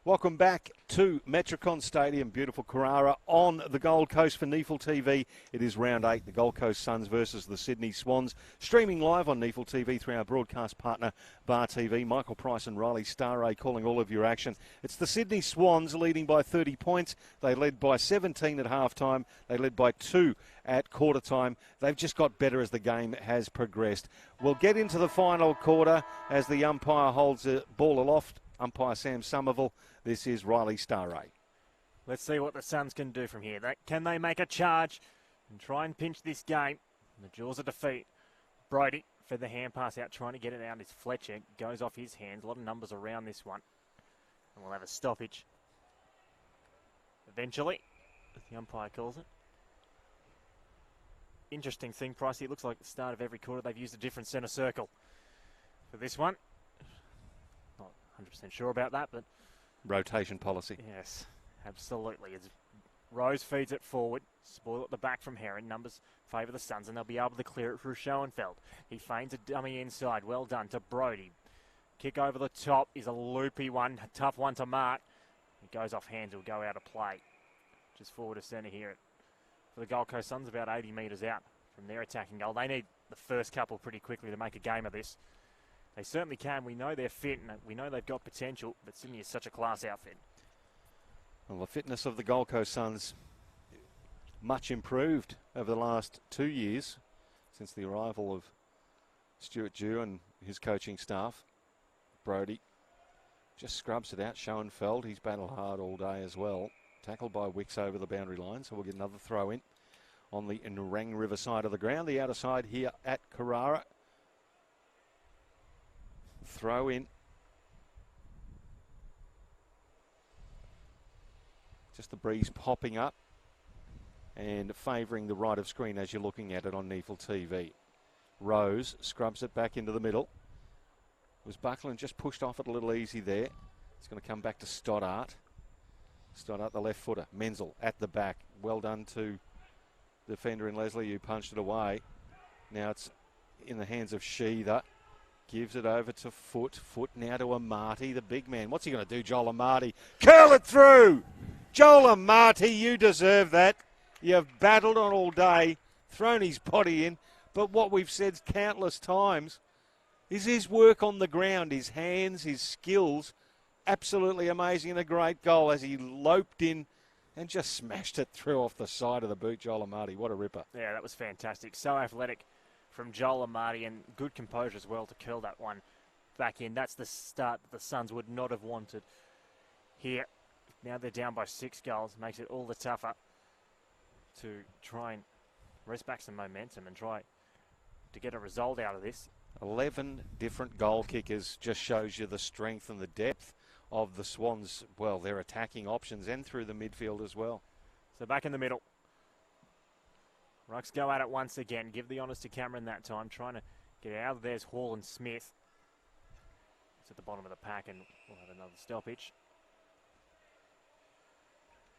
Welcome back to Metricon Stadium, beautiful Carrara, on the Gold Coast for NEAFL TV. It is round 8, the Gold Coast Suns versus the Sydney Swans. Streaming live on NEAFL TV through our broadcast partner, Bar TV. Michael Price and Riley Staraj calling all of your action. It's the Sydney Swans leading by 30 points. They led by 17 at halftime. They led by 2 at quarter time. They've just got better as the game has progressed. We'll get into the final quarter as the umpire holds the ball aloft. Umpire Sam Somerville. This is Riley Staraj. Let's see what the Suns can do from here. Can they make a charge and try and pinch this game? In the jaws of defeat. Brody for the hand pass out, trying to get it out. It's Fletcher. Goes off his hands. A lot of numbers around this one. And we'll have a stoppage. Eventually, as the umpire calls it. Interesting thing, Pricey. It looks like at the start of every quarter they've used a different centre circle for this one. Not 100% sure about that, but rotation policy. Yes, absolutely. As Rose feeds it forward, spoil at the back from Heron. Numbers favour the Suns, and they'll be able to clear it through Schoenfeld. He feigns a dummy inside. Well done to Brody. Kick over the top is a loopy one, a tough one to mark. It goes off hands, it'll go out of play. Just forward to centre here for the Gold Coast Suns, about 80 metres out from their attacking goal. They need the first couple pretty quickly to make a game of this. They certainly can. We know they're fit and we know they've got potential, but Sydney is such a class outfit. Well, the fitness of the Gold Coast Suns much improved over the last 2 years since the arrival of Stuart Dew and his coaching staff. Brody just scrubs it out. Schoenfeld, he's battled hard all day as well. Tackled by Wicks over the boundary line, so we'll get another throw in on the Nerang River side of the ground. The outer side here at Carrara. Throw in. Just the breeze popping up and favouring the right of screen as you're looking at it on NEAFL TV. Rose scrubs it back into the middle. Was Buckland just pushed off it a little easy there. It's going to come back to Stoddart. Stoddart, the left footer. Menzel at the back. Well done to the defender in Leslie who punched it away. Now it's in the hands of Sheether. Gives it over to Foot. Foot now to Amati, the big man. What's he going to do, Joel Amati? Curl it through! Joel Amati, you deserve that. You've battled on all day, thrown his body in, but what we've said countless times is his work on the ground, his hands, his skills, absolutely amazing and a great goal as he loped in and just smashed it through off the side of the boot, Joel Amati. What a ripper. Yeah, that was fantastic. So athletic from Joel Amati, and good composure as well to curl that one back in. That's the start that the Suns would not have wanted here. Now they're down by 6 goals. Makes it all the tougher to try and rest back some momentum and try to get a result out of this. 11 different goal kickers just shows you the strength and the depth of the Swans. Well, their attacking options and through the midfield as well. So back in the middle. Rucks go at it once again. Give the honours to Cameron that time. Trying to get out of there's Hall and Smith. It's at the bottom of the pack and we'll have another stoppage.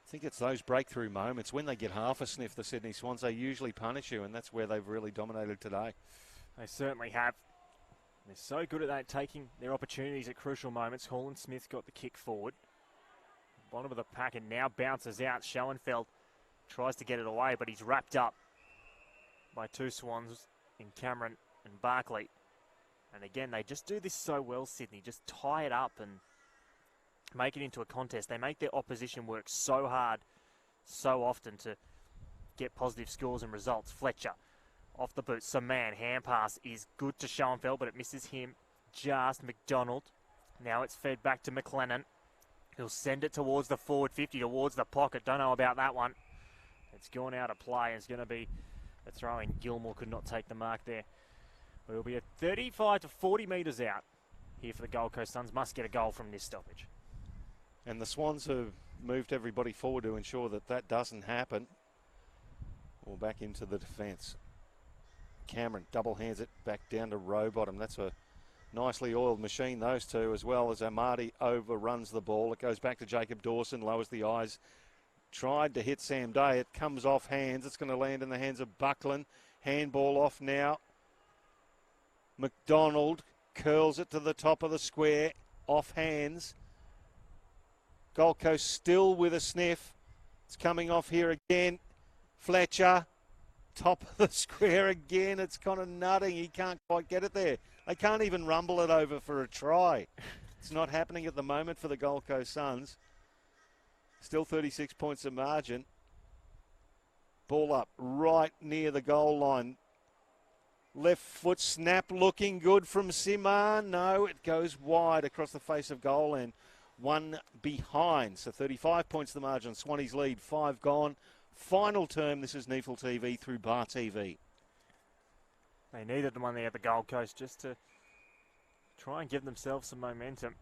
I think it's those breakthrough moments. When they get half a sniff, the Sydney Swans, they usually punish you, and that's where they've really dominated today. They certainly have. They're so good at that, taking their opportunities at crucial moments. Hall and Smith got the kick forward. Bottom of the pack and now bounces out. Schoenfeld tries to get it away, but he's wrapped up by 2 Swans in Cameron and Barkley. And again, they just do this so well, Sydney. Just tie it up and make it into a contest. They make their opposition work so hard, so often to get positive scores and results. Fletcher off the boot. Saman, hand pass is good to Schoenfeld, but it misses him. Just McDonald. Now it's fed back to McLennan. He'll send it towards the forward 50, towards the pocket. Don't know about that one. It's gone out of play. It's going to be a throw-in. Gilmore could not take the mark there. We'll be at 35 to 40 metres out here for the Gold Coast Suns. Must get a goal from this stoppage. And the Swans have moved everybody forward to ensure that that doesn't happen. Or back into the defence. Cameron double hands it back down to Rowbottom. That's a nicely oiled machine, those two, as well as Amati overruns the ball. It goes back to Jacob Dawson, lowers the eyes. Tried to hit Sam Day. It comes off hands. It's going to land in the hands of Buckland. Handball off now. McDonald curls it to the top of the square. Off hands. Gold Coast still with a sniff. It's coming off here again. Fletcher, top of the square again. It's kind of nutting. He can't quite get it there. They can't even rumble it over for a try. It's not happening at the moment for the Gold Coast Suns. Still 36 points of margin. Ball up right near the goal line. Left foot snap looking good from Simar. No, it goes wide across the face of goal and one behind. So 35 points the margin. Swanee's lead, 5 gone. Final term, this is NEAFL TV through Bar TV. They needed the one there at the Gold Coast just to try and give themselves some momentum.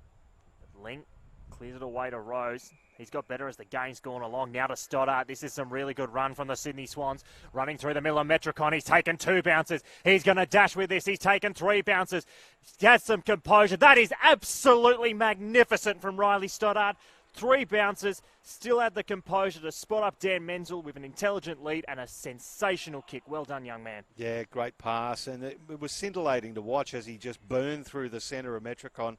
Link clears it away to Rose. He's got better as the game's gone along. Now to Stoddart. This is some really good run from the Sydney Swans. Running through the middle of Metricon. He's taken 2 bounces. He's going to dash with this. He's taken 3 bounces. He has some composure. That is absolutely magnificent from Riley Stoddart. 3 bounces. Still had the composure to spot up Dan Menzel with an intelligent lead and a sensational kick. Well done, young man. Yeah, great pass. And it was scintillating to watch as he just burned through the centre of Metricon.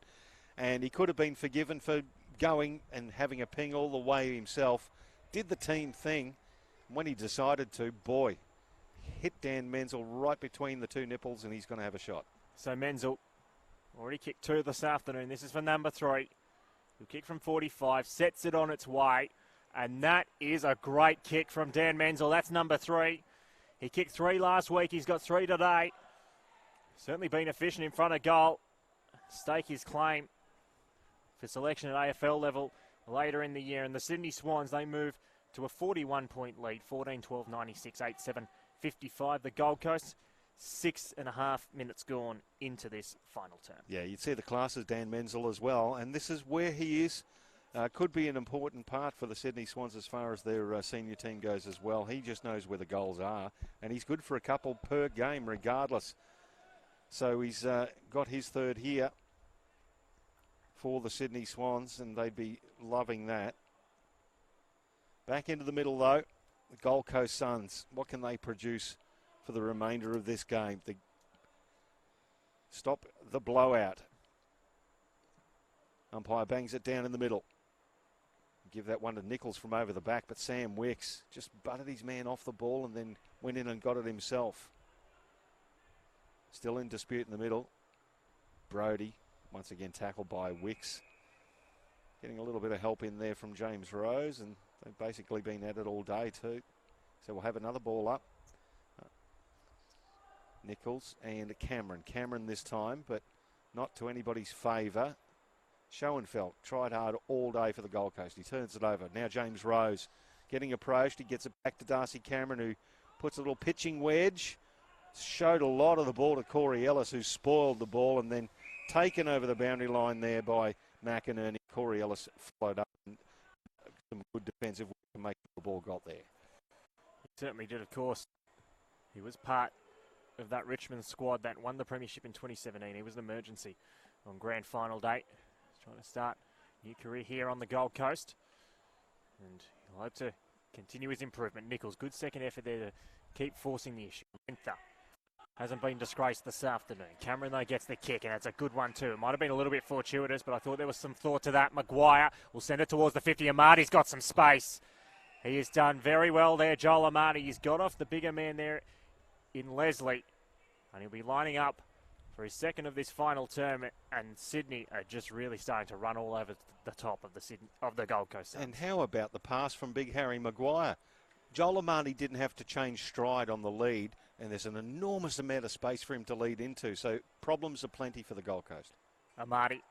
And he could have been forgiven for going and having a ping all the way himself. Did the team thing. When he decided to, boy, hit Dan Menzel right between the 2 nipples and he's going to have a shot. So Menzel already kicked 2 this afternoon. This is for number 3. He'll kick from 45, sets it on its way. And that is a great kick from Dan Menzel. That's number 3. He kicked 3 last week. He's got 3 today. Certainly been efficient in front of goal. Stake his claim for selection at AFL level later in the year. And the Sydney Swans, they move to a 41-point lead, 14-12, 96, 8-7, 55. The Gold Coast, 6.5 minutes gone into this final term. Yeah, you'd see the class as Dan Menzel as well. And this is where he is. Could be an important part for the Sydney Swans as far as their senior team goes as well. He just knows where the goals are. And he's good for a couple per game regardless. So he's got his 3rd here for the Sydney Swans, and they'd be loving that. Back into the middle, though, the Gold Coast Suns. What can they produce for the remainder of this game? Stop the blowout. Umpire bangs it down in the middle. Give that one to Nichols from over the back, but Sam Wicks just butted his man off the ball and then went in and got it himself. Still in dispute in the middle. Brody. Once again tackled by Wicks. Getting a little bit of help in there from James Rose, and they've basically been at it all day too. So we'll have another ball up. Nichols and Cameron. Cameron this time, but not to anybody's favour. Schoenfeld tried hard all day for the Gold Coast. He turns it over. Now James Rose getting approached. He gets it back to Darcy Cameron, who puts a little pitching wedge. Showed a lot of the ball to Corey Ellis, who spoiled the ball and then taken over the boundary line there by McInerney. Corey Ellis followed up and some good defensive work to make the ball got there. He certainly did, of course. He was part of that Richmond squad that won the premiership in 2017. He was an emergency on grand final day. He's trying to start a new career here on the Gold Coast. And he'll hope to continue his improvement. Nichols, good second effort there to keep forcing the issue. Linther hasn't been disgraced this afternoon. Cameron, though, gets the kick, and it's a good one, too. It might have been a little bit fortuitous, but I thought there was some thought to that. Maguire will send it towards the 50. Amati's got some space. He has done very well there, Joel Amati. He's got off the bigger man there in Leslie, and he'll be lining up for his 2nd of this final term, and Sydney are just really starting to run all over the top of the Gold Coast Suns. And how about the pass from Big Harry Maguire? Joel Amati didn't have to change stride on the lead, and there's an enormous amount of space for him to lead into. So problems are plenty for the Gold Coast. Amati,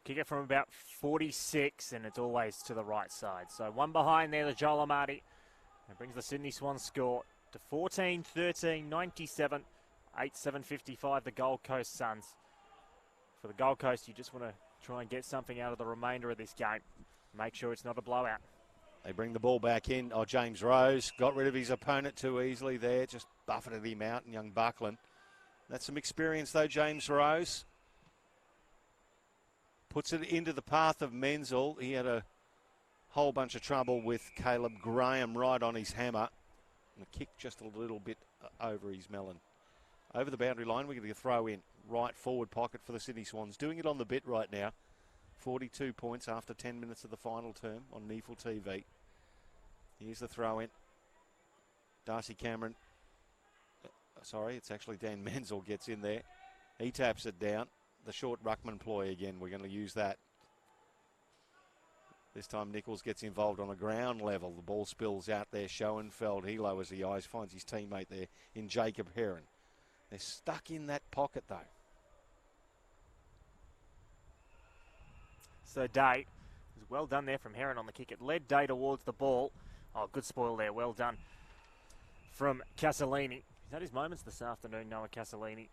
kick it from about 46, and it's always to the right side. So one behind there, the Joel Amati. That brings the Sydney Swans score to 14-13, 97, 8-7, 55, the Gold Coast Suns. For the Gold Coast, you just want to try and get something out of the remainder of this game. Make sure it's not a blowout. They bring the ball back in. Oh, James Rose got rid of his opponent too easily there. Just buffeted him out, and young Buckland. That's some experience, though, James Rose. Puts it into the path of Menzel. He had a whole bunch of trouble with Caleb Graham right on his hammer. And the kick just a little bit over his melon. Over the boundary line, we're going to throw in right forward pocket for the Sydney Swans. Doing it on the bit right now. 42 points after 10 minutes of the final term on NEAFL TV. Here's the throw in. Darcy Cameron. Sorry, it's actually Dan Menzel gets in there. He taps it down. The short ruckman ploy again. We're going to use that. This time Nichols gets involved on a ground level. The ball spills out there. Schoenfeld, he lowers the eyes, finds his teammate there in Jacob Heron. They're stuck in that pocket though. So Day, was well done there from Heron on the kick. It led Day towards the ball. Oh, good spoil there. Well done from Castellini. He's had his moments this afternoon, Noah Castellini,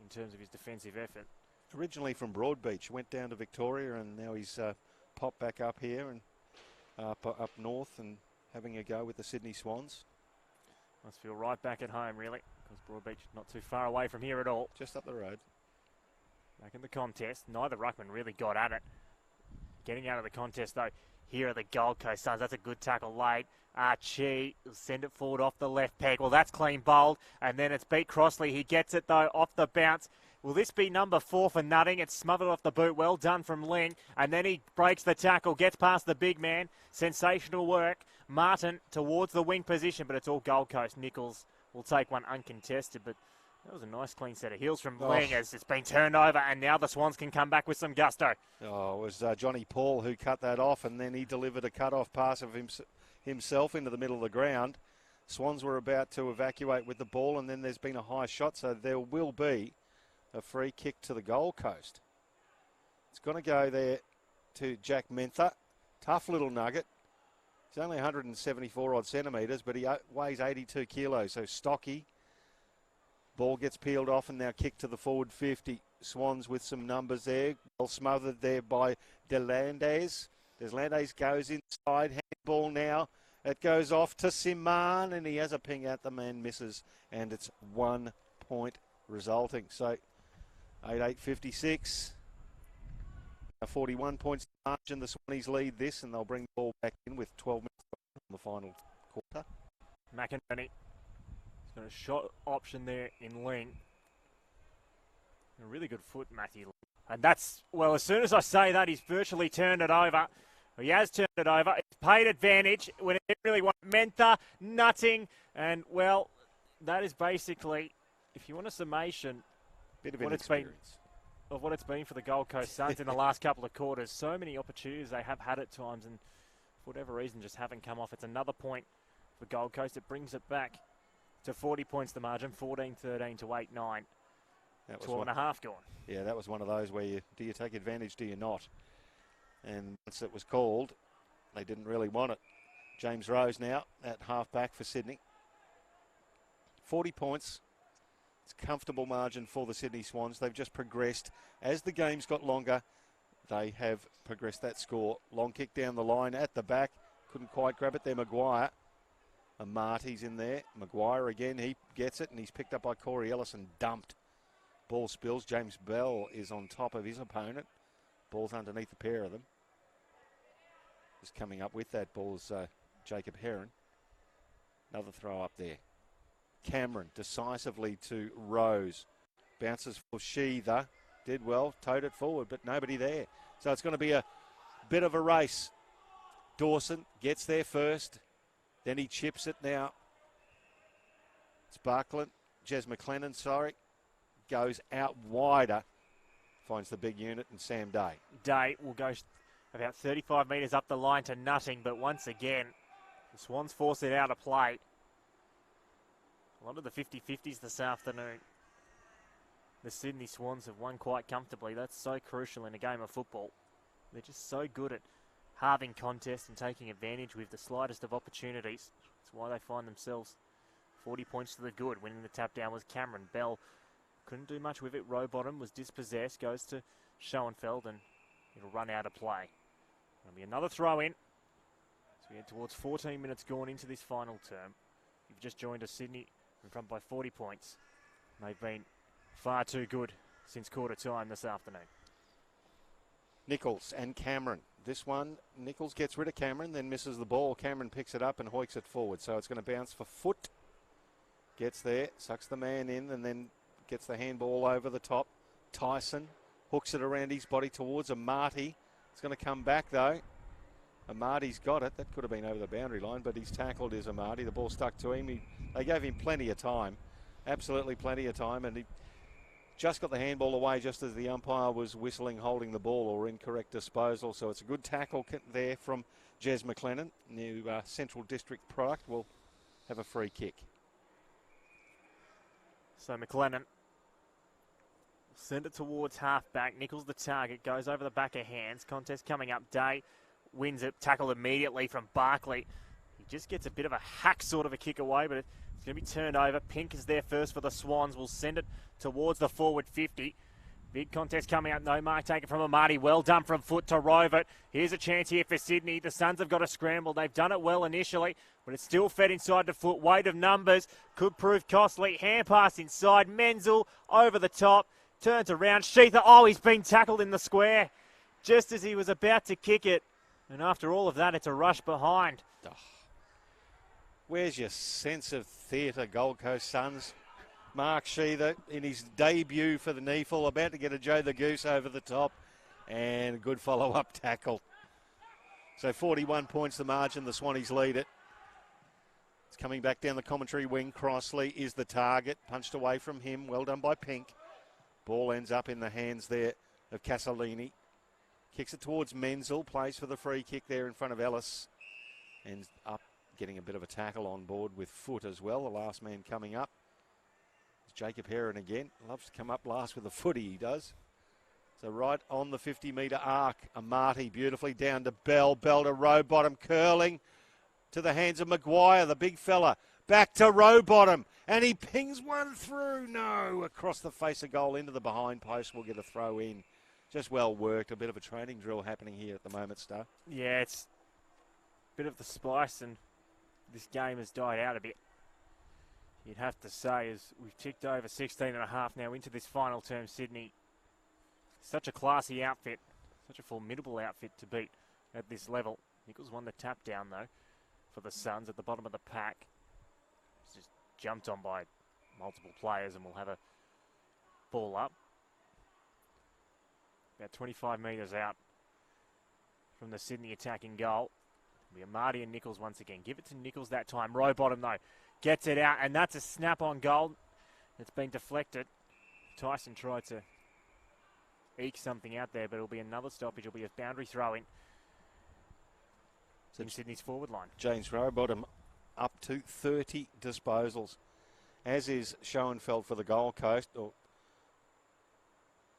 in terms of his defensive effort. Originally from Broadbeach, went down to Victoria, and now he's popped back up here and up north and having a go with the Sydney Swans. Must feel right back at home, really, because Broadbeach not too far away from here at all. Just up the road. Back in the contest. Neither ruckman really got at it. Getting out of the contest, though, here are the Gold Coast Suns. That's a good tackle late. Archie will send it forward off the left peg. Well, that's clean bowled. And then it's beat Crossley. He gets it, though, off the bounce. Will this be number 4 for Nutting? It's smothered off the boot. Well done from Ling. And then he breaks the tackle, gets past the big man. Sensational work. Martin towards the wing position, but it's all Gold Coast. Nichols will take one uncontested, but that was a nice clean set of heels from Ling as it's been turned over, and now the Swans can come back with some gusto. Oh, it was Johnny Paul who cut that off, and then he delivered a cut-off pass of himself into the middle of the ground. Swans were about to evacuate with the ball, and then there's been a high shot, so there will be a free kick to the Gold Coast. It's going to go there to Jack Mentha. Tough little nugget. He's only 174 odd centimetres, but he weighs 82 kilos, so stocky. Ball gets peeled off and now kicked to the forward 50. Swans with some numbers there. Well smothered there by Delandes. Delandes goes inside. Handball now. It goes off to Siman, and he has a ping out. The man misses, and it's 1 point resulting. So 8-8-56. 41 points margin. The Swannies lead this, and they'll bring the ball back in with 12 minutes on the final quarter. McInerney. He's got a shot option there in Ling. A really good foot, Matthew Ling. And that's, well, as soon as I say that, he's virtually turned it over. He has turned it over. It's paid advantage when it really want Mentha, Nutting, and, well, that is basically, if you want a summation Bit of what it's been for the Gold Coast Suns in the last couple of quarters. So many opportunities they have had at times, and for whatever reason just haven't come off. It's another point for Gold Coast. It brings it back to 40 points the margin, 14-13 to 8-9. 12 and a half gone. Yeah, that was one of those where do you take advantage, do you not? And once it was called, they didn't really want it. James Rose now at half back for Sydney. 40 points. It's a comfortable margin for the Sydney Swans. They've just progressed. As the game's got longer, they have progressed that score. Long kick down the line at the back. Couldn't quite grab it there, Maguire. And Marty's in there. Maguire again, he gets it, and he's picked up by Corey Ellis and dumped. Ball spills. James Bell is on top of his opponent. Ball's underneath the pair of them. Just coming up with that ball is Jacob Heron. Another throw up there. Cameron decisively to Rose. Bounces for Sheether. Did well, towed it forward, but nobody there. So it's going to be a bit of a race. Dawson gets there first. Then he chips it now. It's Buckland. Jez McLennan, sorry. Goes out wider. Finds the big unit and Sam Day. Day will go about 35 metres up the line to Nutting, but once again, the Swans force it out of play. A lot of the 50-50s this afternoon. The Sydney Swans have won quite comfortably. That's so crucial in a game of football. They're just so good at halving contests and taking advantage with the slightest of opportunities. That's why they find themselves 40 points to the good. Winning the tap down was Cameron. Bell couldn't do much with it. Rowbottom was dispossessed. Goes to Schoenfeld, and it'll run out of play. There'll be another throw in. So we head towards 14 minutes gone into this final term. You've just joined us, Sydney, in front by 40 points. They've been far too good since quarter time this afternoon. Nichols and Cameron. This one, Nichols gets rid of Cameron, then misses the ball. Cameron picks it up and hoiks it forward. So it's going to bounce for Foot. Gets there, sucks the man in, and then gets the handball over the top. Tyson hooks it around his body towards a Marty. It's going to come back, though. Amati's got it. That could have been over the boundary line, but he's tackled is Amati. The ball stuck to him. They gave him plenty of time, absolutely plenty of time, and he just got the handball away just as the umpire was whistling holding the ball or incorrect disposal. So it's a good tackle there from Jez McLennan. New Central District product will have a free kick. So McLennan send it towards half-back. Nichols the target. Goes over the back of hands. Contest coming up. Day wins it. Tackled immediately from Barkley. He just gets a bit of a hack sort of a kick away, but it's going to be turned over. Pink is there first for the Swans. Will send it towards the forward 50. Big contest coming up. No mark taken from Amati. Well done from foot to rove it. Here's a chance here for Sydney. The Suns have got to scramble. They've done it well initially, but it's still fed inside the foot. Weight of numbers could prove costly. Hand pass inside. Menzel over the top. Turns around. Sheether. Oh, he's been tackled in the square just as he was about to kick it. And after all of that, it's a rush behind. Oh. Where's your sense of theatre, Gold Coast Suns? Mark Sheether in his debut for the NEAFL, about to get a Joe the Goose over the top, and a good follow-up tackle. So 41 points the margin, the Swannies lead it. It's coming back down the commentary wing. Crossley is the target, punched away from him. Well done by Pink. Ball ends up in the hands there of Casalini. Kicks it towards Menzel, plays for the free kick there in front of Ellis. And up, getting a bit of a tackle on board with foot as well. The last man coming up is Jacob Heron again. Loves to come up last with a footy, he does. So right on the 50-metre arc, Amati beautifully down to Bell. Bell to Rowbottom, curling to the hands of Maguire, the big fella. Back to Rowbottom, and he pings one through. No, across the face of goal into the behind post. We'll get a throw in. Just well worked. A bit of a training drill happening here at the moment, Star. Yeah, it's a bit of the spice, and this game has died out a bit. You'd have to say, as we've ticked over 16 and a half now into this final term, Sydney. Such a classy outfit, such a formidable outfit to beat at this level. Nichols won the tap down, though, for the Suns at the bottom of the pack. It's just jumped on by multiple players, and we'll have a ball up. About 25 metres out from the Sydney attacking goal. It'll be Amati and Nichols once again. Give it to Nichols that time. Rowbottom, though, gets it out, and that's a snap-on goal. It's been deflected. Tyson tried to eke something out there, but it'll be another stoppage. It'll be a boundary throw-in in Sydney's forward line. James Rowbottom up to 30 disposals, as is Schoenfeld for the Gold Coast.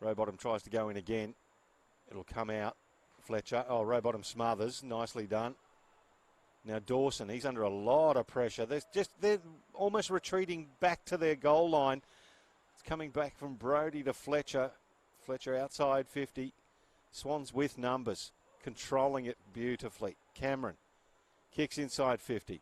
Rowbottom tries to go in again. It'll come out. Fletcher. Oh, Rowbottom smothers. Nicely done. Now Dawson, he's under a lot of pressure. They're almost retreating back to their goal line. It's coming back from Brody to Fletcher. Fletcher outside 50. Swans with numbers. Controlling it beautifully. Cameron kicks inside 50.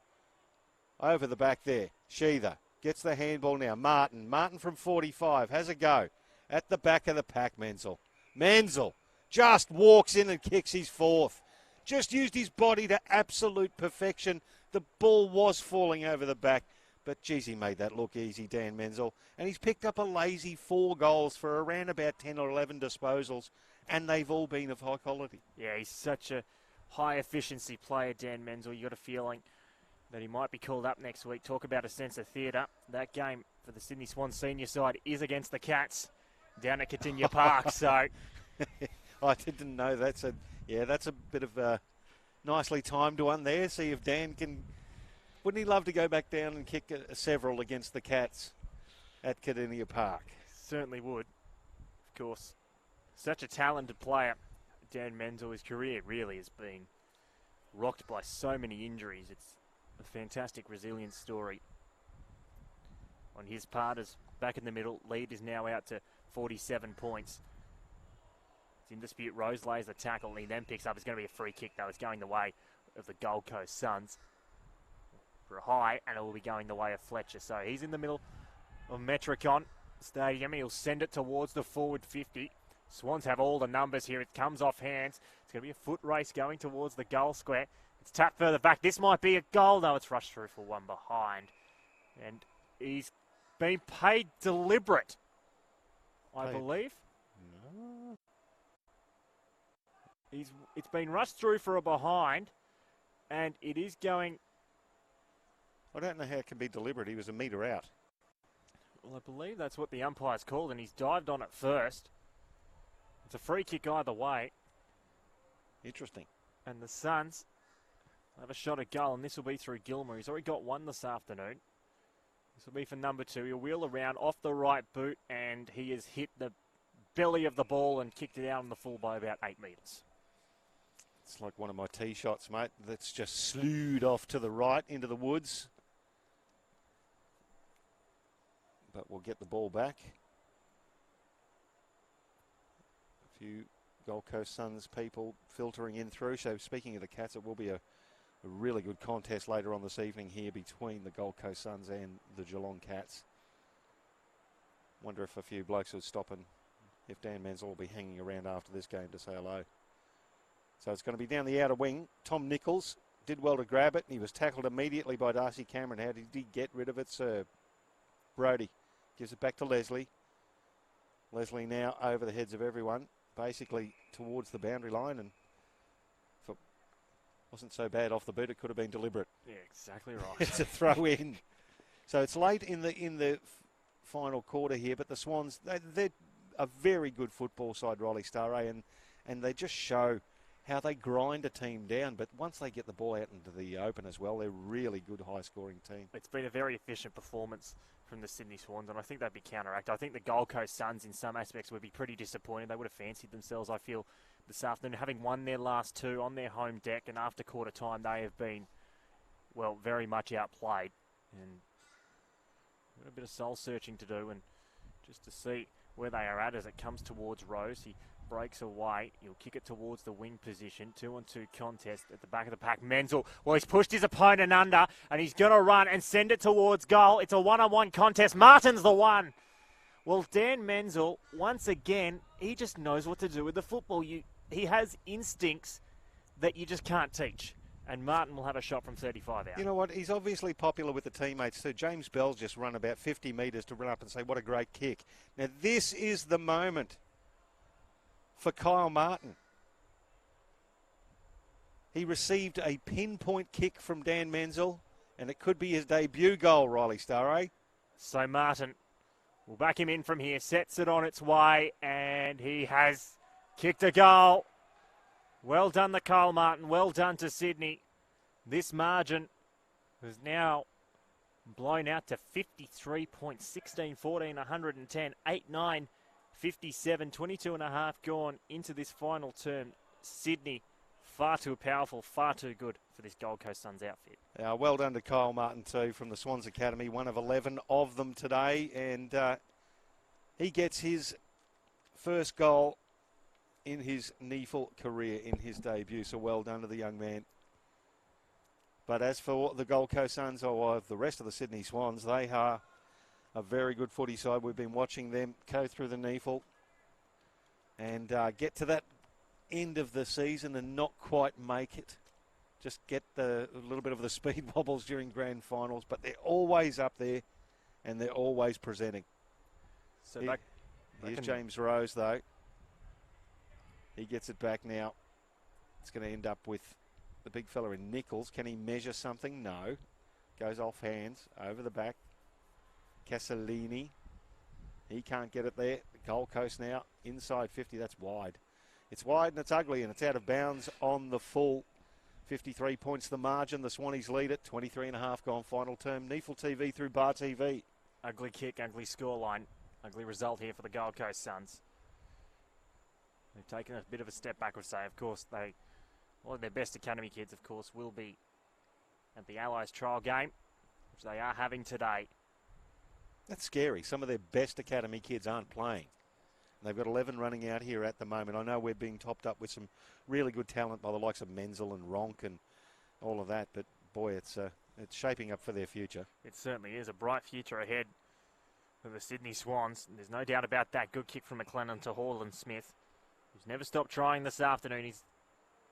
Over the back there. Sheether gets the handball now. Martin from 45 has a go. At the back of the pack, Menzel. Menzel just walks in and kicks his fourth. Just used his body to absolute perfection. The ball was falling over the back, but geez, he made that look easy, Dan Menzel. And he's picked up a lazy 4 goals for around about 10 or 11 disposals, and they've all been of high quality. Yeah, he's such a high efficiency player, Dan Menzel. You got a feeling that he might be called up next week. Talk about a sense of theatre. That game for the Sydney Swans senior side is against the Cats down at Catinia Park. So I didn't know that. So yeah, that's a bit of a nicely timed one there. See if Dan can. Wouldn't he love to go back down and kick several against the Cats at Catinia Park? Certainly would. Of course, such a talented player. Dan Menzel, his career really has been rocked by so many injuries. It's a fantastic resilience story on his part. As back in the middle, lead is now out to 47 points. It's in dispute. Rose lays the tackle and he then picks up. It's going to be a free kick, though. It's going the way of the Gold Coast Suns for a high, and it will be going the way of Fletcher. So he's in the middle of Metricon Stadium. He'll send it towards the forward 50. Swans have all the numbers here. It comes off hands. It's going to be a foot race going towards the goal square. It's tapped further back. This might be a goal, though. It's rushed through for one behind. And he's been paid deliberate, I believe. No. It's been rushed through for a behind, and it is going. I don't know how it can be deliberate. He was a metre out. Well, I believe that's what the umpire's called, and he's dived on it first. It's a free kick either way. Interesting. And the Suns have a shot at goal, and this will be through Gilmer. He's already got one this afternoon. This will be for number 2. He'll wheel around off the right boot, and he has hit the belly of the ball and kicked it out on the full by about 8 metres. It's like one of my tee shots, mate. That's just slewed off to the right into the woods. But we'll get the ball back. A few Gold Coast Suns people filtering in through. So speaking of the Cats, it will be a really good contest later on this evening here between the Gold Coast Suns and the Geelong Cats. Wonder if a few blokes would stop and if Dan Menzel will be hanging around after this game to say hello. So it's going to be down the outer wing. Tom Nichols did well to grab it. He was tackled immediately by Darcy Cameron. How did he get rid of it, sir? Brody gives it back to Leslie. Leslie now over the heads of everyone, basically towards the boundary line, and if it wasn't so bad off the boot, it could have been deliberate. Yeah, exactly right. It's a throw in. So it's late in the final quarter here, but the Swans, they're a very good football side, Riley Staraj, and they just show how they grind a team down. But once they get the ball out into the open as well, they're a really good high-scoring team. It's been a very efficient performance from the Sydney Swans, and I think they'd be counteracted. I think the Gold Coast Suns, in some aspects, would be pretty disappointed. They would have fancied themselves, I feel, this afternoon, having won their last 2 on their home deck, and after quarter time, they have been, well, very much outplayed. And got a bit of soul-searching to do, and just to see where they are at as it comes towards Rose. He breaks away. He'll kick it towards the wing position. 2-on-2 contest at the back of the pack. Menzel, well, he's pushed his opponent under, and he's going to run and send it towards goal. It's a 1-on-1 contest. Martin's the one. Well, Dan Menzel, once again, he just knows what to do with the football. He has instincts that you just can't teach. And Martin will have a shot from 35 out. You know what? He's obviously popular with the teammates too. James Bell's just run about 50 metres to run up and say, what a great kick. Now, this is the moment for Kyle Martin. He received a pinpoint kick from Dan Menzel, and it could be his debut goal, Riley Staraj. So Martin will back him in from here, sets it on its way, and he has kicked a goal. Well done to Kyle Martin, well done to Sydney. This margin is now blown out to 53 points, 16, 14, 110, 8, 9, 57, 22 and a half gone into this final term. Sydney, far too powerful, far too good for this Gold Coast Suns outfit. Well done to Kyle Martin too from the Swans Academy, one of 11 of them today, and he gets his first goal in his NEAFL career in his debut, so well done to the young man. But as for the Gold Coast Suns or the rest of the Sydney Swans, they are a very good footy side. We've been watching them go through the NEAFL and get to that end of the season and not quite make it. Just get a little bit of the speed wobbles during grand finals, but they're always up there and they're always presenting. So here's James Rose, though. He gets it back now. It's going to end up with the big fella in Nichols. Can he measure something? No. Goes off hands, over the back. Casalini. He can't get it there. Gold Coast now, inside 50. That's wide. It's wide and it's ugly, and it's out of bounds on the full. 53 points the margin. The Swannies lead it. 23 and a half gone final term. NEAFL TV through Bar TV. Ugly kick, ugly scoreline. Ugly result here for the Gold Coast Suns. They've taken a bit of a step backwards, say. Of course, one of their best academy kids, of course, will be at the Allies trial game, which they are having today. That's scary. Some of their best academy kids aren't playing. And they've got 11 running out here at the moment. I know we're being topped up with some really good talent by the likes of Menzel and Ronk and all of that, but boy, it's shaping up for their future. It certainly is. A bright future ahead for the Sydney Swans. There's no doubt about that. Good kick from McLennan to Horland Smith, who's never stopped trying this afternoon. He's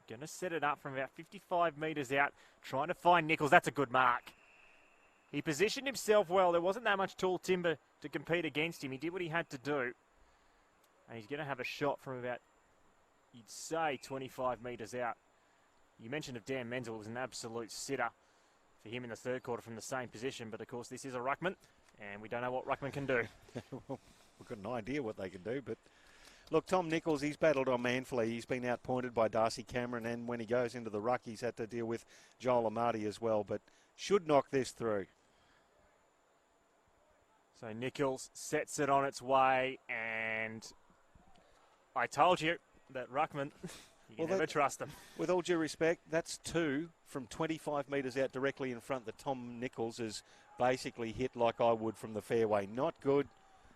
going to set it up from about 55 metres out, trying to find Nichols. That's a good mark. He positioned himself well. There wasn't that much tall timber to compete against him. He did what he had to do. And he's going to have a shot from about you'd say 25 metres out. You mentioned of Dan Menzel, it was an absolute sitter for him in the third quarter from the same position, but of course this is a ruckman, and we don't know what ruckman can do. We've got an idea what they can do, but look, Tom Nichols, he's battled on manfully. He's been outpointed by Darcy Cameron, and when he goes into the ruck, he's had to deal with Joel Amati as well, but should knock this through. So Nichols sets it on its way, and I told you that ruckman, you can never trust them. With all due respect, that's 2 from 25 metres out directly in front that Tom Nichols has basically hit like I would from the fairway. Not good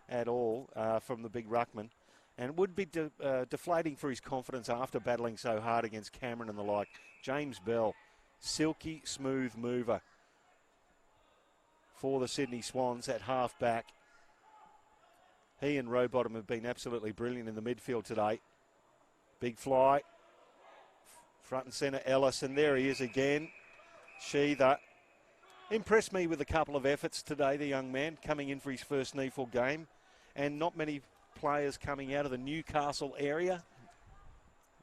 at all from the big ruckman. And it would be deflating for his confidence after battling so hard against Cameron and the like. James Bell, silky smooth mover for the Sydney Swans at half back. He and Rowbottom have been absolutely brilliant in the midfield today. Big fly. Front and centre, Ellis, and there he is again. Sheether. Impressed me with a couple of efforts today, the young man, coming in for his first NEAFL game. And not many players coming out of the Newcastle area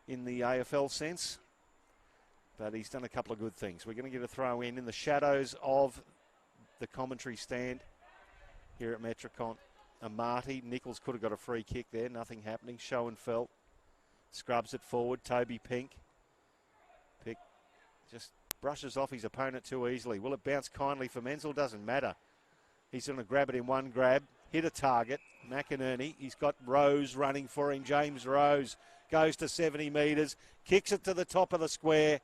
in the AFL sense. But he's done a couple of good things. We're going to get a throw in the shadows of the commentary stand here at Metricon. Amati, Nichols could have got a free kick there. Nothing happening. Schoenfeld scrubs it forward. Toby Pink. Pick just brushes off his opponent too easily. Will it bounce kindly for Menzel? Doesn't matter. He's going to grab it in one grab. Hit a target. McInerney. He's got Rose running for him. James Rose goes to 70 metres. Kicks it to the top of the square.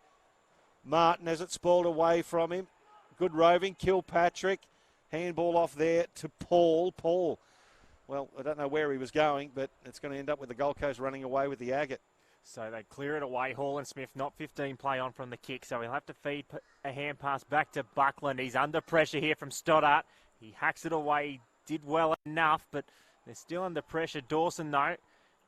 Martin has it spoiled away from him. Good roving. Kilpatrick. Handball off there to Paul. Paul. Well, I don't know where he was going, but it's going to end up with the Gold Coast running away with the agate. So they clear it away. Hall and Smith, not 15 play on from the kick, so he'll have to feed a hand pass back to Buckland. He's under pressure here from Stoddart. He hacks it away. He did well enough, but they're still under pressure. Dawson, though,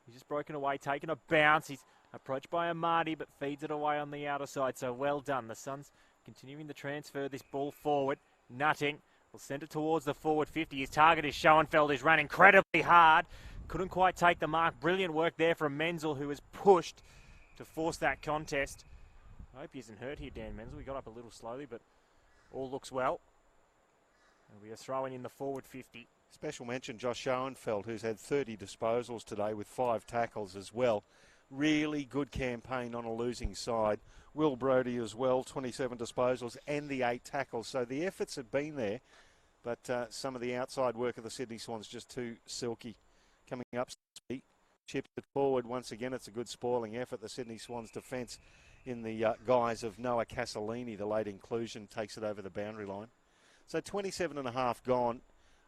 he's just broken away, taking a bounce. He's approached by Amati, but feeds it away on the outer side, so well done. The Suns continuing to transfer this ball forward. Nutting will send it towards the forward 50. His target is Schoenfeld, who's run incredibly hard. Couldn't quite take the mark. Brilliant work there from Menzel, who was pushed to force that contest. I hope he isn't hurt here, Dan Menzel. He got up a little slowly, but all looks well. And we are throwing in the forward 50. Special mention, Josh Schoenfeld, who's had 30 disposals today with 5 tackles as well. Really good campaign on a losing side. Will Brodie as well, 27 disposals and the 8 tackles. So the efforts have been there, but some of the outside work of the Sydney Swans just too silky. Coming up, chips it forward. Once again, it's a good spoiling effort. The Sydney Swans defence in the guise of Noah Casalini, the late inclusion, takes it over the boundary line. So 27.5 gone.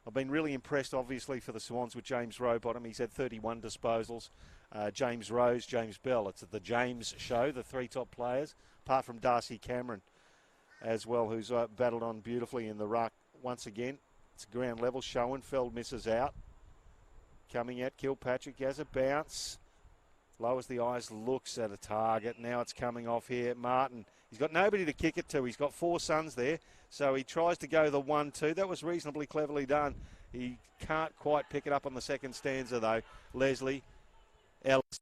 I've been really impressed, obviously, for the Swans with James Rowbottom. He's had 31 disposals. James Rose, James Bell. It's the James show, the 3 top players, apart from Darcy Cameron as well, who's battled on beautifully in the ruck. Once again, it's ground level. Schoenfeld misses out. Coming at Kilpatrick, has a bounce. Lowers the eyes, looks at a target. Now it's coming off here. Martin, he's got nobody to kick it to. He's got 4 sons there. So he tries to go the 1-2. That was reasonably cleverly done. He can't quite pick it up on the second stanza, though. Leslie, Ellis,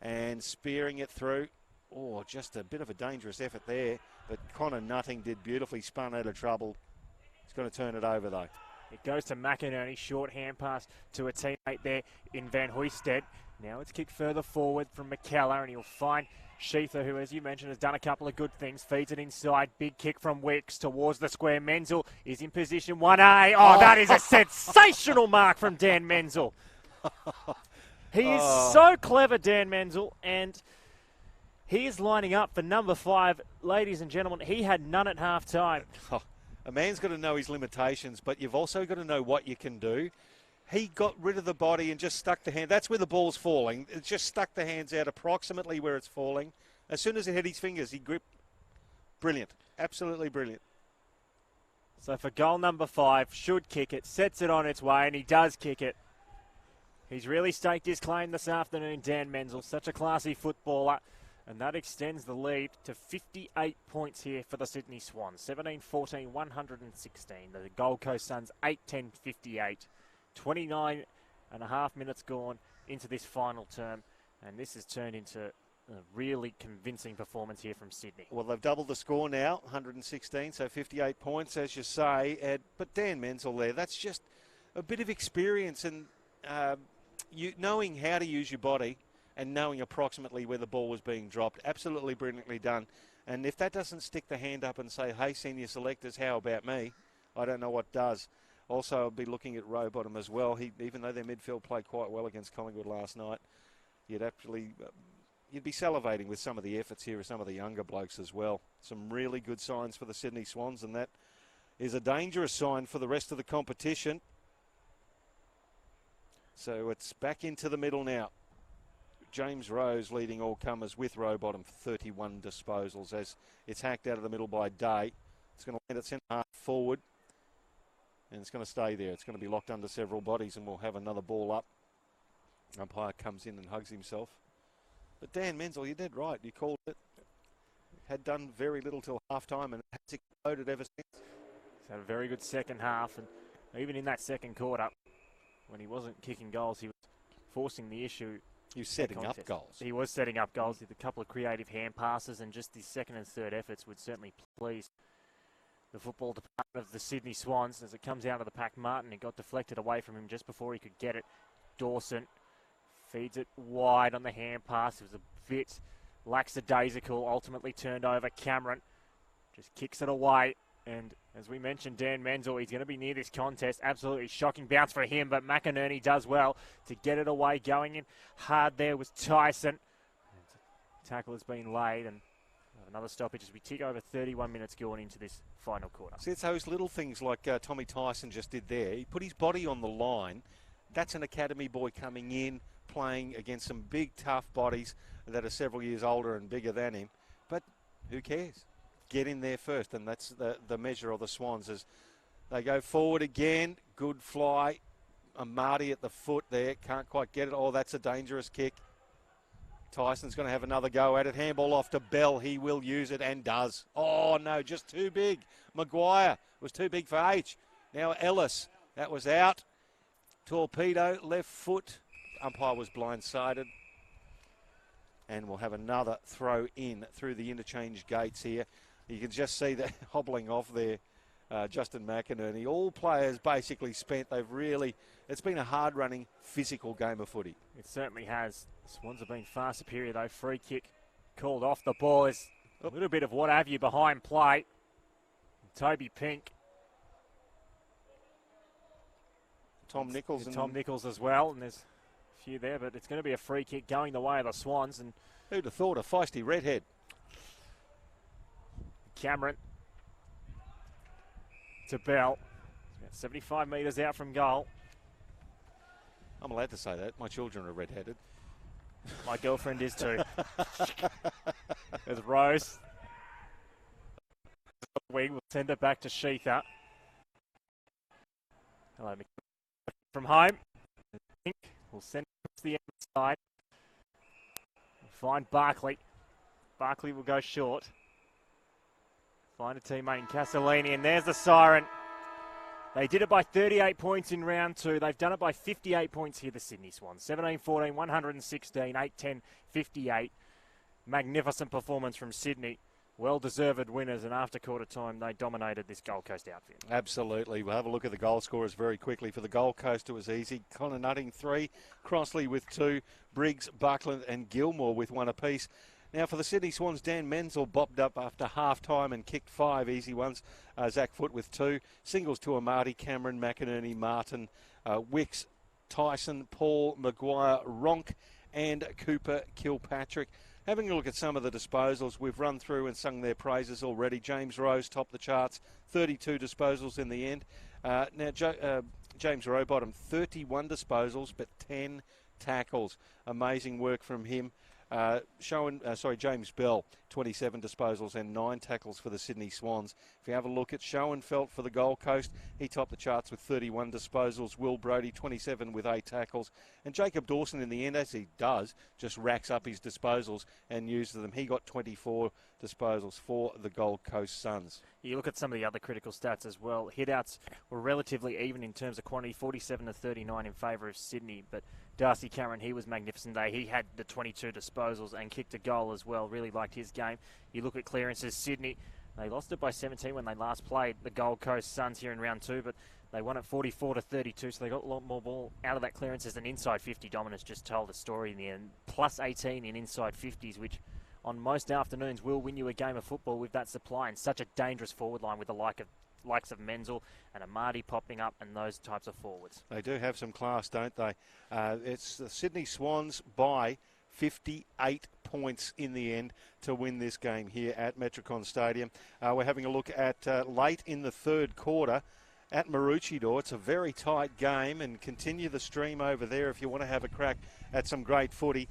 and spearing it through. Oh, just a bit of a dangerous effort there. But Connor Nutting did beautifully, spun out of trouble. He's going to turn it over, though. It goes to McInerney, short hand pass to a teammate there in Van Hoysted. Now it's kicked further forward from McKellar, and he'll find Sheether, who, as you mentioned, has done a couple of good things. Feeds it inside. Big kick from Wicks towards the square. Menzel is in position 1A. Oh, that is a sensational mark from Dan Menzel. He is so clever, Dan Menzel, and he is lining up for number 5. Ladies and gentlemen, he had none at half time. A man's got to know his limitations, but you've also got to know what you can do. He got rid of the body and just stuck the hand. That's where the ball's falling. It just stuck the hands out approximately where it's falling. As soon as it hit his fingers, he gripped. Brilliant. Absolutely brilliant. So for goal number 5, should kick it, sets it on its way, and he does kick it. He's really staked his claim this afternoon, Dan Menzel. Such a classy footballer. And that extends the lead to 58 points here for the Sydney Swans. 17-14, 116. The Gold Coast Suns, 8-10, 58. 29 and a half minutes gone into this final term. And this has turned into A really convincing performance here from Sydney. Well, they've doubled the score now, 116, so 58 points, as you say. But Dan Menzel there, that's just a bit of experience and knowing how to use your body and knowing approximately where the ball was being dropped. Absolutely brilliantly done. And if that doesn't stick the hand up and say, hey, senior selectors, how about me? I don't know what does. Also, I'll be looking at Rowbottom as well. Even though their midfield played quite well against Collingwood last night, you'd be salivating with some of the efforts here of some of the younger blokes as well. Some really good signs for the Sydney Swans, and that is a dangerous sign for the rest of the competition. So it's back into the middle now. James Rose leading all comers with Rowbottom for 31 disposals as it's hacked out of the middle by Day. It's going to land at centre half forward, and it's going to stay there. It's going to be locked under several bodies, and we'll have another ball up. Umpire comes in and hugs himself. But Dan Menzel, you did right. You called it. Had done very little till half-time and has exploded ever since. He's had a very good second half, and even in that second quarter, when he wasn't kicking goals, he was forcing the issue. He was setting up goals. He was setting up goals with a couple of creative hand passes, and just his second and third efforts would certainly please the football department of the Sydney Swans. As it comes out of the pack, Martin, it got deflected away from him just before he could get it. Dawson feeds it wide on the hand pass. It was a bit lackadaisical, ultimately turned over. Cameron just kicks it away. And as we mentioned, Dan Menzel, he's going to be near this contest. Absolutely shocking bounce for him, but McInerney does well to get it away. Going in hard there was Tyson. Tackle has been laid, and another stoppage as we tick over 31 minutes going into this final quarter. See, it's those little things like Tommy Tyson just did there. He put his body on the line. That's an academy boy coming in, playing against some big, tough bodies that are several years older and bigger than him. But who cares? Get in there first, and that's the measure of the Swans as they go forward again. Good fly. Marty at the foot there. Can't quite get it. Oh, that's a dangerous kick. Tyson's going to have another go at it. Handball off to Bell. He will use it and does. Oh, no, just too big. Maguire was too big for H. Now Ellis. That was out. Torpedo, left foot. Umpire was blindsided. And we'll have another throw in through the interchange gates here. You can just see that hobbling off there, Justin McInerney. All players basically spent. It's been a hard-running, physical game of footy. It certainly has. The Swans have been far superior, though. Free kick called off the ball. Is a little bit of what have you behind play. Toby Pink. Tom Nichols. Tom Nichols as well, and there's a few there, but it's going to be a free kick going the way of the Swans. And who'd have thought, a feisty redhead. Cameron to Bell. About 75 metres out from goal. I'm allowed to say that. My children are redheaded. My girlfriend is too. There's Rose. We will send it back to Sheetha. Hello, from home. We'll send it to the side. Find Barkley. Barkley will go short. Find a teammate in Castellini, and there's the siren. They did it by 38 points in round two. They've done it by 58 points here, the Sydney Swans. 17-14, 116, 8-10, 58. Magnificent performance from Sydney. Well-deserved winners, and after quarter time, they dominated this Gold Coast outfit. Absolutely. We'll have a look at the goal scorers very quickly. For the Gold Coast, it was easy. Connor Nutting, 3. Crossley with 2. Briggs, Buckland and Gilmore with 1 apiece. Now for the Sydney Swans, Dan Menzel bobbed up after half-time and kicked 5 easy ones. Zach Foote with 2. Singles to Amati, Cameron, McInerney, Martin, Wicks, Tyson, Paul, Maguire, Ronk and Cooper Kilpatrick. Having a look at some of the disposals, we've run through and sung their praises already. James Rose topped the charts, 32 disposals in the end. James Rowbottom, 31 disposals but 10 tackles. Amazing work from him. James Bell, 27 disposals and 9 tackles for the Sydney Swans. If you have a look at Schoenfeld for the Gold Coast, he topped the charts with 31 disposals. Will Brodie, 27 with 8 tackles. And Jacob Dawson, in the end, as he does, just racks up his disposals and uses them. He got 24 disposals for the Gold Coast Suns. You look at some of the other critical stats as well. Hitouts were relatively even in terms of quantity, 47 to 39 in favour of Sydney. But Darcy Cameron, he was magnificent today. He had the 22 disposals and kicked a goal as well. Really liked his game. You look at clearances, Sydney, they lost it by 17 when they last played the Gold Coast Suns here in round 2, but they won it 44 to 32, so they got a lot more ball out of that clearances than inside 50 dominance. Just told a story in the end. Plus 18 in inside 50s, which on most afternoons will win you a game of football with that supply and such a dangerous forward line with the likes of Menzel and Amadi popping up and those types of forwards. They do have some class, don't they? It's the Sydney Swans by 58 points in the end to win this game here at Metricon Stadium. We're having a look at late in the third quarter at Maroochydore. It's a very tight game, and continue the stream over there if you want to have a crack at some great footy.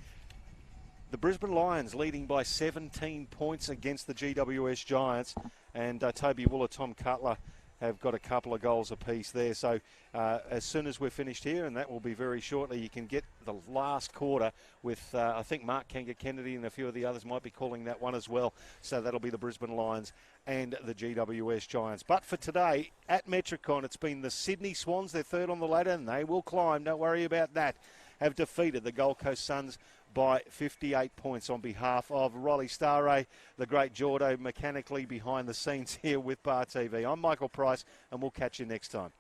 The Brisbane Lions leading by 17 points against the GWS Giants, and Toby Wooler, Tom Cutler have got a couple of goals apiece there. So as soon as we're finished here, and that will be very shortly, you can get the last quarter with, I think Mark Kanga-Kennedy and a few of the others might be calling that one as well. So that'll be the Brisbane Lions and the GWS Giants. But for today, at Metricon, it's been the Sydney Swans. They're third on the ladder, and they will climb. Don't worry about that. Have defeated the Gold Coast Suns by 58 points on behalf of Rolly Staraj, the great Jordo, mechanically behind the scenes here with Bar TV. I'm Michael Price, and we'll catch you next time.